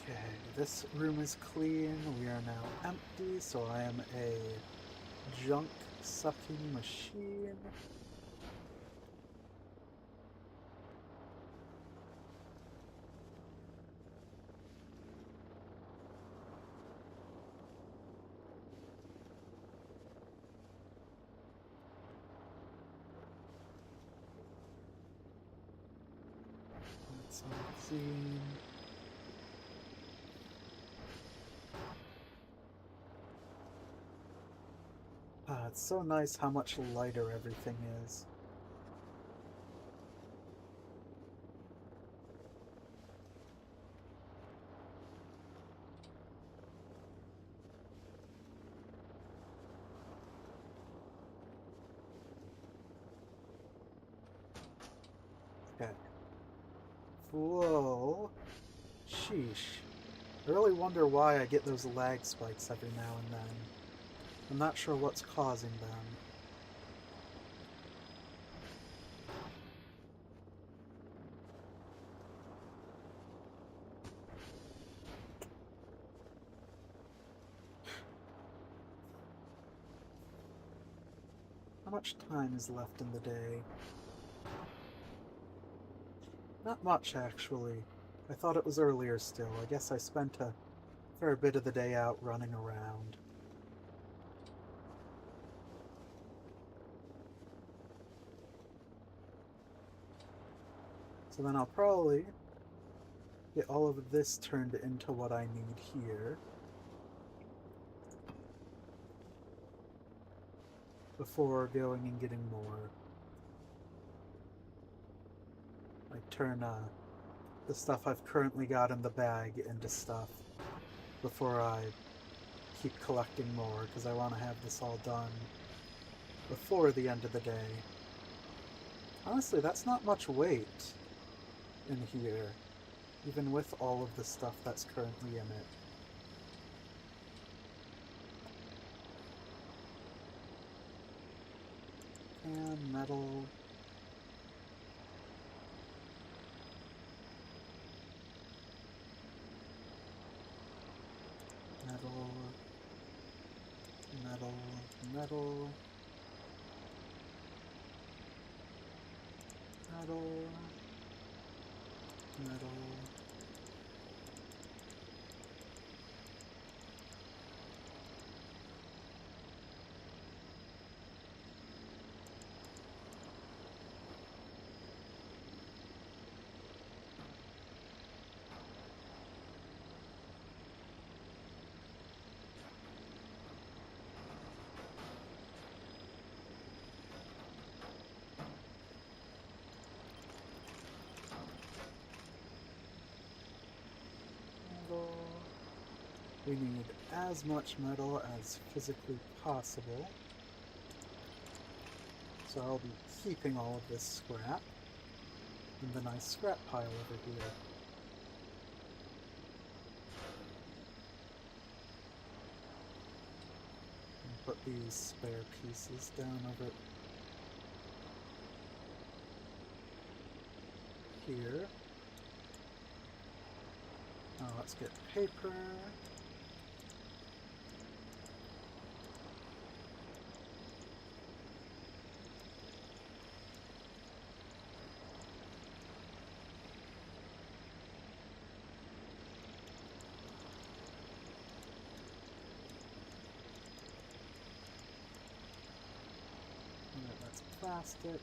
Okay, this room is clean. We are now empty, so I am a junk-sucking machine. It's all clean. It's so nice how much lighter everything is. Okay. Whoa. Sheesh. I really wonder why I get those lag spikes every now and then. I'm not sure what's causing them. How much time is left in the day? Not much, actually. I thought it was earlier still. I guess I spent a fair bit of the day out running around. So then I'll probably get all of this turned into what I need here before going and getting more. I turn the stuff I've currently got in the bag into stuff before I keep collecting more, because I want to have this all done before the end of the day. Honestly, that's not much weight in here, even with all of the stuff that's currently in it. And metal. Metal. Metal. Metal. Metal. Metal. We need as much metal as physically possible. So I'll be keeping all of this scrap in the nice scrap pile over here. And put these spare pieces down over here. Now let's get paper. That's plastic.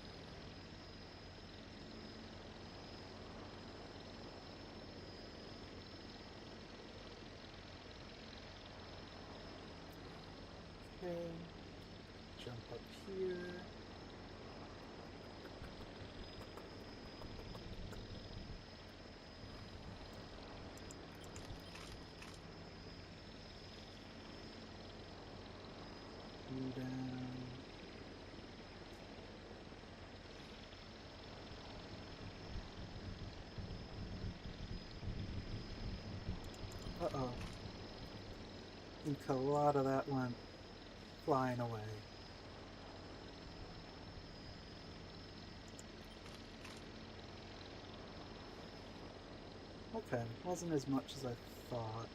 Okay, jump up here. Go down. Uh-oh. I think a lot of that went flying away. Okay, wasn't as much as I thought.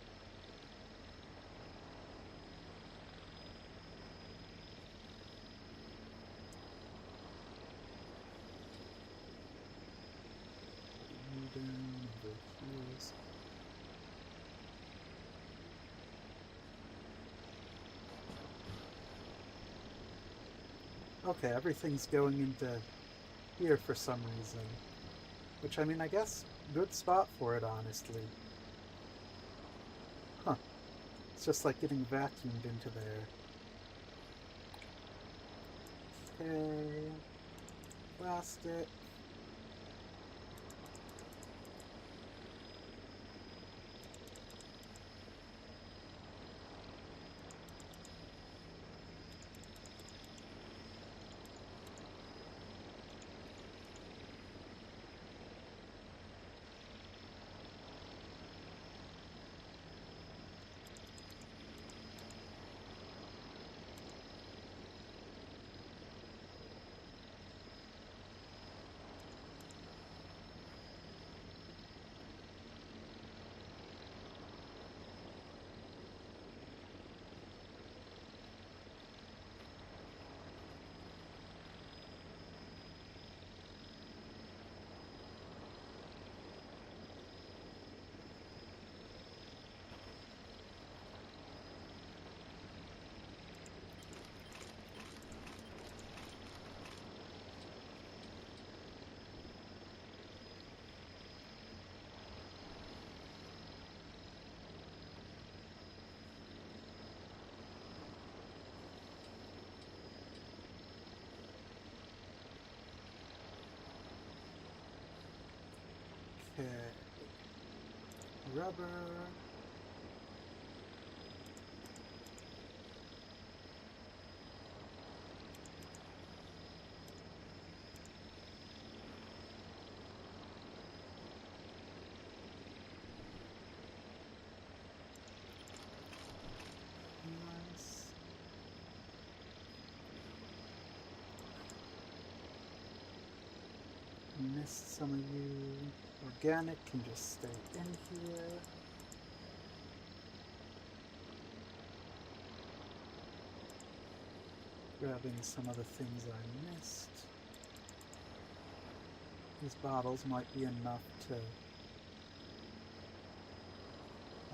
Down over here. Okay, everything's going into here for some reason. Which, I mean, I guess good spot for it, honestly. Huh. It's just like getting vacuumed into there. Okay. Plastic. Okay. Rubber. Nice. Missed some of you. Organic can just stay in here. Grabbing some of the things I missed. These bottles might be enough to...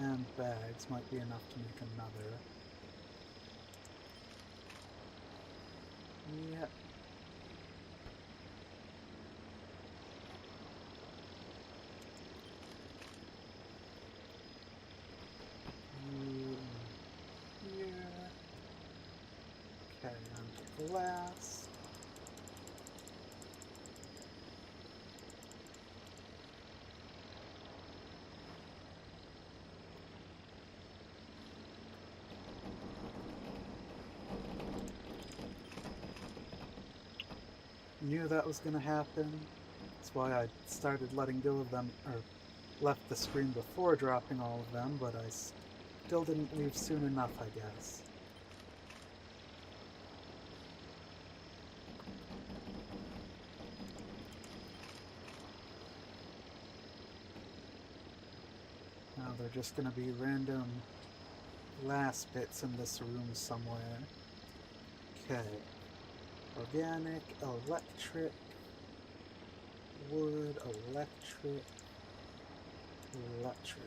and bags might be enough to make another. Yep. Here. Okay, onto glass. knew that was going to happen. That's why I started letting go of them, or left the screen before dropping all of them, but I still didn't leave soon enough, I guess. Now they're just going to be random glass bits in this room somewhere. Okay. Organic, electric, wood, electric, electric.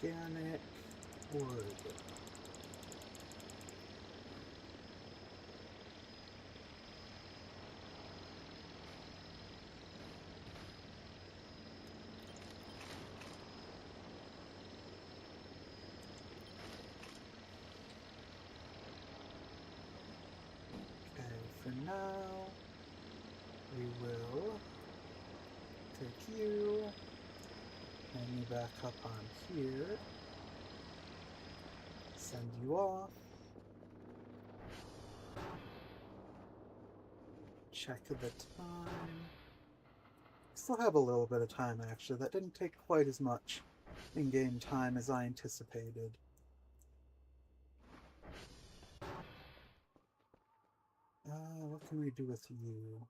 Organic, wood. For now, we will take you and you back up on here, send you off, check the time. Still have a little bit of time actually. That didn't take quite as much in-game time as I anticipated. What can we do with you?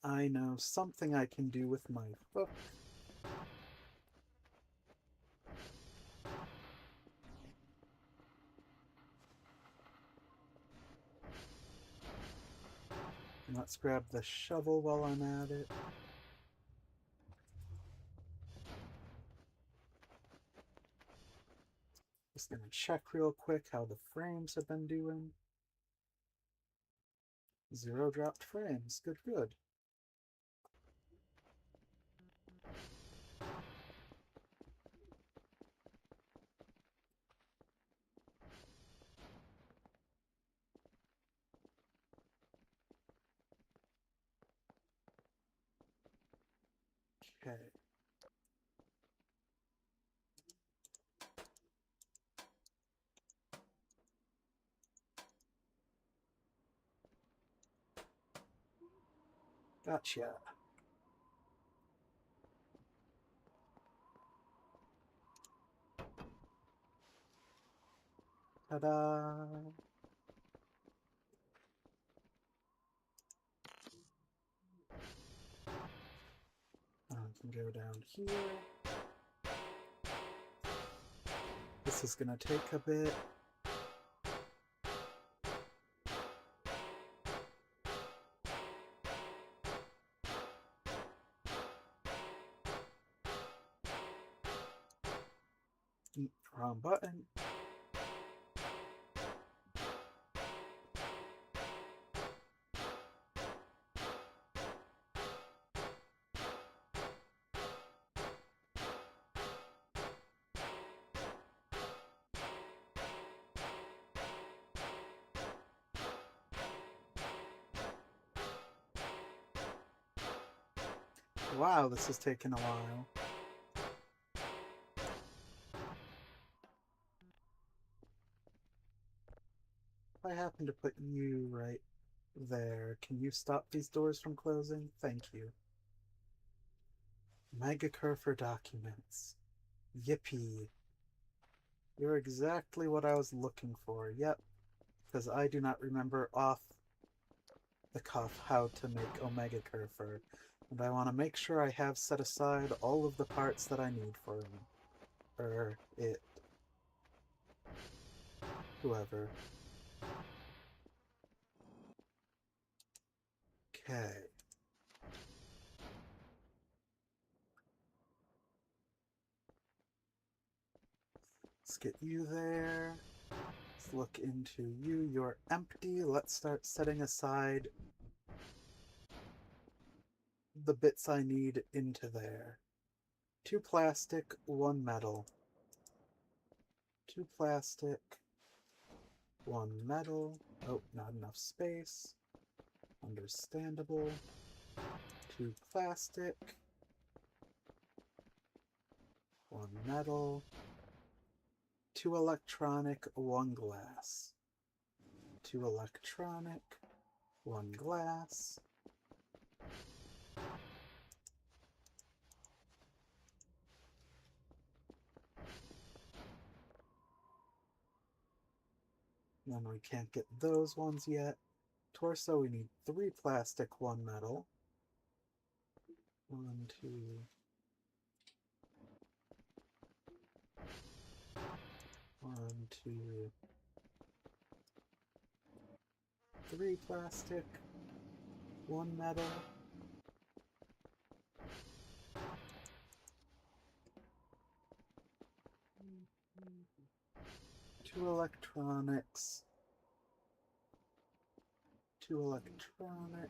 I know something I can do with my hook. And let's grab the shovel while I'm at it. Just gonna check real quick how the frames have been doing. 0 dropped frames. Good, good. Okay. Gotcha. Ta-da! I can go down here. This is gonna take a bit. Wrong button. Wow, this has taken a while. If I happen to put you right there, can you stop these doors from closing? Thank you. Megacurfer documents. Yippee. You're exactly what I was looking for. Yep. Because I do not remember off the cuff how to make Omega Curfer. And I want to make sure I have set aside all of the parts that I need for him. Or it. Whoever. Okay. Let's get you there. Let's look into you. You're empty. Let's start setting aside the bits I need into there. 2 plastic, 1 metal. 2 plastic, 1 metal. Oh, not enough space. Understandable. 2 plastic. 1 metal. 2 electronic, 1 glass. 2 electronic, 1 glass. Then we can't get those ones yet. Torso, we need 3 plastic, 1 metal. 1, 2. 1, 2. 3 plastic, 1 metal. 2 electronics. 2 electronic.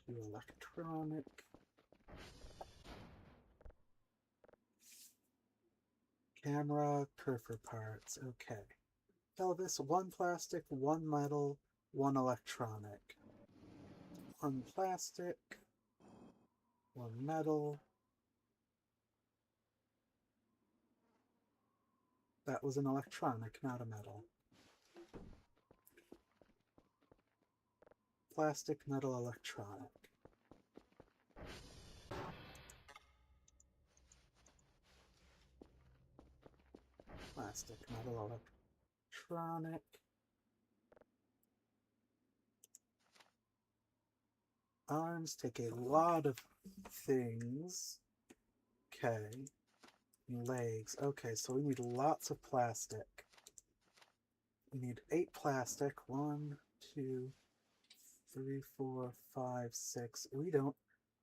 2 electronic. Camera, peripher parts, okay. Pelvis, 1 plastic, 1 metal, 1 electronic. 1 plastic, 1 metal. That was an electronic, not a metal. Plastic, metal, electronic. Plastic, metal, electronic. Arms take a lot of things. Okay. Legs. Okay, so we need lots of plastic. We need 8 plastic. 1, 2, 3, 4, 5, 6. We don't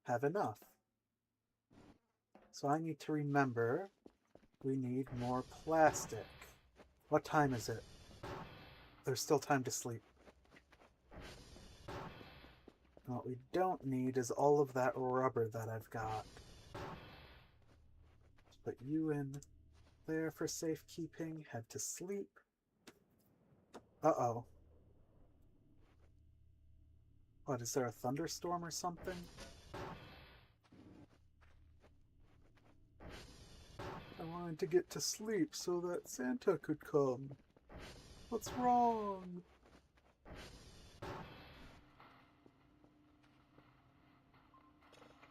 have enough. So I need to remember we need more plastic. What time is it? There's still time to sleep. And what we don't need is all of that rubber that I've got. Let's put you in there for safekeeping. Head to sleep. Uh-oh. What, is there a thunderstorm or something? I wanted to get to sleep so that Santa could come. What's wrong?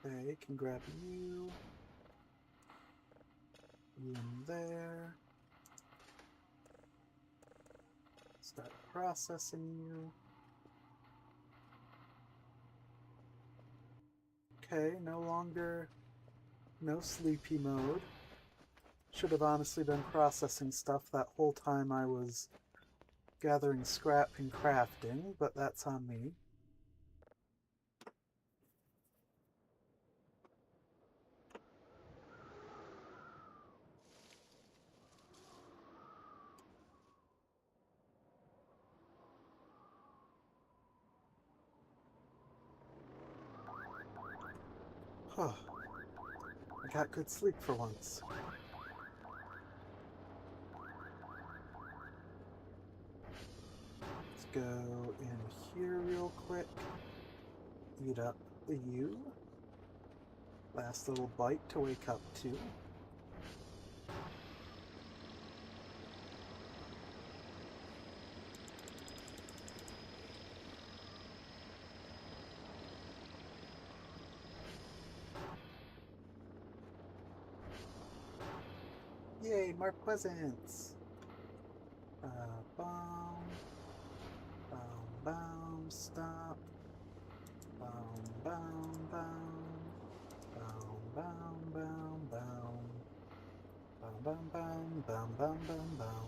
Okay, can grab you. You in there. Start processing you. Okay, no longer no sleepy mode. Should have honestly been processing stuff that whole time I was gathering scrap and crafting, but that's on me. Huh. I got good sleep for once. Let's go in here real quick. Eat up you. Last little bite to wake up to. Yay, more presents! Bomb. Boom, stop. Boom, boom, boom. Boom, boom, boom, boom. Boom, boom, boom, boom, boom, boom, boom.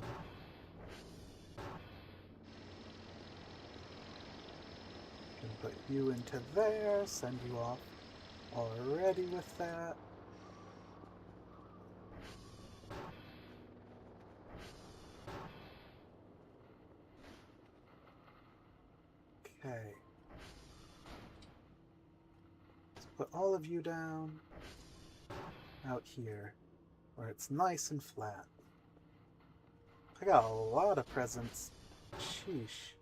Can put you into there, send you off already with that. Okay. Let's put all of you down. out here, where it's nice and flat. I got a lot of presents. Sheesh.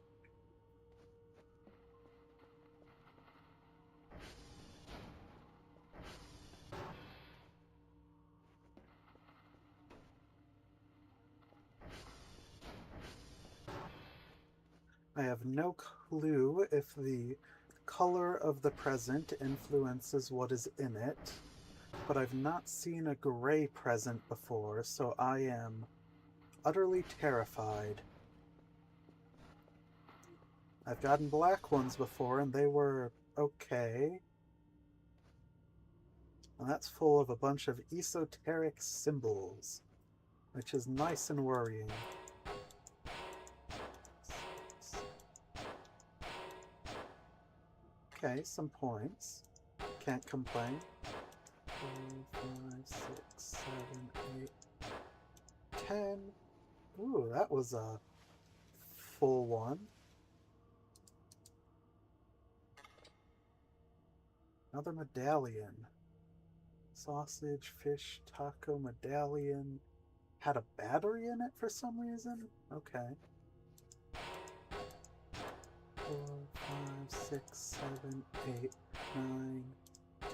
I have no clue if the color of the present influences what is in it, but I've not seen a gray present before, so I am utterly terrified. I've gotten black ones before, and they were okay. And that's full of a bunch of esoteric symbols, which is nice and worrying. Okay, some points. Can't complain. 4, 5, 6, 7, 8, 10. Ooh, that was a full one. Another medallion. Sausage, fish, taco, medallion. Had a battery in it for some reason? Okay. 4, 5, 6, 7, 8, 9,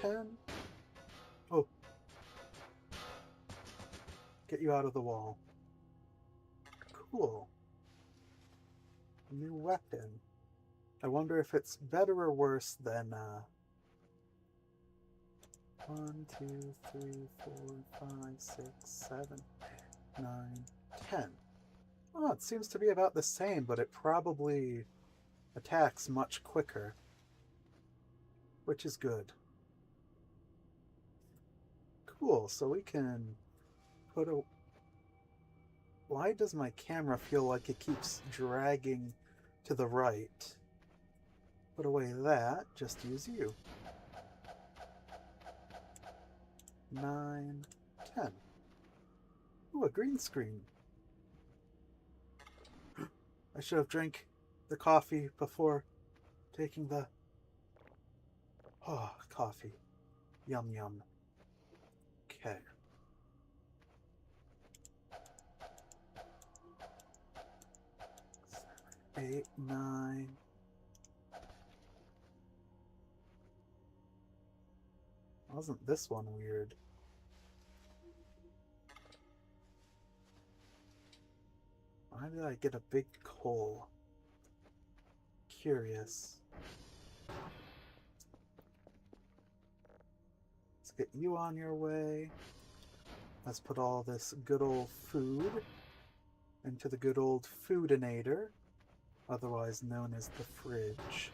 10. Oh. Get you out of the wall. Cool. New weapon. I wonder if it's better or worse than, 1, 2, 3, 4, 5, 6, 7, 8, 9, 10. Oh, it seems to be about the same, but it probably attacks much quicker, which is good. Cool, so we can put a... Why does my camera feel like it keeps dragging to the right? Put away that, just use you. 9, 10. Ooh, a green screen. I should have drank the coffee before taking the... Oh, coffee. Yum yum. Okay. 8, 9. Wasn't this one weird? Why did I get a big coal? Curious. Let's get you on your way. Let's put all this good old food into the good old foodinator, otherwise known as the fridge.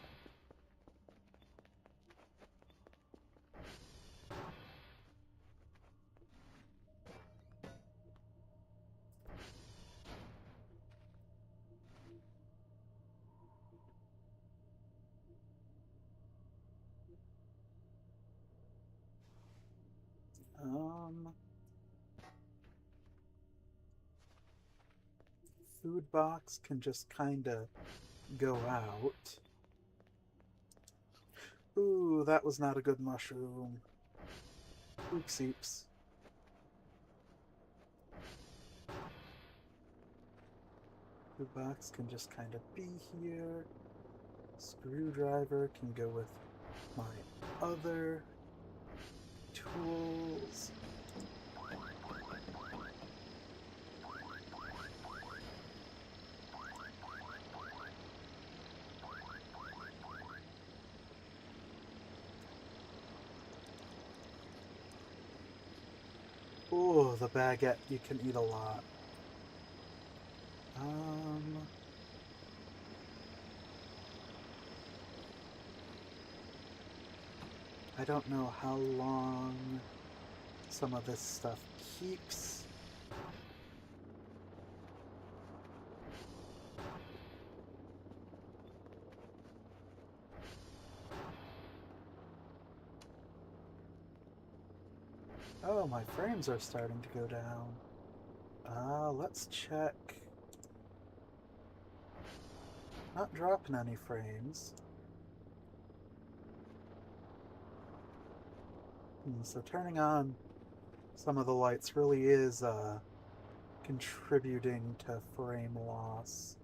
Food box can just kind of go out. Ooh, that was not a good mushroom. Oopsieps. Food box can just kind of be here. Screwdriver can go with my other tools. Oh, the baguette, you can eat a lot. I don't know how long some of this stuff keeps. Oh, my frames are starting to go down. Let's check. Not dropping any frames. So turning on some of the lights really is contributing to frame loss.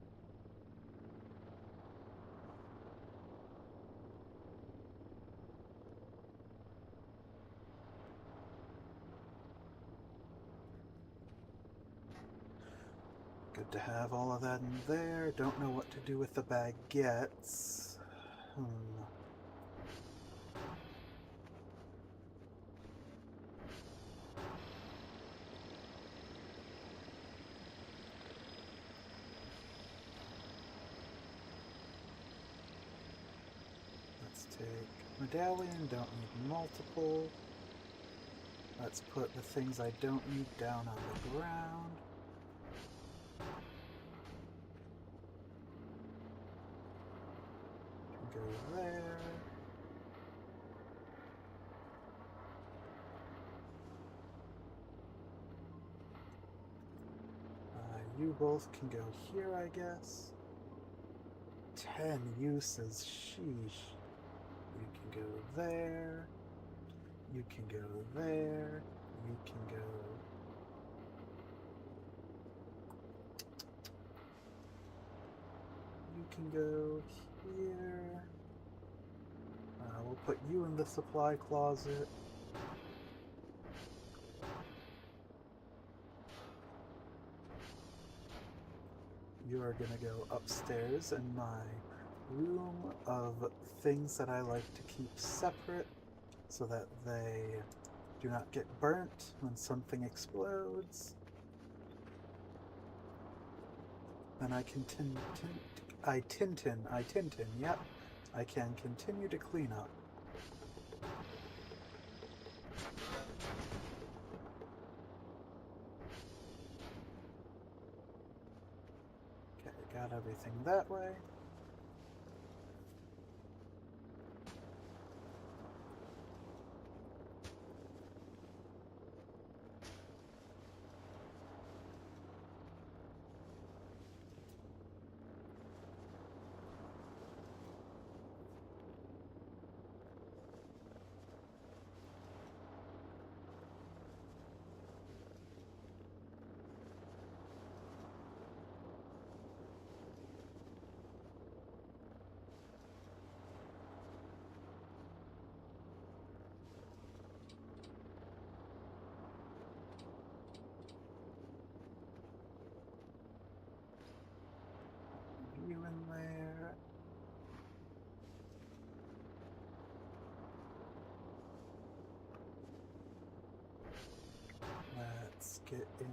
Good to have all of that in there. Don't know what to do with the baguettes. Let's take medallion, don't need multiple. Let's put the things I don't need down on the ground. Go there. You both can go here, I guess. 10 uses, sheesh. You can go there. You can go there. You can go... You can go here. We'll put you in the supply closet. You are gonna go upstairs in my room of things that I like to keep separate so that they do not get burnt when something explodes. And I can yep. I can continue to clean up. Okay, got everything that way. You in there. Let's get in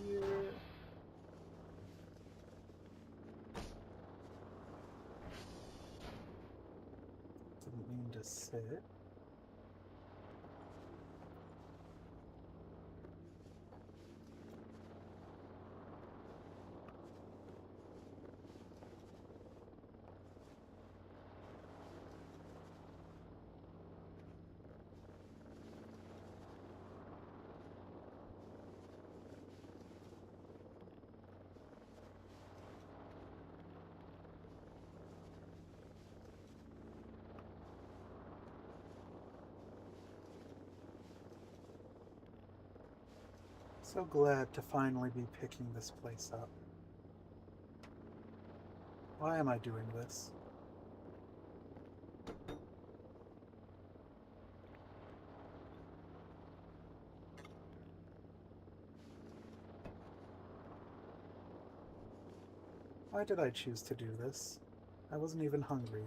here. Didn't mean to sit. So glad to finally be picking this place up. Why am I doing this? Why did I choose to do this? I wasn't even hungry.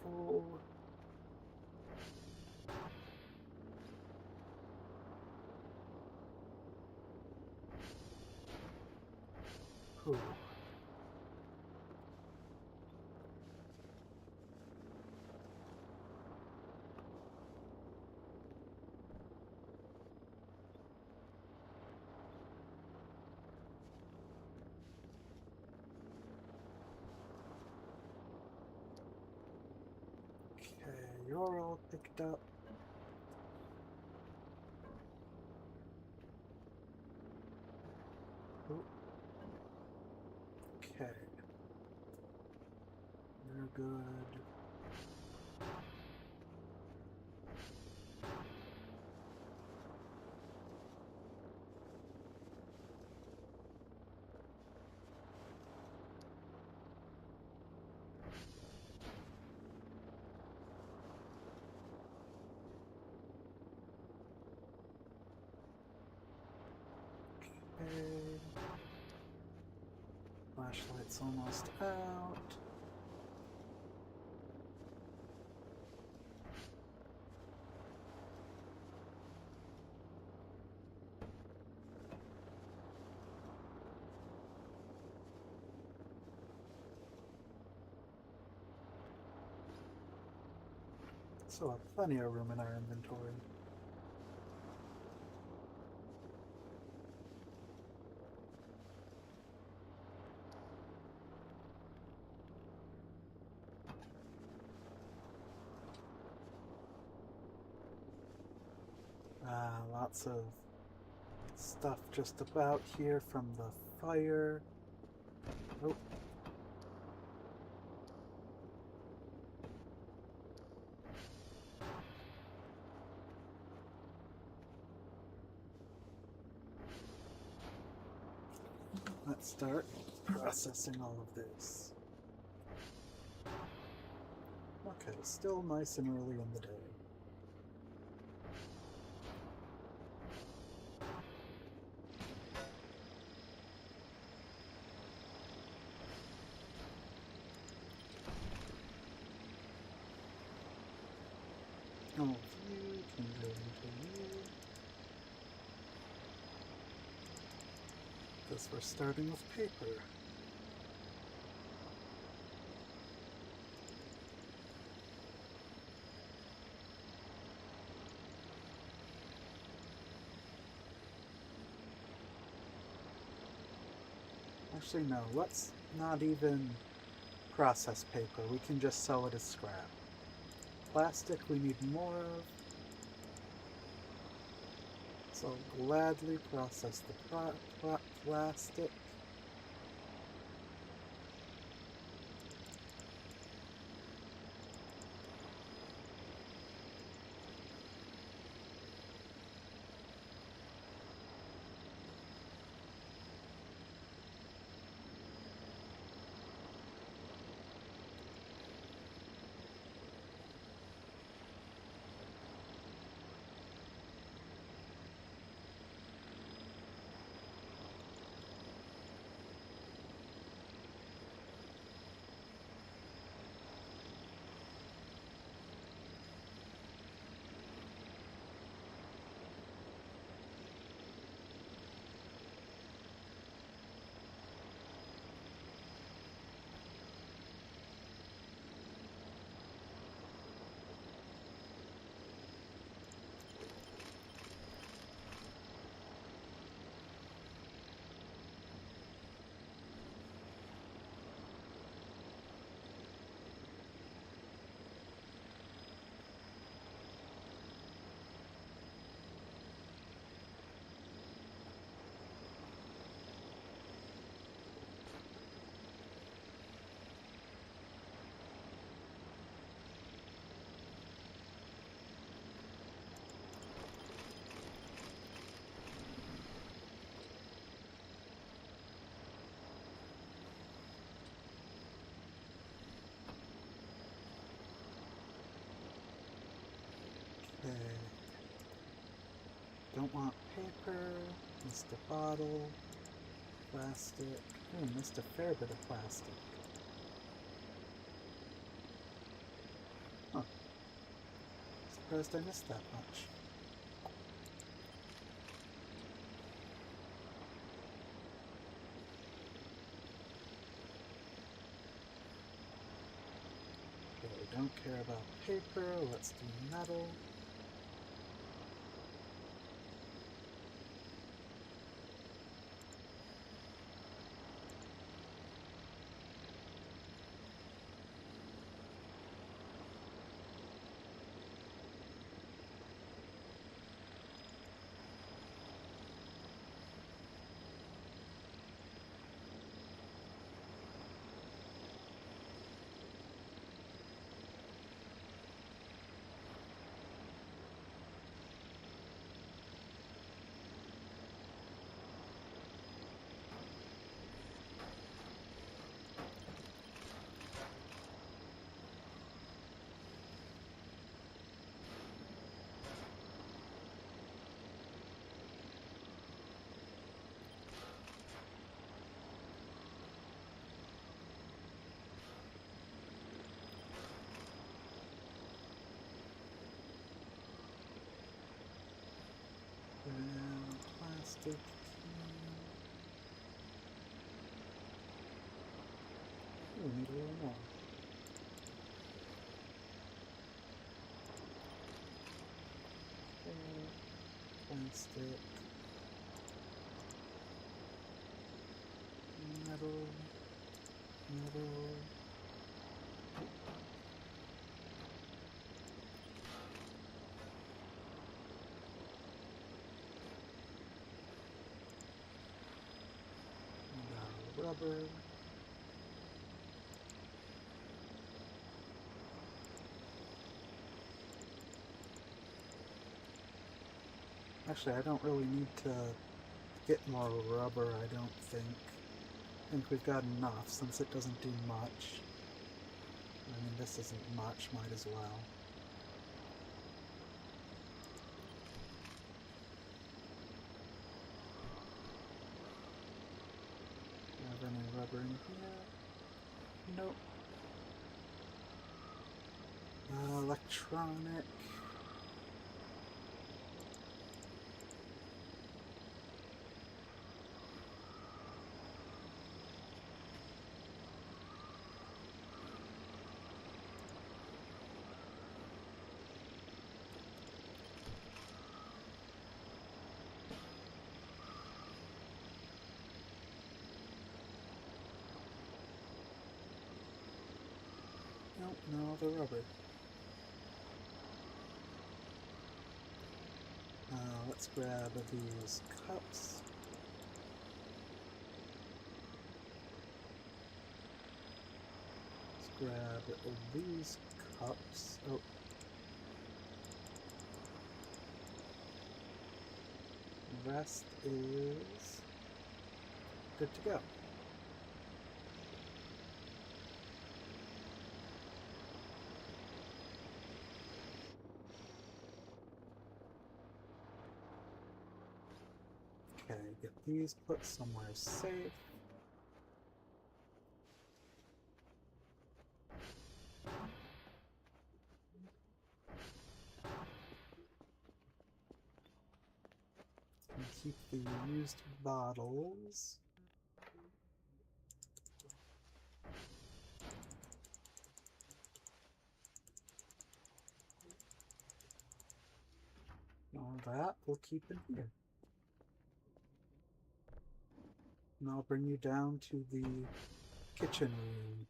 Full. Ooh. you're all picked up. Ooh. Okay. You're good. Okay. Flashlight's almost out. So plenty of room in our inventory. Lots of stuff just about here from the fire. Oh. Let's start processing all of this. Okay, still nice and early in the day. All of you can go into you. Because we're starting with paper. Actually, no, let's not even process paper. We can just sell it as scrap. Plastic we need more of. So I'll gladly process the plastic. Okay. Don't want paper, missed a bottle, plastic. Oh, missed a fair bit of plastic. Huh. Surprised I missed that much. Okay, we don't care about paper, let's do metal. stick key. Oh, we need a little more. Plastic. Metal. Metal. Rubber. Actually, I don't really need to get more rubber, I don't think. I think we've got enough since it doesn't do much. I mean, this isn't much, might as well. Have any rubber in here? Nope. Electronic. Nope, no other rubber. Let's grab these cups. Let's grab these cups. Oh. The rest is good to go. Okay, get these put somewhere safe. And keep the used bottles. All that we'll keep in here. And I'll bring you down to the kitchen room.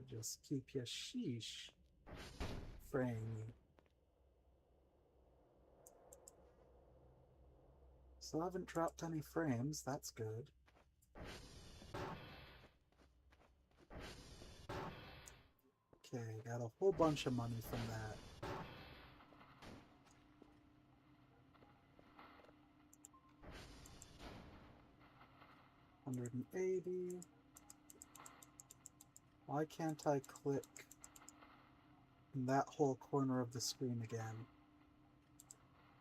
Just keep your sheesh frame. Still haven't dropped any frames, that's good. Okay, got a whole bunch of money from that. $180. Why can't I click in that whole corner of the screen again?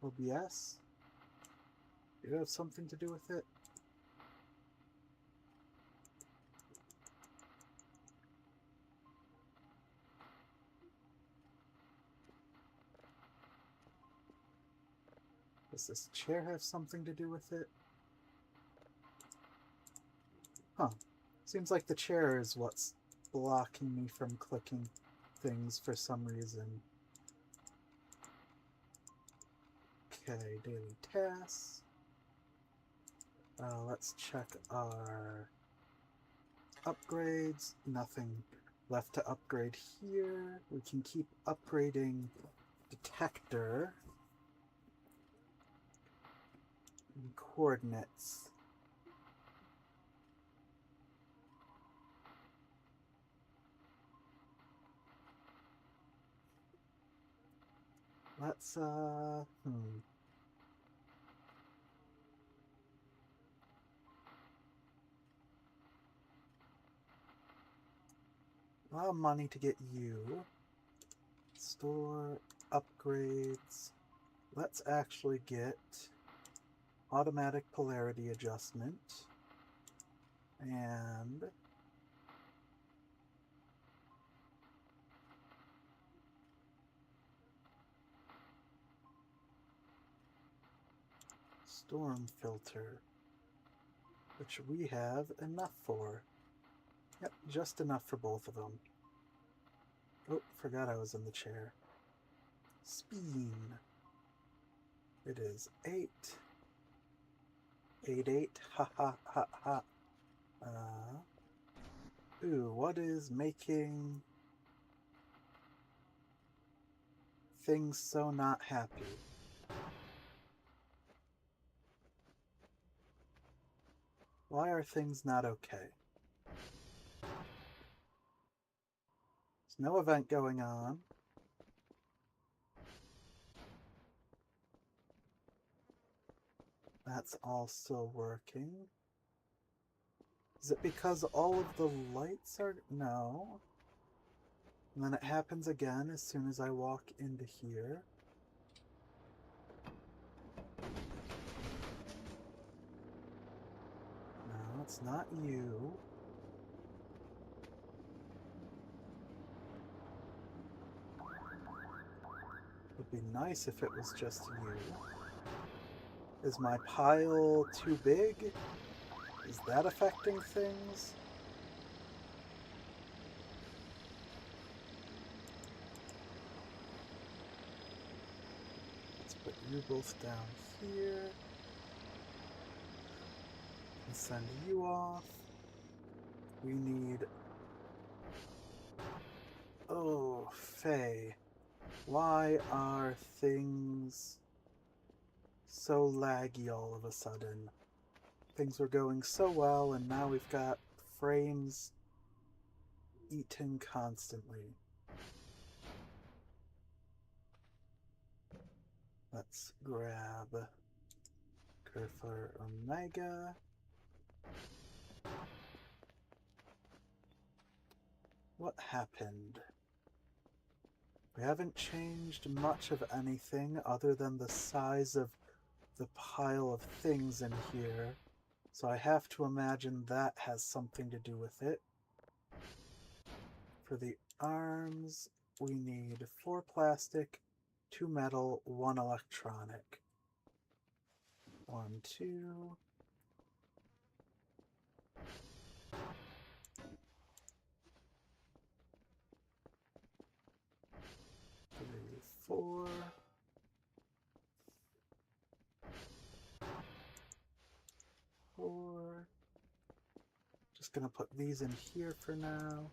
OBS? Do you have something to do with it? Does this chair have something to do with it? Huh. Seems like the chair is what's blocking me from clicking things for some reason. Okay, daily tasks. Let's check our upgrades. Nothing left to upgrade here. We can keep upgrading detector and coordinates. Let's, A lot of money to get you. Store, upgrades. Let's actually get automatic polarity adjustment, and storm filter, which we have enough for. Yep, just enough for both of them. Oh, forgot I was in the chair. Spin. It is 8. 8, 8. Ha ha ha ha. Ooh, what is making things so not happy? Why are things not okay? There's no event going on. That's all still working. Is it because all of the lights are... No. And then it happens again as soon as I walk into here. No, it's not you. Would be nice if it was just you. Is my pile too big? Is that affecting things? Let's put you both down here. And send you off. We need... Oh, Faye. Why are things so laggy all of a sudden? Things were going so well, and now we've got frames eaten constantly. Let's grab Kerfur Omega. What happened? We haven't changed much of anything other than the size of the pile of things in here. So I have to imagine that has something to do with it. For the arms, we need 4 plastic, 2 metal, 1 electronic. 1, 2. 3, 4. 4. Just gonna put these in here for now.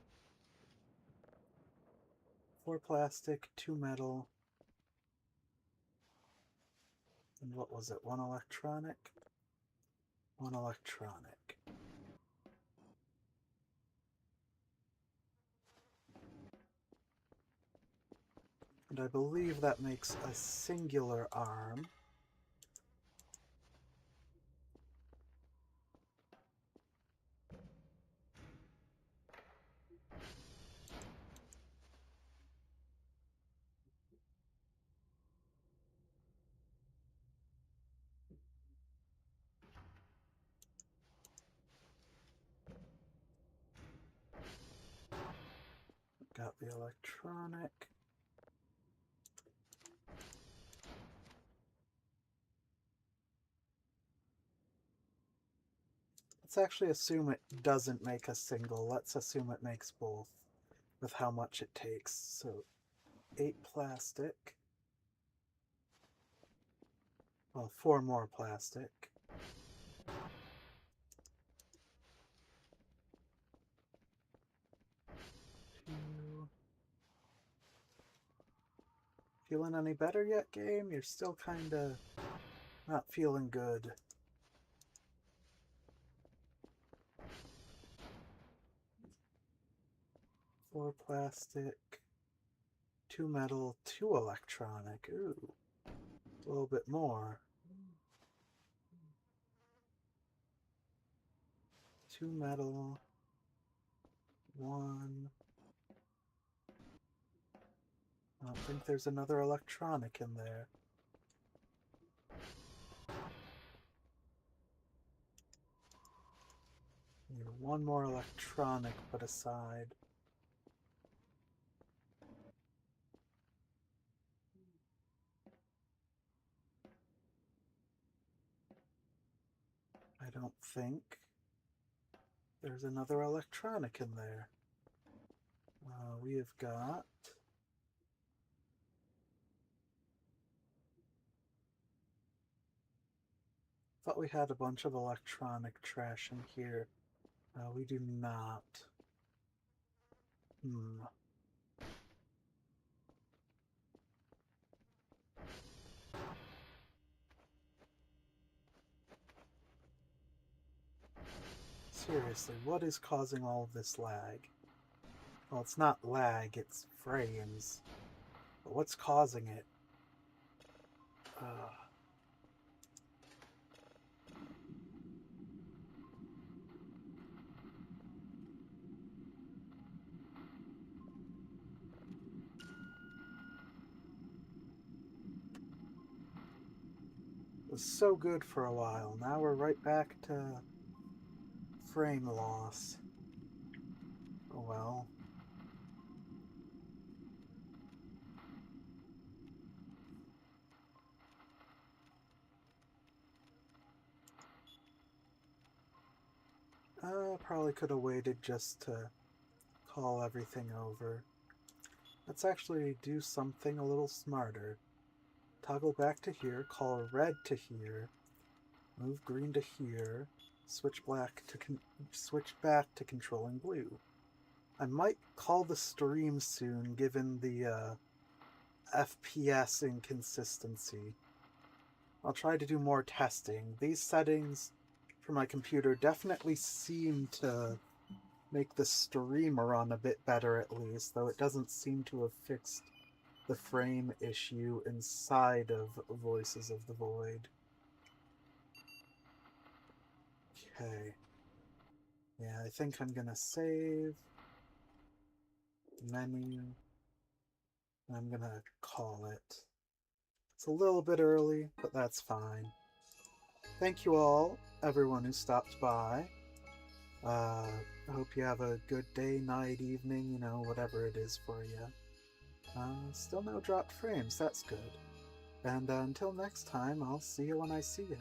4 plastic, 2 metal. And what was it? 1 electronic? 1 electronic. And I believe that makes a singular arm. Got the electronic. Let's actually assume it doesn't make a single. Let's assume it makes both with how much it takes. So 8 plastic. Well, 4 more plastic. 2. Feeling any better yet, game? You're still kinda not feeling good. 4 plastic, 2 metal, 2 electronic. Ooh, a little bit more. 2 metal, 1. I don't think there's another electronic in there. Need one more electronic put aside. I don't think there's another electronic in there. We have got... Thought we had a bunch of electronic trash in here. We do not. Seriously, what is causing all of this lag? Well, it's not lag, it's frames. But what's causing it? It was so good for a while. Now we're right back to frame loss. Oh well. Probably could have waited just to call everything over. Let's actually do something a little smarter. Toggle back to here, call red to here, move green to here, switch back to controlling blue. I might call the stream soon, given the FPS inconsistency. I'll try to do more testing. These settings for my computer definitely seem to make the stream run a bit better at least, though it doesn't seem to have fixed the frame issue inside of Voices of the Void. Okay. Yeah, I think I'm gonna save. Menu. I'm gonna call it. It's a little bit early, but that's fine. Thank you all, everyone who stopped by. I hope you have a good day, night, evening, you know, whatever it is for you. Still no dropped frames, that's good. And until next time, I'll see you when I see you.